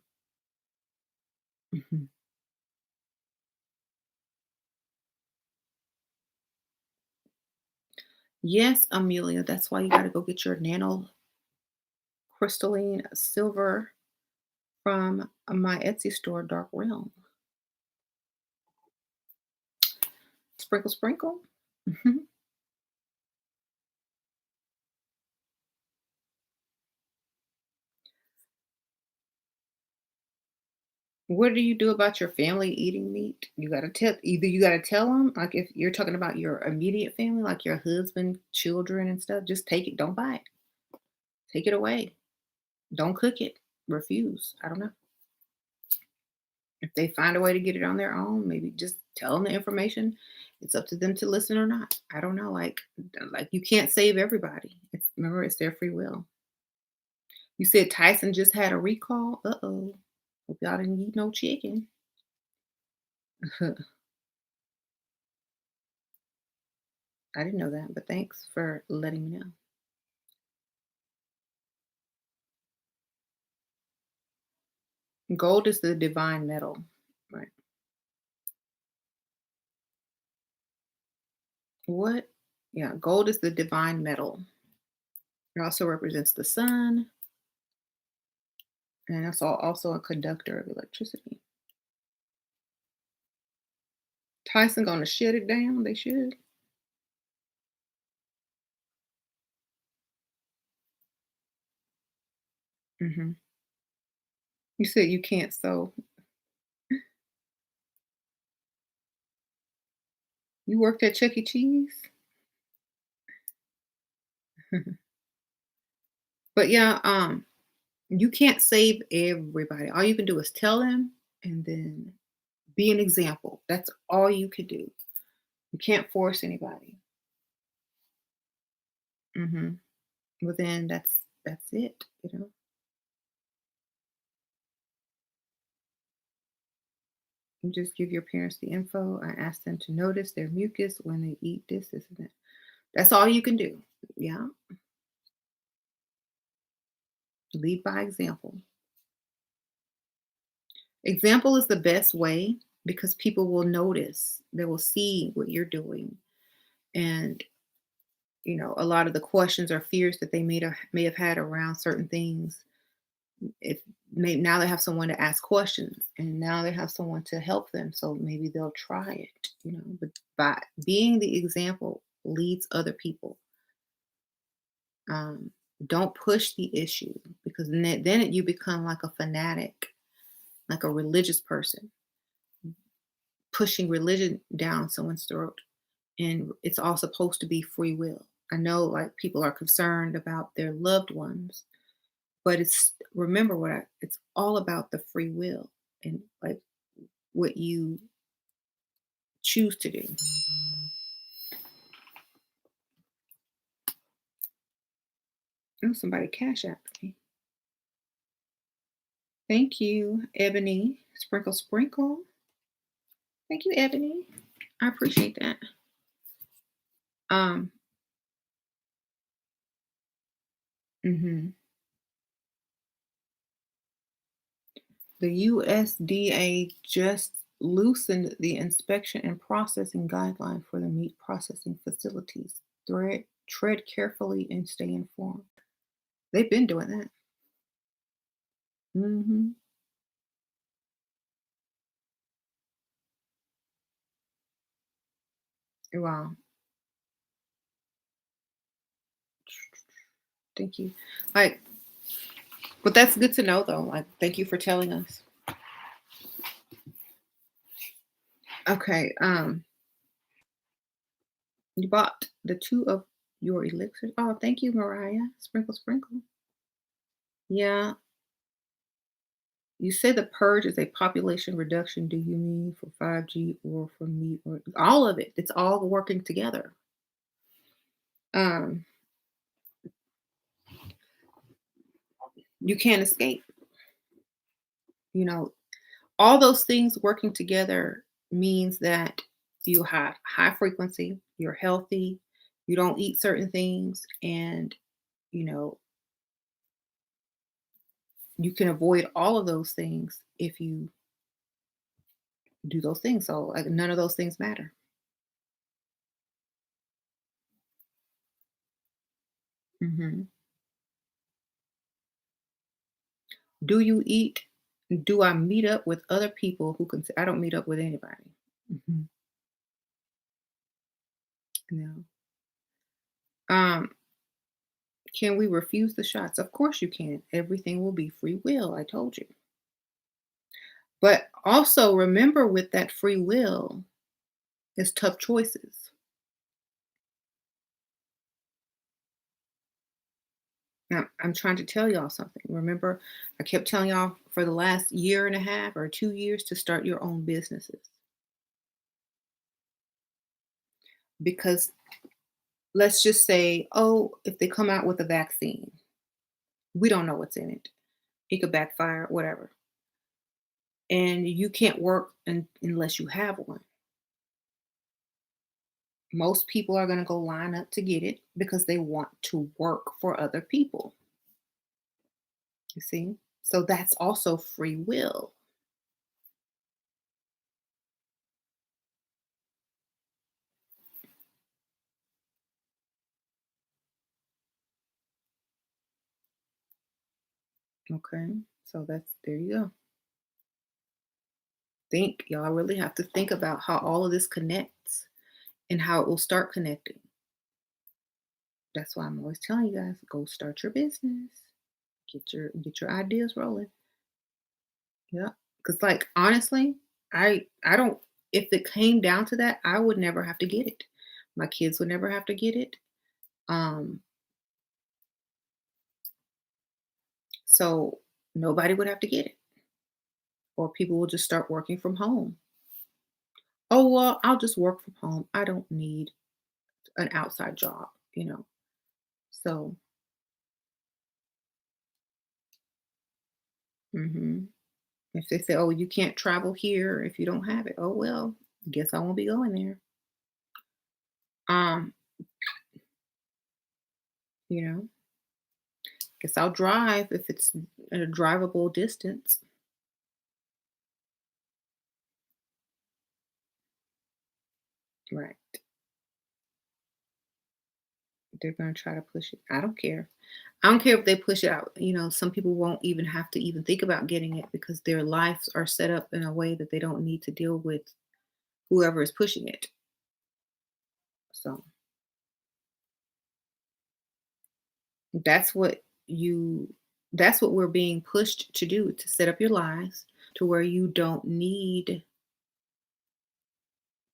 Mhm. Yes, Amelia, that's why you gotta go get your nano crystalline silver from my Etsy store, Dark Realm. Sprinkle, sprinkle. Mhm. What do you do about your family eating meat? You gotta tell them, like if you're talking about your immediate family, like your husband, children, and stuff, just take it. Don't buy it. Take it away. Don't cook it. Refuse. I don't know. If they find a way to get it on their own, maybe just tell them the information. It's up to them to listen or not. I don't know. Like you can't save everybody. Remember, it's their free will. You said Tyson just had a recall. Uh-oh. Hope y'all didn't eat no chicken. I didn't know that, but thanks for letting me know. Gold is the divine metal. Right. What? Yeah, gold is the divine metal. It also represents the sun, and it's also a conductor of electricity. Tyson gonna shut it down? They should. Mhm. You said you can't sew. You worked at Chuck E. Cheese? But yeah, You can't save everybody. All you can do is tell them and then be an example. That's all you could do. You can't force anybody. Mhm. Well, then that's it, you know? You just give your parents the info. I ask them to notice their mucus when they eat this, and that. That's all you can do. Yeah. Lead by example. Example is the best way because people will notice. They will see what you're doing. And, a lot of the questions or fears that they may have had around certain things, if now they have someone to ask questions and now they have someone to help them. So maybe they'll try it. But by being the example leads other people. Um, don't push the issue because then you become like a fanatic, like a religious person, pushing religion down someone's throat. And it's all supposed to be free will. I know like people are concerned about their loved ones, but remember it's all about the free will and like what you choose to do. Oh, somebody cash app me. Thank you, Ebony. Sprinkle, sprinkle. Thank you, Ebony. I appreciate that. Um, mhm. The USDA just loosened the inspection and processing guideline for the meat processing facilities. Tread carefully and stay informed. They've been doing that. Hmm. Wow. Thank you. Like, but that's good to know though. Like, thank you for telling us. Okay. You bought the two of your elixirs. Oh, thank you, Mariah. Sprinkle, sprinkle. Yeah. You say the purge is a population reduction. Do you mean for 5G or for meat or all of it? It's all working together. Um, you can't escape. You know, all those things working together means that you have high frequency, you're healthy, you don't eat certain things, and you know, you can avoid all of those things if you do those things. So like none of those things matter. Hmm. Do you eat? Do I meet up with other people who can? I don't meet up with anybody. Hmm. No. Um, can we refuse the shots? Of course you can. Everything will be free will. I told you. But also remember with that free will is tough choices. Now, I'm trying to tell y'all something. Remember, I kept telling y'all for the last year and a half or 2 years to start your own businesses because let's just say, oh, if they come out with a vaccine, we don't know what's in it. It could backfire, whatever. And you can't work unless you have one. Most people are going to go line up to get it because they want to work for other people. You see? So that's also free will. Okay. So there you go. Y'all really have to think about how all of this connects and how it will start connecting. That's why I'm always telling you guys, go start your business. Get your ideas rolling. Yeah. Cause like honestly, I don't if it came down to that, I would never have to get it. My kids would never have to get it. Um, So nobody would have to get it, or people will just start working from home. Oh, well, I'll just work from home. I don't need an outside job, you know. So, mhm. If they say, "Oh, you can't travel here if you don't have it." Oh, well, guess I won't be going there. Um, you know, guess I'll drive if it's at a drivable distance. Right. They're gonna try to push it. I don't care. I don't care if they push it out. Some people won't even have to even think about getting it because their lives are set up in a way that they don't need to deal with whoever is pushing it. So that's what you that's what we're being pushed to do, to set up your lives to where you don't need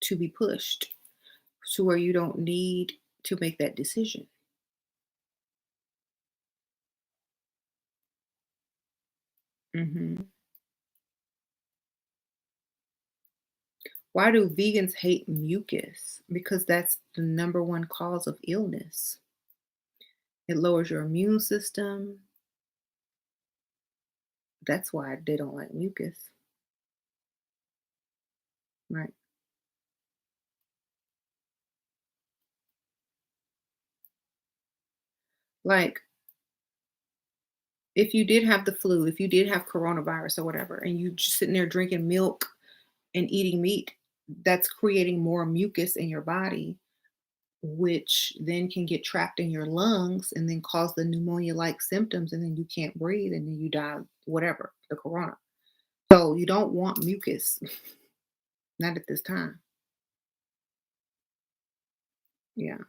to be pushed, to where you don't need to make that decision. hmm Why do vegans hate mucus? Because that's the number one cause of illness. It lowers your immune system. That's why they don't like mucus, right? Like, if you did have the flu, if you did have coronavirus or whatever, and you just sitting there drinking milk and eating meat, that's creating more mucus in your body, which then can get trapped in your lungs and then cause the pneumonia-like symptoms, and then you can't breathe, and then you die, whatever, the corona. So you don't want mucus, not at this time. Yeah.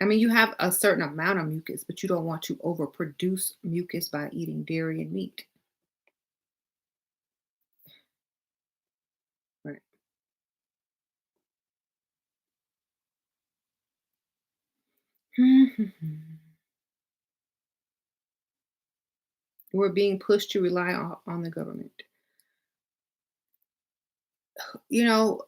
I mean, you have a certain amount of mucus, but you don't want to overproduce mucus by eating dairy and meat. Right. We're being pushed to rely on the government. You know,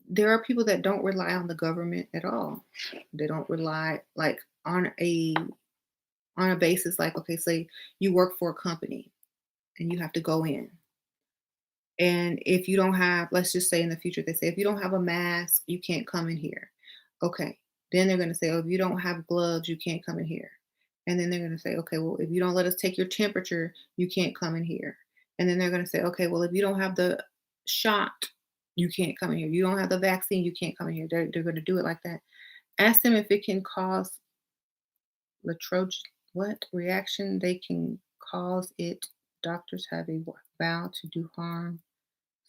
there are people that don't rely on the government at all. They don't rely like on a basis like, okay, say you work for a company and you have to go in. And if you don't have, let's just say in the future, they say, if you don't have a mask, you can't come in here. Okay. Then they're going to say, oh, if you don't have gloves, you can't come in here. And then they're going to say, okay, well, if you don't let us take your temperature, you can't come in here. And then they're going to say, okay, well, if you don't have the shot, you can't come in here. You don't have the vaccine, you can't come in here. They're going to do it like that. Ask them if it can cause Latrobe, what reaction they can cause it. Doctors have a vow to do harm.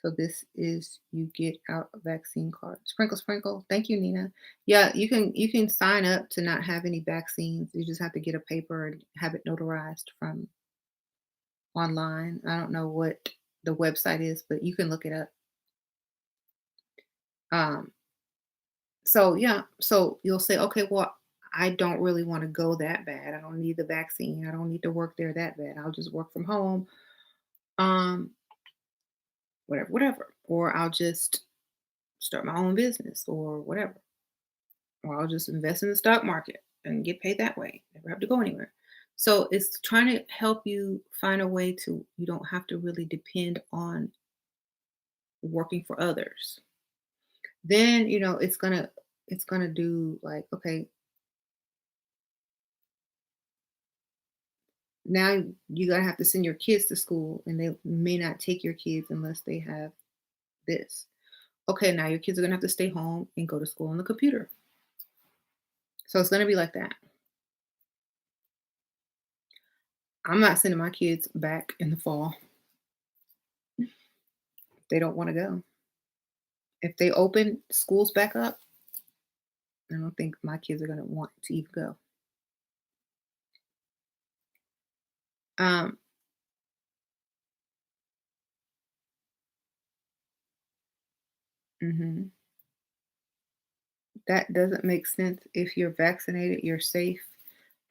So this is you get out a vaccine card. Sprinkle, sprinkle. Thank you, Nina. Yeah, you can sign up to not have any vaccines. You just have to get a paper and have it notarized from online. I don't know what the website is, but you can look it up. Um, so yeah, so you'll say, okay, well, I don't really want to go that bad. I don't need the vaccine. I don't need to work there that bad. I'll just work from home. Um, whatever, whatever. Or I'll just start my own business or whatever. Or I'll just invest in the stock market and get paid that way. Never have to go anywhere. So it's trying to help you find a way to you don't have to really depend on working for others. Then, it's gonna do like, okay, now you gotta have to send your kids to school and they may not take your kids unless they have this. Okay, now your kids are gonna have to stay home and go to school on the computer. So it's gonna be like that. I'm not sending my kids back in the fall. They don't want to go. If they open schools back up, I don't think my kids are gonna want to even go. Um, mhm. That doesn't make sense. If you're vaccinated, you're safe.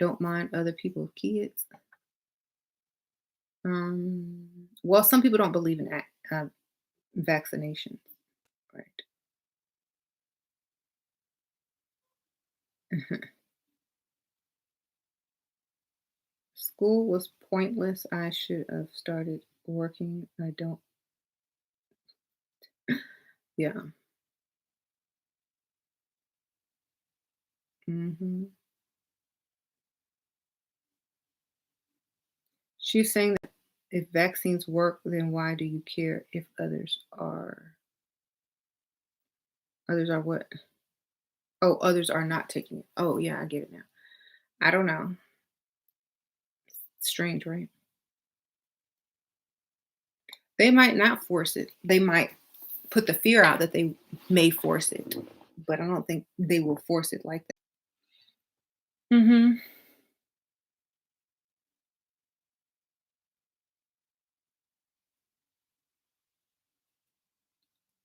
Don't mind other people's kids. Well, some people don't believe in vaccination, right? School was pointless. I should have started working. I don't. Yeah. hmm She's saying that if vaccines work, then why do you care if others are what? Oh, others are not taking it. Oh, yeah, I get it now. I don't know. Strange, right? They might not force it. They might put the fear out that they may force it, but I don't think they will force it like that. Mhm.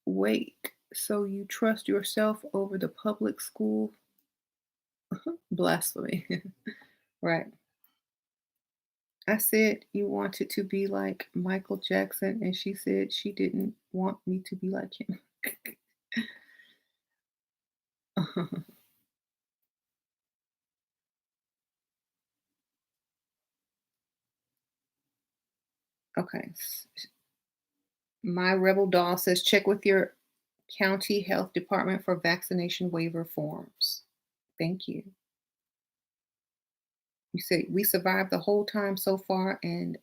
Wait, so you trust yourself over the public school? Blasphemy. Right. I said you wanted to be like Michael Jackson, and she said she didn't want me to be like him. Okay. My rebel doll says check with your county health department for vaccination waiver forms. Thank you. You say we survived the whole time so far and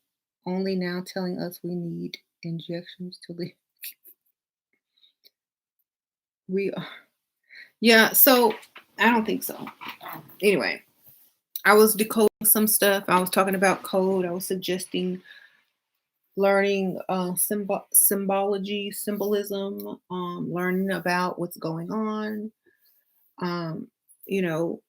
only now telling us we need injections to live. We are. Yeah, so I don't think so. Anyway, I was decoding some stuff. I was talking about code. I was suggesting learning symbology, symbolism, learning about what's going on. Um, you know,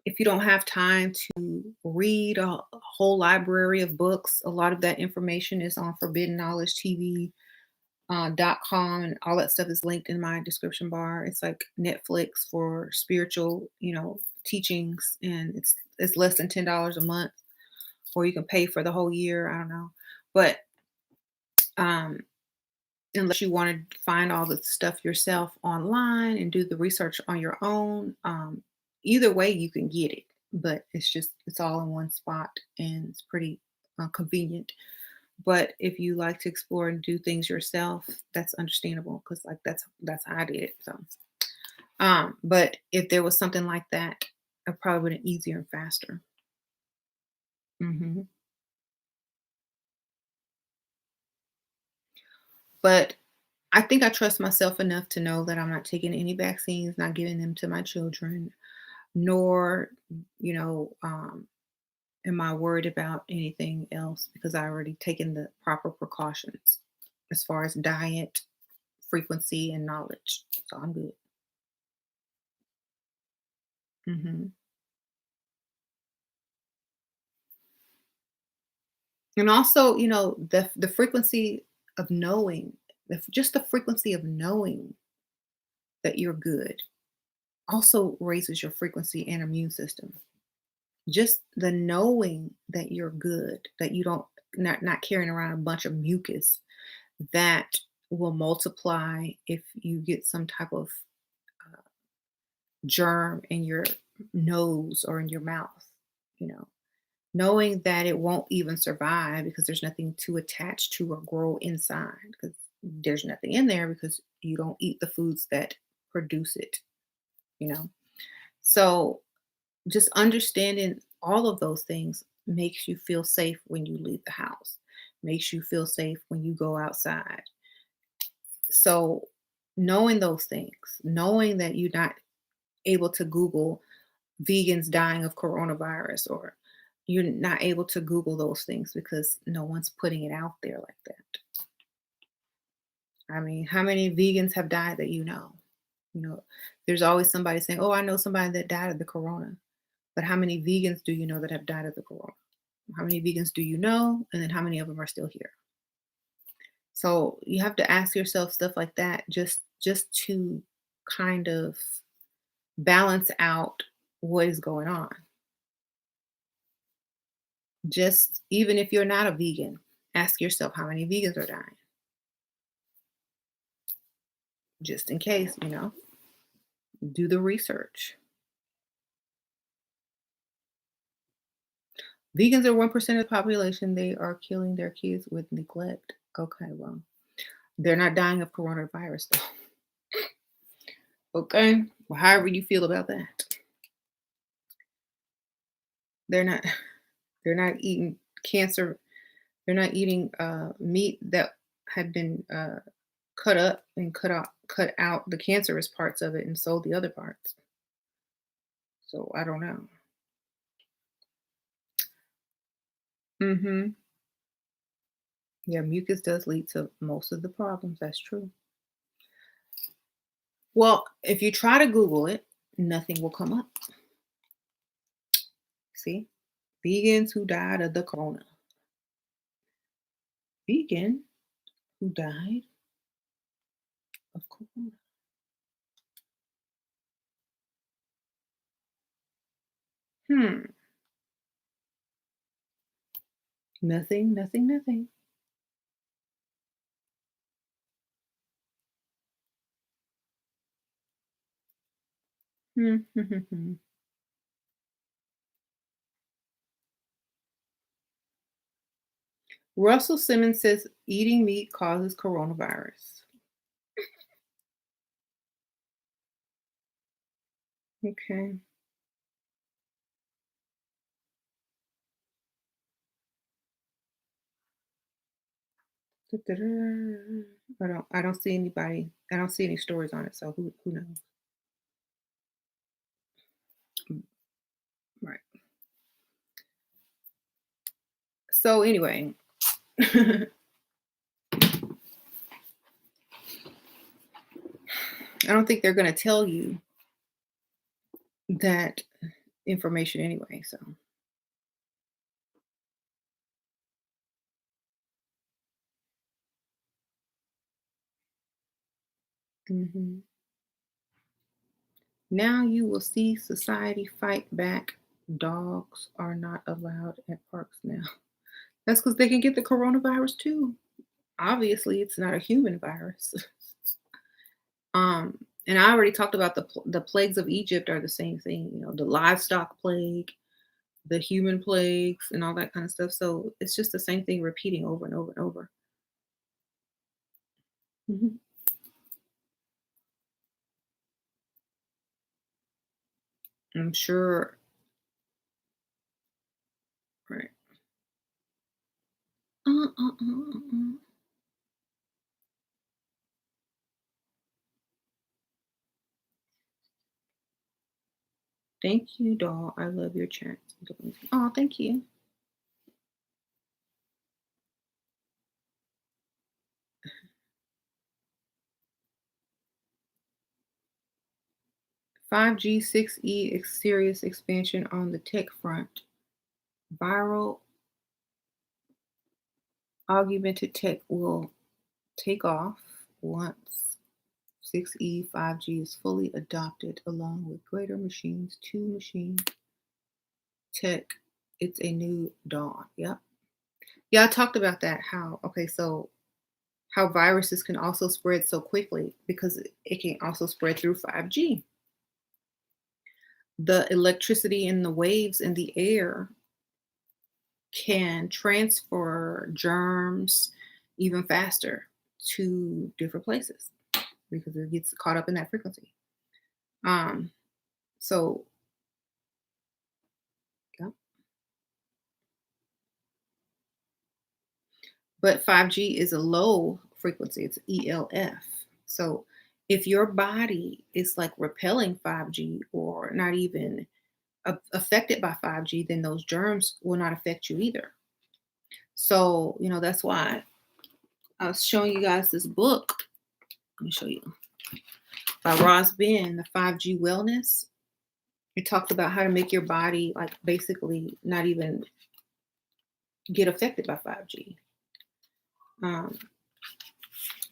if you don't have time to read a whole library of books, a lot of that information is on Forbidden Knowledge TV .com, and all that stuff is linked in my description bar. It's like Netflix for spiritual, teachings, and it's less than $10 a month, or you can pay for the whole year. I don't know, but um, unless you want to find all the stuff yourself online and do the research on your own, either way you can get it. But it's all in one spot, and it's pretty convenient. But if you like to explore and do things yourself, that's understandable because like that's how I did it. So, but if there was something like that, I probably would have easier and faster. hmm But I think I trust myself enough to know that I'm not taking any vaccines, not giving them to my children, nor, you know, am I worried about anything else because I already taken the proper precautions as far as diet, frequency, and knowledge. So I'm good. hmm And also, the frequency of knowing, just the frequency of knowing that you're good also raises your frequency and immune system. Just the knowing that you're good, that you don't not carrying around a bunch of mucus that will multiply if you get some type of germ in your nose or in your mouth, you know. Knowing that it won't even survive because there's nothing to attach to or grow inside because there's nothing in there because you don't eat the foods that produce it, you know. So just understanding all of those things makes you feel safe when you leave the house, makes you feel safe when you go outside. So knowing those things, knowing that you're not able to Google vegans dying of coronavirus, or you're not able to Google those things because no one's putting it out there like that. I mean, how many vegans have died that you know? You know, there's always somebody saying, "Oh, I know somebody that died of the corona." But how many vegans do you know that have died of the corona? How many vegans do you know? And then how many of them are still here? So you have to ask yourself stuff like that just to kind of balance out what is going on. Just even if you're not a vegan, ask yourself how many vegans are dying, just in case, do the research. Vegans are 1% of the population. They are killing their kids with neglect. Okay, well, they're not dying of coronavirus, though. Okay, well, however you feel about that, they're not. They're not eating cancer. They're not eating meat that had been cut up and cut out the cancerous parts of it and sold the other parts. So I don't know. Hmm. Yeah, mucus does lead to most of the problems. That's true. Well, if you try to Google it, nothing will come up. See, vegans who died of the corona. Vegan who died of corona. Hmm. Nothing. Nothing. Nothing. Hmm. Hmm, hmm, hmm. Russell Simmons says eating meat causes coronavirus. Okay. Da-da-da. I don't see anybody. I don't see any stories on it, so who knows? Mm, right. So anyway, I don't think they're going to tell you that information anyway. So mhm. Now you will see society fight back. Dogs are not allowed at parks now. That's because they can get the coronavirus too. Obviously, it's not a human virus. And I already talked about the plagues of Egypt are the same thing. The livestock plague, the human plagues, and all that kind of stuff. So it's just the same thing repeating over and over and over. Mhm. I'm sure. Right. Uh. Thank you, doll. I love your chat. Oh, thank you. 5G 6E serious expansion on the tech front. Viral augmented tech will take off once 6E 5G is fully adopted along with greater machines to machine tech. It's a new dawn. Yep. Yeah, I talked about that. So how viruses can also spread so quickly because it can also spread through 5G. The electricity in the waves in the air can transfer germs even faster to different places because it gets caught up in that frequency. Um, so yeah. But 5G is a low frequency, it's ELF. So if your body is like repelling 5G or not even affected by 5G, then those germs will not affect you either. So, that's why I was showing you guys this book. Let me show you by Ras Ben, the 5G Wellness. It talks about how to make your body like basically not even get affected by 5G. Um,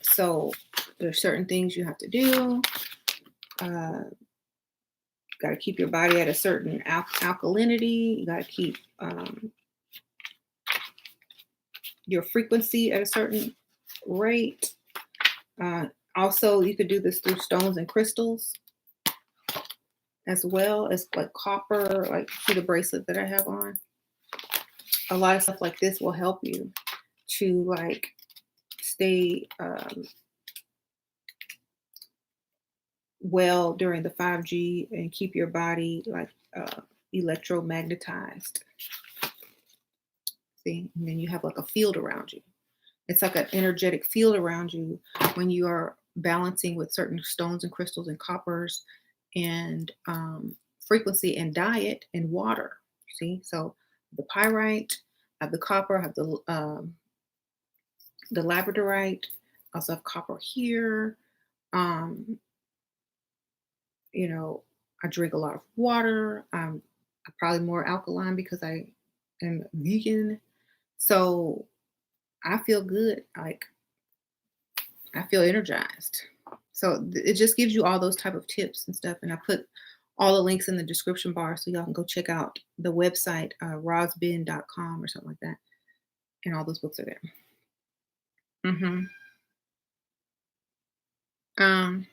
so there's certain things you have to do. Got to keep your body at a certain alkalinity. You got to keep your frequency at a certain rate. Uh, Also, you could do this through stones and crystals as well as like copper, like see the bracelet that I have on. A lot of stuff like this will help you to like stay well during the 5G and keep your body like electromagnetized. See, and then you have like a field around you. It's like an energetic field around you when you are balancing with certain stones and crystals and coppers and frequency and diet and water. See, so the pyrite, I have the copper, I have the labradorite. I also have copper here. Um, you know, I drink a lot of water. I'm probably more alkaline because I am vegan. So I feel good. Like I feel energized. So it just gives you all those type of tips and stuff. And I put all the links in the description bar so y'all can go check out the website, rasben.com or something like that. And all those books are there. hmm Um,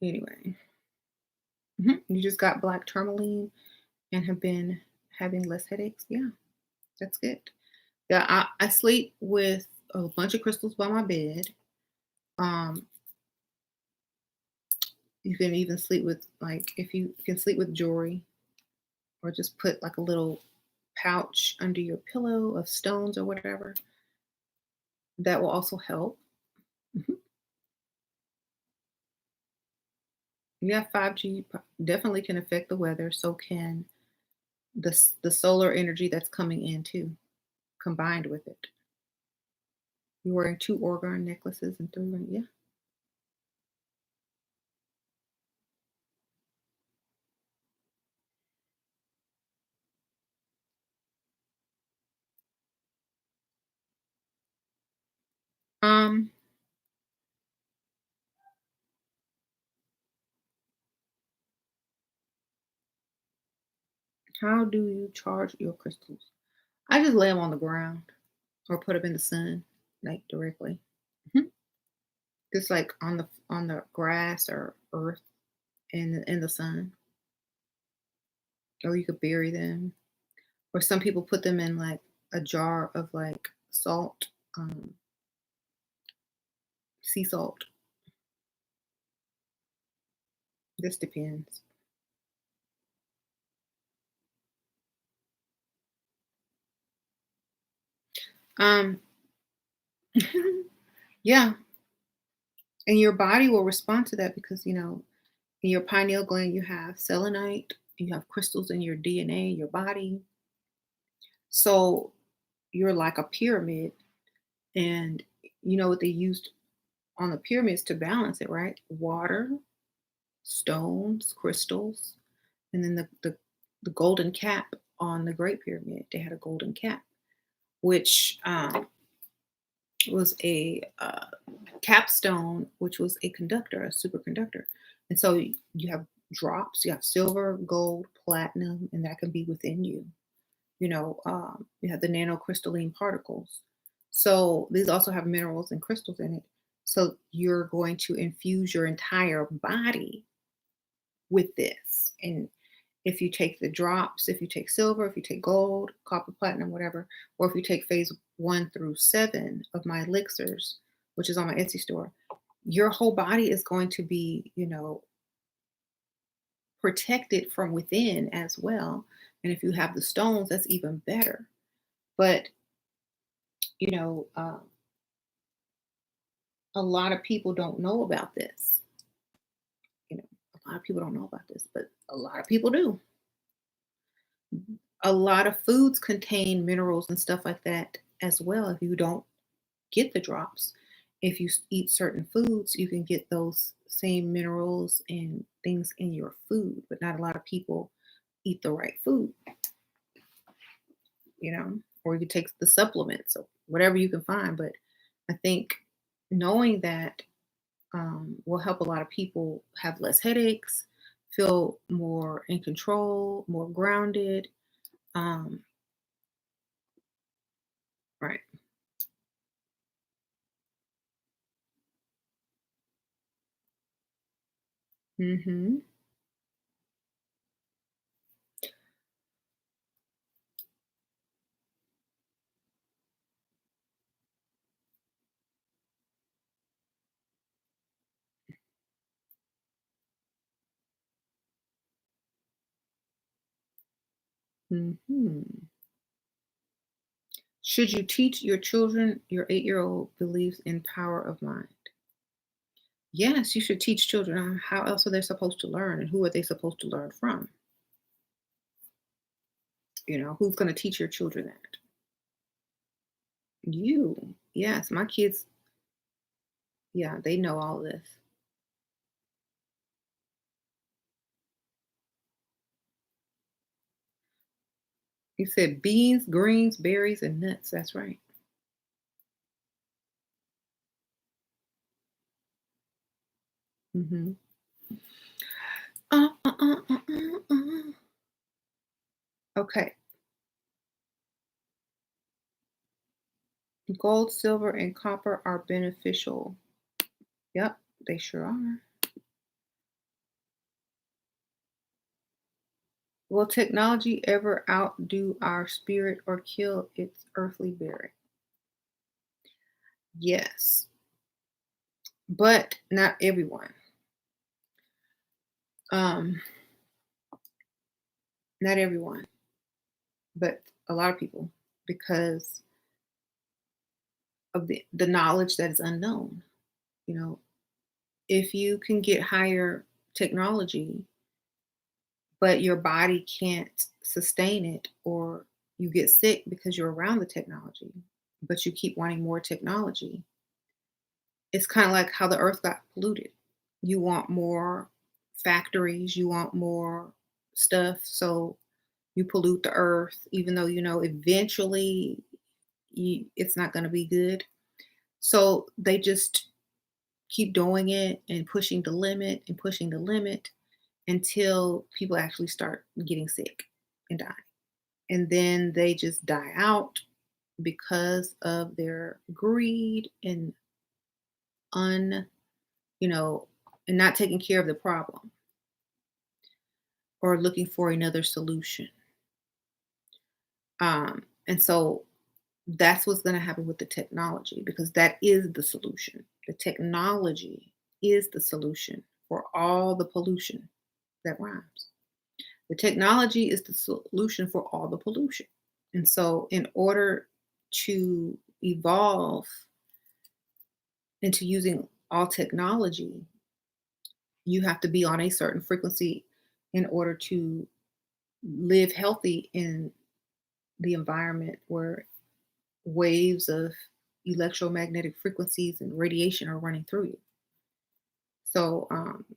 anyway, you just got black tourmaline and have been having less headaches. Yeah, that's good. Yeah, I sleep with a bunch of crystals by my bed. Um, you can even sleep with like if you can sleep with jewelry or just put like a little pouch under your pillow of stones or whatever. That will also help. Mhm. Yeah, 5G definitely can affect the weather. So can the solar energy that's coming in too, combined with it. You're wearing two organ necklaces and three ring. Yeah. Um, how do you charge your crystals? I just lay them on the ground or put them in the sun, like directly. Mhm. Just like on the grass or earth in the sun, or you could bury them. Or some people put them in like a jar of like salt, sea salt. This depends. Um, yeah, and your body will respond to that because in your pineal gland you have selenite, you have crystals in your DNA, your body. So you're like a pyramid, and you know what they used on the pyramids to balance it, right? Water, stones, crystals, and then the golden cap on the Great Pyramid. They had a golden cap, which was a capstone, which was a conductor, a superconductor. And so you have drops, you have silver, gold, platinum, and that can be within you. You have the nanocrystalline particles. So these also have minerals and crystals in it. So you're going to infuse your entire body with this. And if you take the drops, if you take silver, if you take gold, copper, platinum, whatever, or if you take phase 1 through 7 of my elixirs, which is on my Etsy store, your whole body is going to be, protected from within as well. And if you have the stones, that's even better. But, you know, uh, a lot of people don't know about this. You know, a lot of people don't know about this, but a lot of people do. A lot of foods contain minerals and stuff like that as well. If you don't get the drops, if you eat certain foods, you can get those same minerals and things in your food, but not a lot of people eat the right food, or you can take the supplements or whatever you can find. But I think knowing that will help a lot of people have less headaches, feel more in control, more grounded. Um, right. Mm-hmm. Mm-hmm. Should you teach your children your 8-year-old believes in power of mind? Yes, you should teach children how else are they supposed to learn and who are they supposed to learn from? Who's going to teach your children that? You. Yes, my kids, yeah, they know all this. You said beans, greens, berries, and nuts. That's right. Hmm. Uh, uh, uh, uh, uh. Okay. Gold, silver, and copper are beneficial. Yep, they sure are. Will technology ever outdo our spirit or kill its earthly bearing? Yes, but not everyone. Um, not everyone, but a lot of people, because of the knowledge that is unknown. You know, if you can get higher technology, but your body can't sustain it, or you get sick because you're around the technology, but you keep wanting more technology, it's kind of like how the earth got polluted. You want more factories, you want more stuff, so you pollute the earth, even though you know eventually it's not going to be good. So they just keep doing it and pushing the limit and pushing the limit until people actually start getting sick and die. And then they just die out because of their greed and un, you know, and not taking care of the problem or looking for another solution. And so that's what's going to happen with the technology, because that is the solution. The technology is the solution for all the pollution that rhymes. The technology is the solution for all the pollution. And so, in order to evolve into using all technology, you have to be on a certain frequency in order to live healthy in the environment where waves of electromagnetic frequencies and radiation are running through you. So,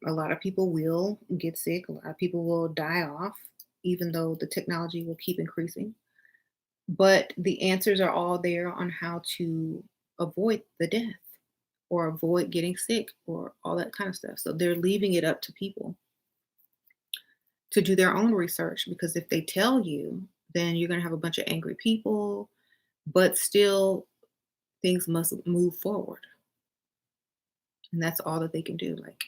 a lot of people will get sick, a lot of people will die off, even though the technology will keep increasing. But the answers are all there on how to avoid the death or avoid getting sick or all that kind of stuff. So they're leaving it up to people to do their own research, because if they tell you, then you're going to have a bunch of angry people, but still things must move forward. And that's all that they can do. Like,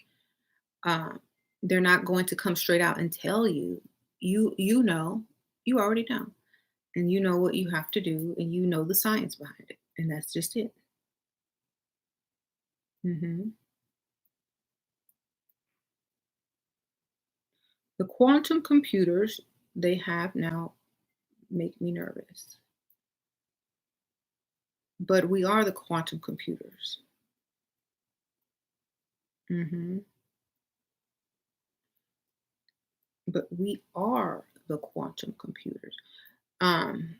um, they're not going to come straight out and tell you, you know, you already know, and you know what you have to do, and you know the science behind it, and that's just it. Hmm. The quantum computers they have now make me nervous. But we are the quantum computers. Hmm. But we are the quantum computers. Um,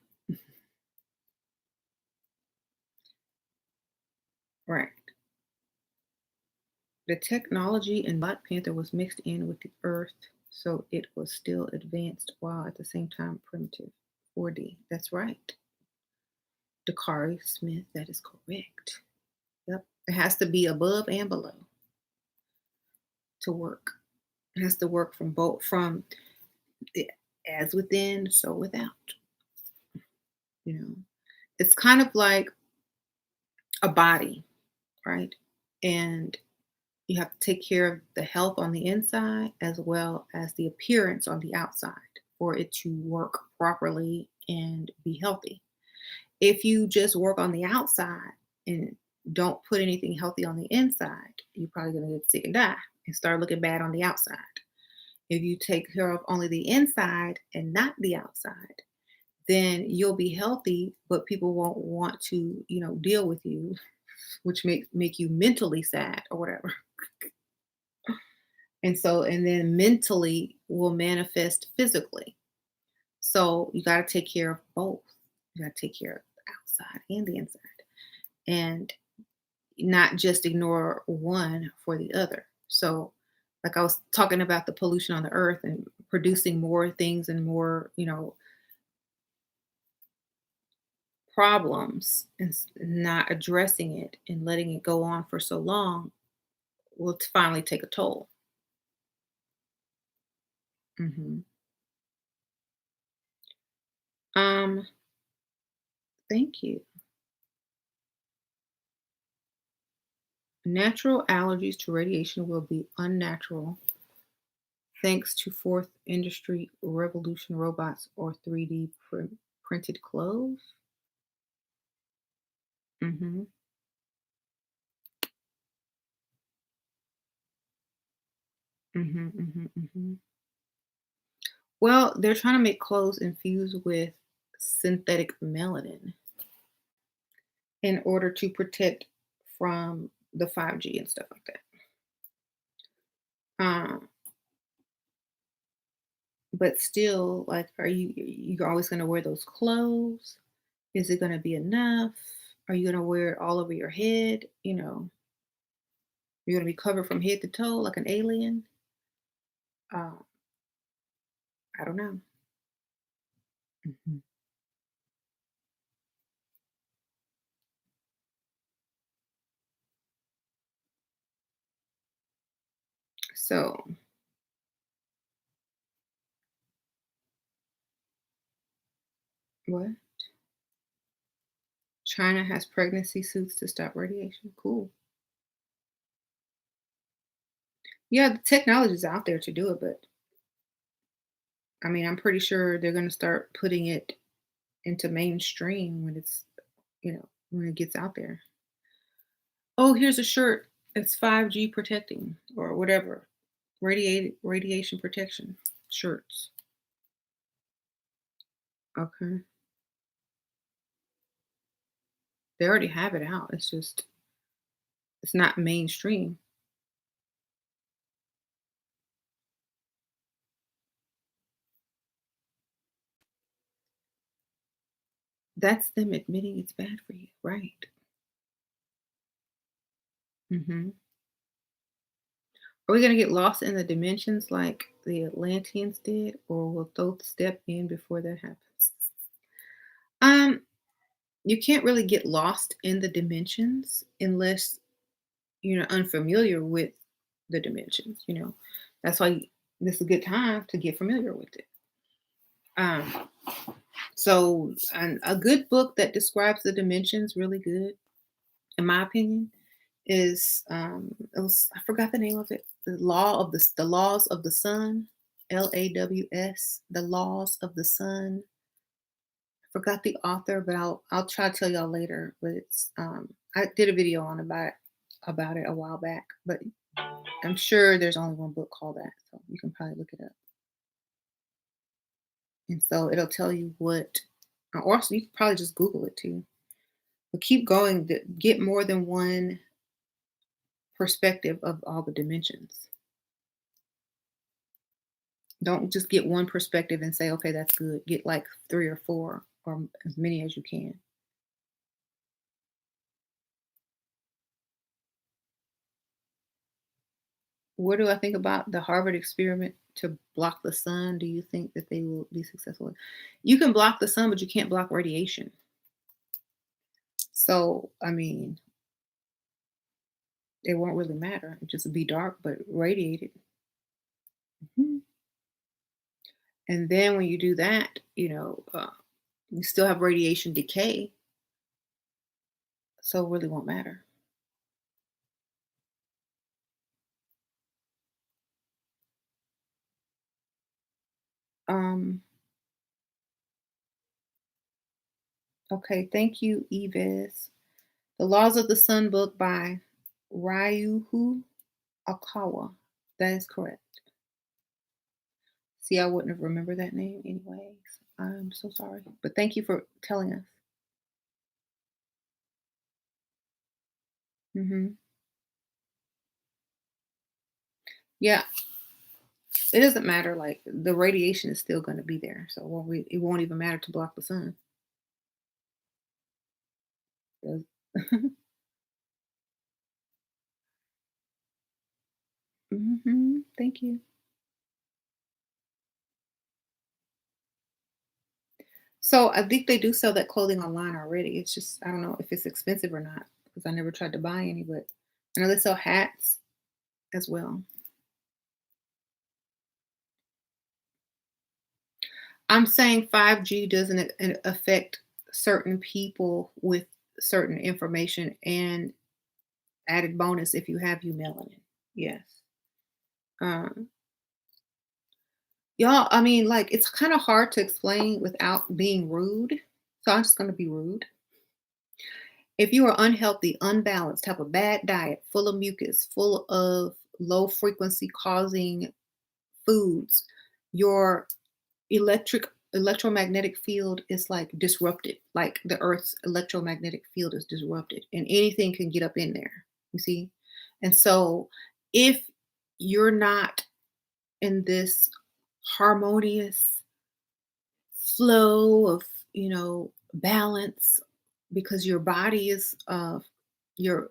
right. The technology in Black Panther was mixed in with the earth, so it was still advanced while at the same time primitive. 4D. That's right. Dakari Smith, that is correct. Yep. It has to be above and below to work. It has to work from both, from the as within, so without. You know, it's kind of like a body, right? And you have to take care of the health on the inside as well as the appearance on the outside for it to work properly and be healthy. If you just work on the outside and don't put anything healthy on the inside, you're probably going to get sick and die and start looking bad on the outside. If you take care of only the inside and not the outside, then you'll be healthy, but people won't want to, deal with you, which make you mentally sad or whatever. And then mentally will manifest physically. So you got to take care of both. You got to take care of the outside and the inside, and not just ignore one for the other. So, like I was talking about the pollution on the earth and producing more things and more, problems, and not addressing it and letting it go on for so long will finally take a toll. Hmm. Um, thank you. Natural allergies to radiation will be unnatural thanks to fourth industry revolution robots or 3D printed clothes. Hmm. Hmm. Hmm. Hmm. Well, they're trying to make clothes infused with synthetic melanin in order to protect from the 5G and stuff like that. Um, but still, like, are you always going to wear those clothes? Is it going to be enough? Are you going to wear it all over your head? You're going to be covered from head to toe like an alien. Uh, I don't know. Mhm. So, what? China has pregnancy suits to stop radiation. Cool. Yeah, the technology's out there to do it, but I mean, I'm pretty sure they're going to start putting it into mainstream when when it gets out there. Oh, here's a shirt. It's 5G protecting or whatever. Radiation protection shirts. Okay. They already have it out. It's not mainstream. That's them admitting it's bad for you, right? Hmm. Are we gonna get lost in the dimensions like the Atlanteans did, or will Thoth step in before that happens? Um, you can't really get lost in the dimensions unless you're unfamiliar with the dimensions. That's why this is a good time to get familiar with it. Um, so, a good book that describes the dimensions really good, in my opinion, is it was I forgot the name of it. The laws of the sun, LAWS, the laws of the sun. I forgot the author, but I'll try to tell y'all later. But it's I did a video on about it a while back, but I'm sure there's only one book called that, so you can probably look it up. And so it'll tell you what, or also you can probably just Google it too. But keep going, get more than one perspective of all the dimensions. Don't just get one perspective and say, okay, that's good. Get like three or four or as many as you can. What do I think about the Harvard experiment to block the sun? Do you think that they will be successful? You can block the sun, but you can't block radiation. So, I mean, it won't really matter. It just be dark, but radiated. Mhm. And then when you do that, you still have radiation decay, so it really won't matter. Um, okay, thank you, Evis. The Laws of the Sun book by Ryuhu Akawa. That is correct. See, I wouldn't have remembered that name anyways. I'm so sorry. But thank you for telling us. Hmm. Yeah, it doesn't matter. Like the radiation is still going to be there, so it won't even matter to block the sun. Thank you. So I think they do sell that clothing online already. It's just I don't know if it's expensive or not because I never tried to buy any, but I know they sell hats as well. I'm saying 5G doesn't affect certain people with certain information and added bonus if you have melanin. Yes. Um, y'all, I mean, like it's kind of hard to explain without being rude. So I'm just going to be rude. If you are unhealthy, unbalanced, have a bad diet, full of mucus, full of low frequency causing foods, your electromagnetic field is like disrupted. Like the Earth's electromagnetic field is disrupted, and anything can get up in there. You see? And so if you're not in this harmonious flow of balance because your body is your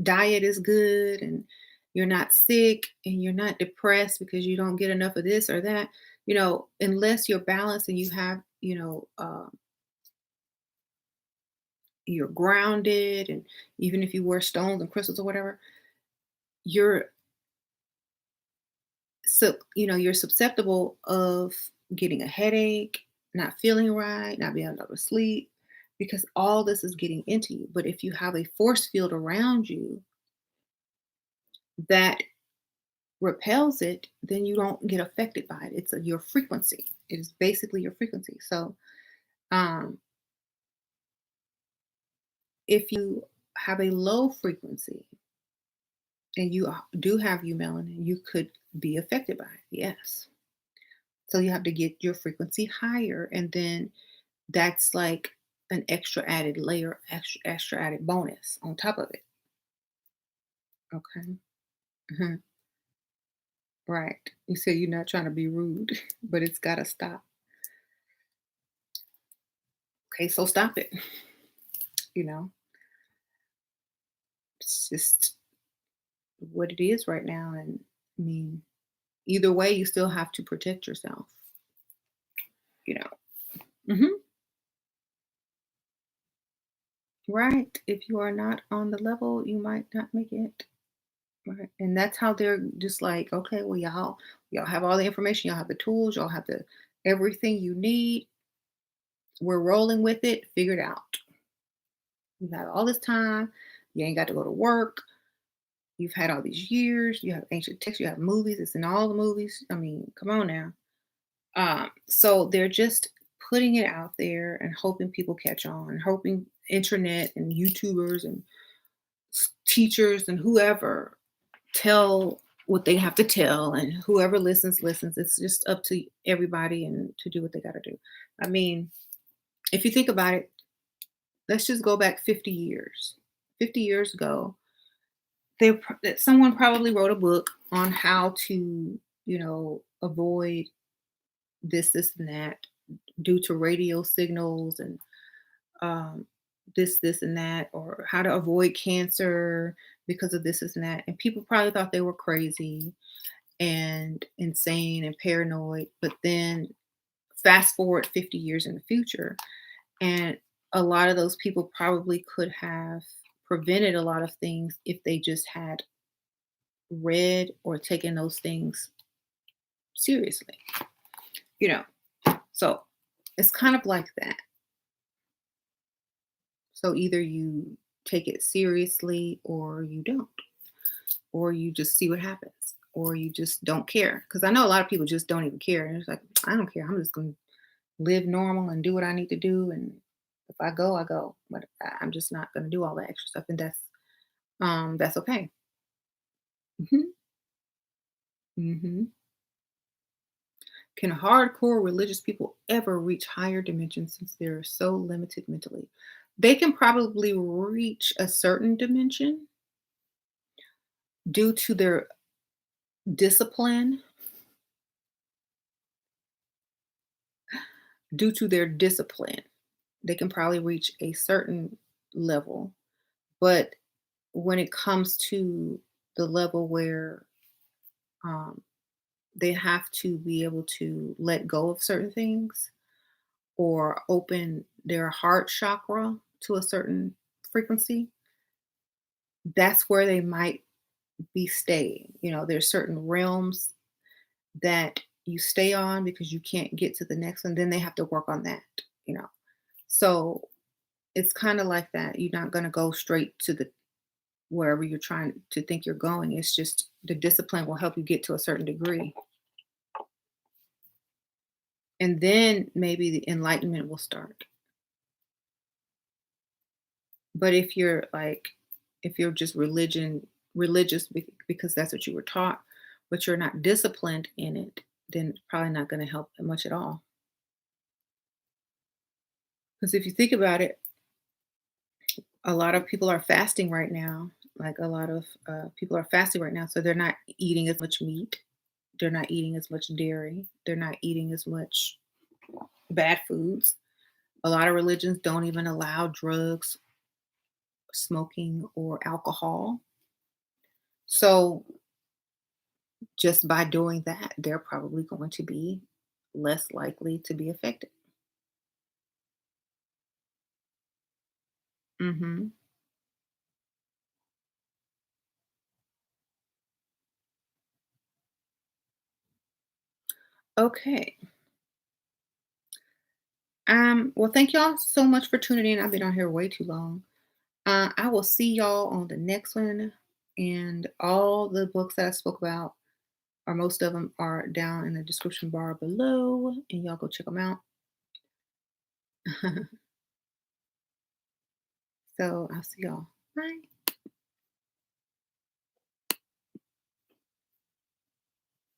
diet is good and you're not sick and you're not depressed because you don't get enough of this or that, unless you're balanced and you have you're grounded, and even if you wear stones and crystals or whatever, you're you're susceptible of getting a headache, not feeling right, not being able to go to sleep, because all this is getting into you. But if you have a force field around you that repels it, then you don't get affected by it. It's your frequency. It is basically your frequency. So um, if you have a low frequency and you do have melanin, you could be affected by it. Yes. So you have to get your frequency higher, and then that's like an extra added layer, extra added bonus on top of it. Okay. Mhm. Right. You say you're not trying to be rude, but it's got to stop. Okay, so stop it. You know, it's just what it is right now. And I mean, either way, you still have to protect yourself, you know. Hmm. Right. If you are not on the level, you might not make it. Right. And that's how they're just like, okay, well, y'all have all the information, y'all have the tools, y'all have the everything you need. We're rolling with it, figured out. You have all this time, you ain't got to go to work. You've had all these years, you have ancient texts, you have movies, it's in all the movies. I mean, come on now. So they're just putting it out there and hoping people catch on, hoping internet and YouTubers and teachers and whoever tell what they have to tell, and whoever listens. It's just up to everybody and to do what they got to do. I mean, if you think about it, let's just go back 50 years. 50 years ago, that someone probably wrote a book on how to, avoid this, and that due to radio signals and um, this, and that, or how to avoid cancer because of this and that. And people probably thought they were crazy and insane and paranoid. But then fast forward 50 years in the future, and a lot of those people probably could have prevented a lot of things if they just had read or taken those things seriously, you know. So it's kind of like that. So either you take it seriously or you don't, or you just see what happens, or you just don't care. Because I know a lot of people just don't even care. And it's like, I don't care. I'm just going to live normal and do what I need to do. And if I go, I go. But I'm just not going to do all that extra stuff. And that's okay. Hmm. Hmm. Can hardcore religious people ever reach higher dimensions since they're so limited mentally? They can probably reach a certain dimension due to their discipline, due to their discipline. They can probably reach a certain level, but when it comes to the level where um, they have to be able to let go of certain things or open their heart chakra to a certain frequency, that's where they might be staying. There's certain realms that you stay on because you can't get to the next one. Then they have to work on that, you know. So it's kind of like that. You're not going to go straight to the wherever you're trying to think you're going. It's just the discipline will help you get to a certain degree. And then maybe the enlightenment will start. But if you're just religious because that's what you were taught, but you're not disciplined in it, then it's probably not going to help much at all. Because if you think about it, a lot of people are fasting right now. Like a lot of people are fasting right now, so they're not eating as much meat. They're not eating as much dairy. They're not eating as much bad foods. A lot of religions don't even allow drugs, smoking, or alcohol. So just by doing that, they're probably going to be less likely to be affected. Hmm. Okay. Well, thank y'all so much for tuning in. I've been on here way too long. I will see y'all on the next one. And all the books that I spoke about, or most of them, are down in the description bar below. And y'all go check them out. So I'll see y'all. Bye.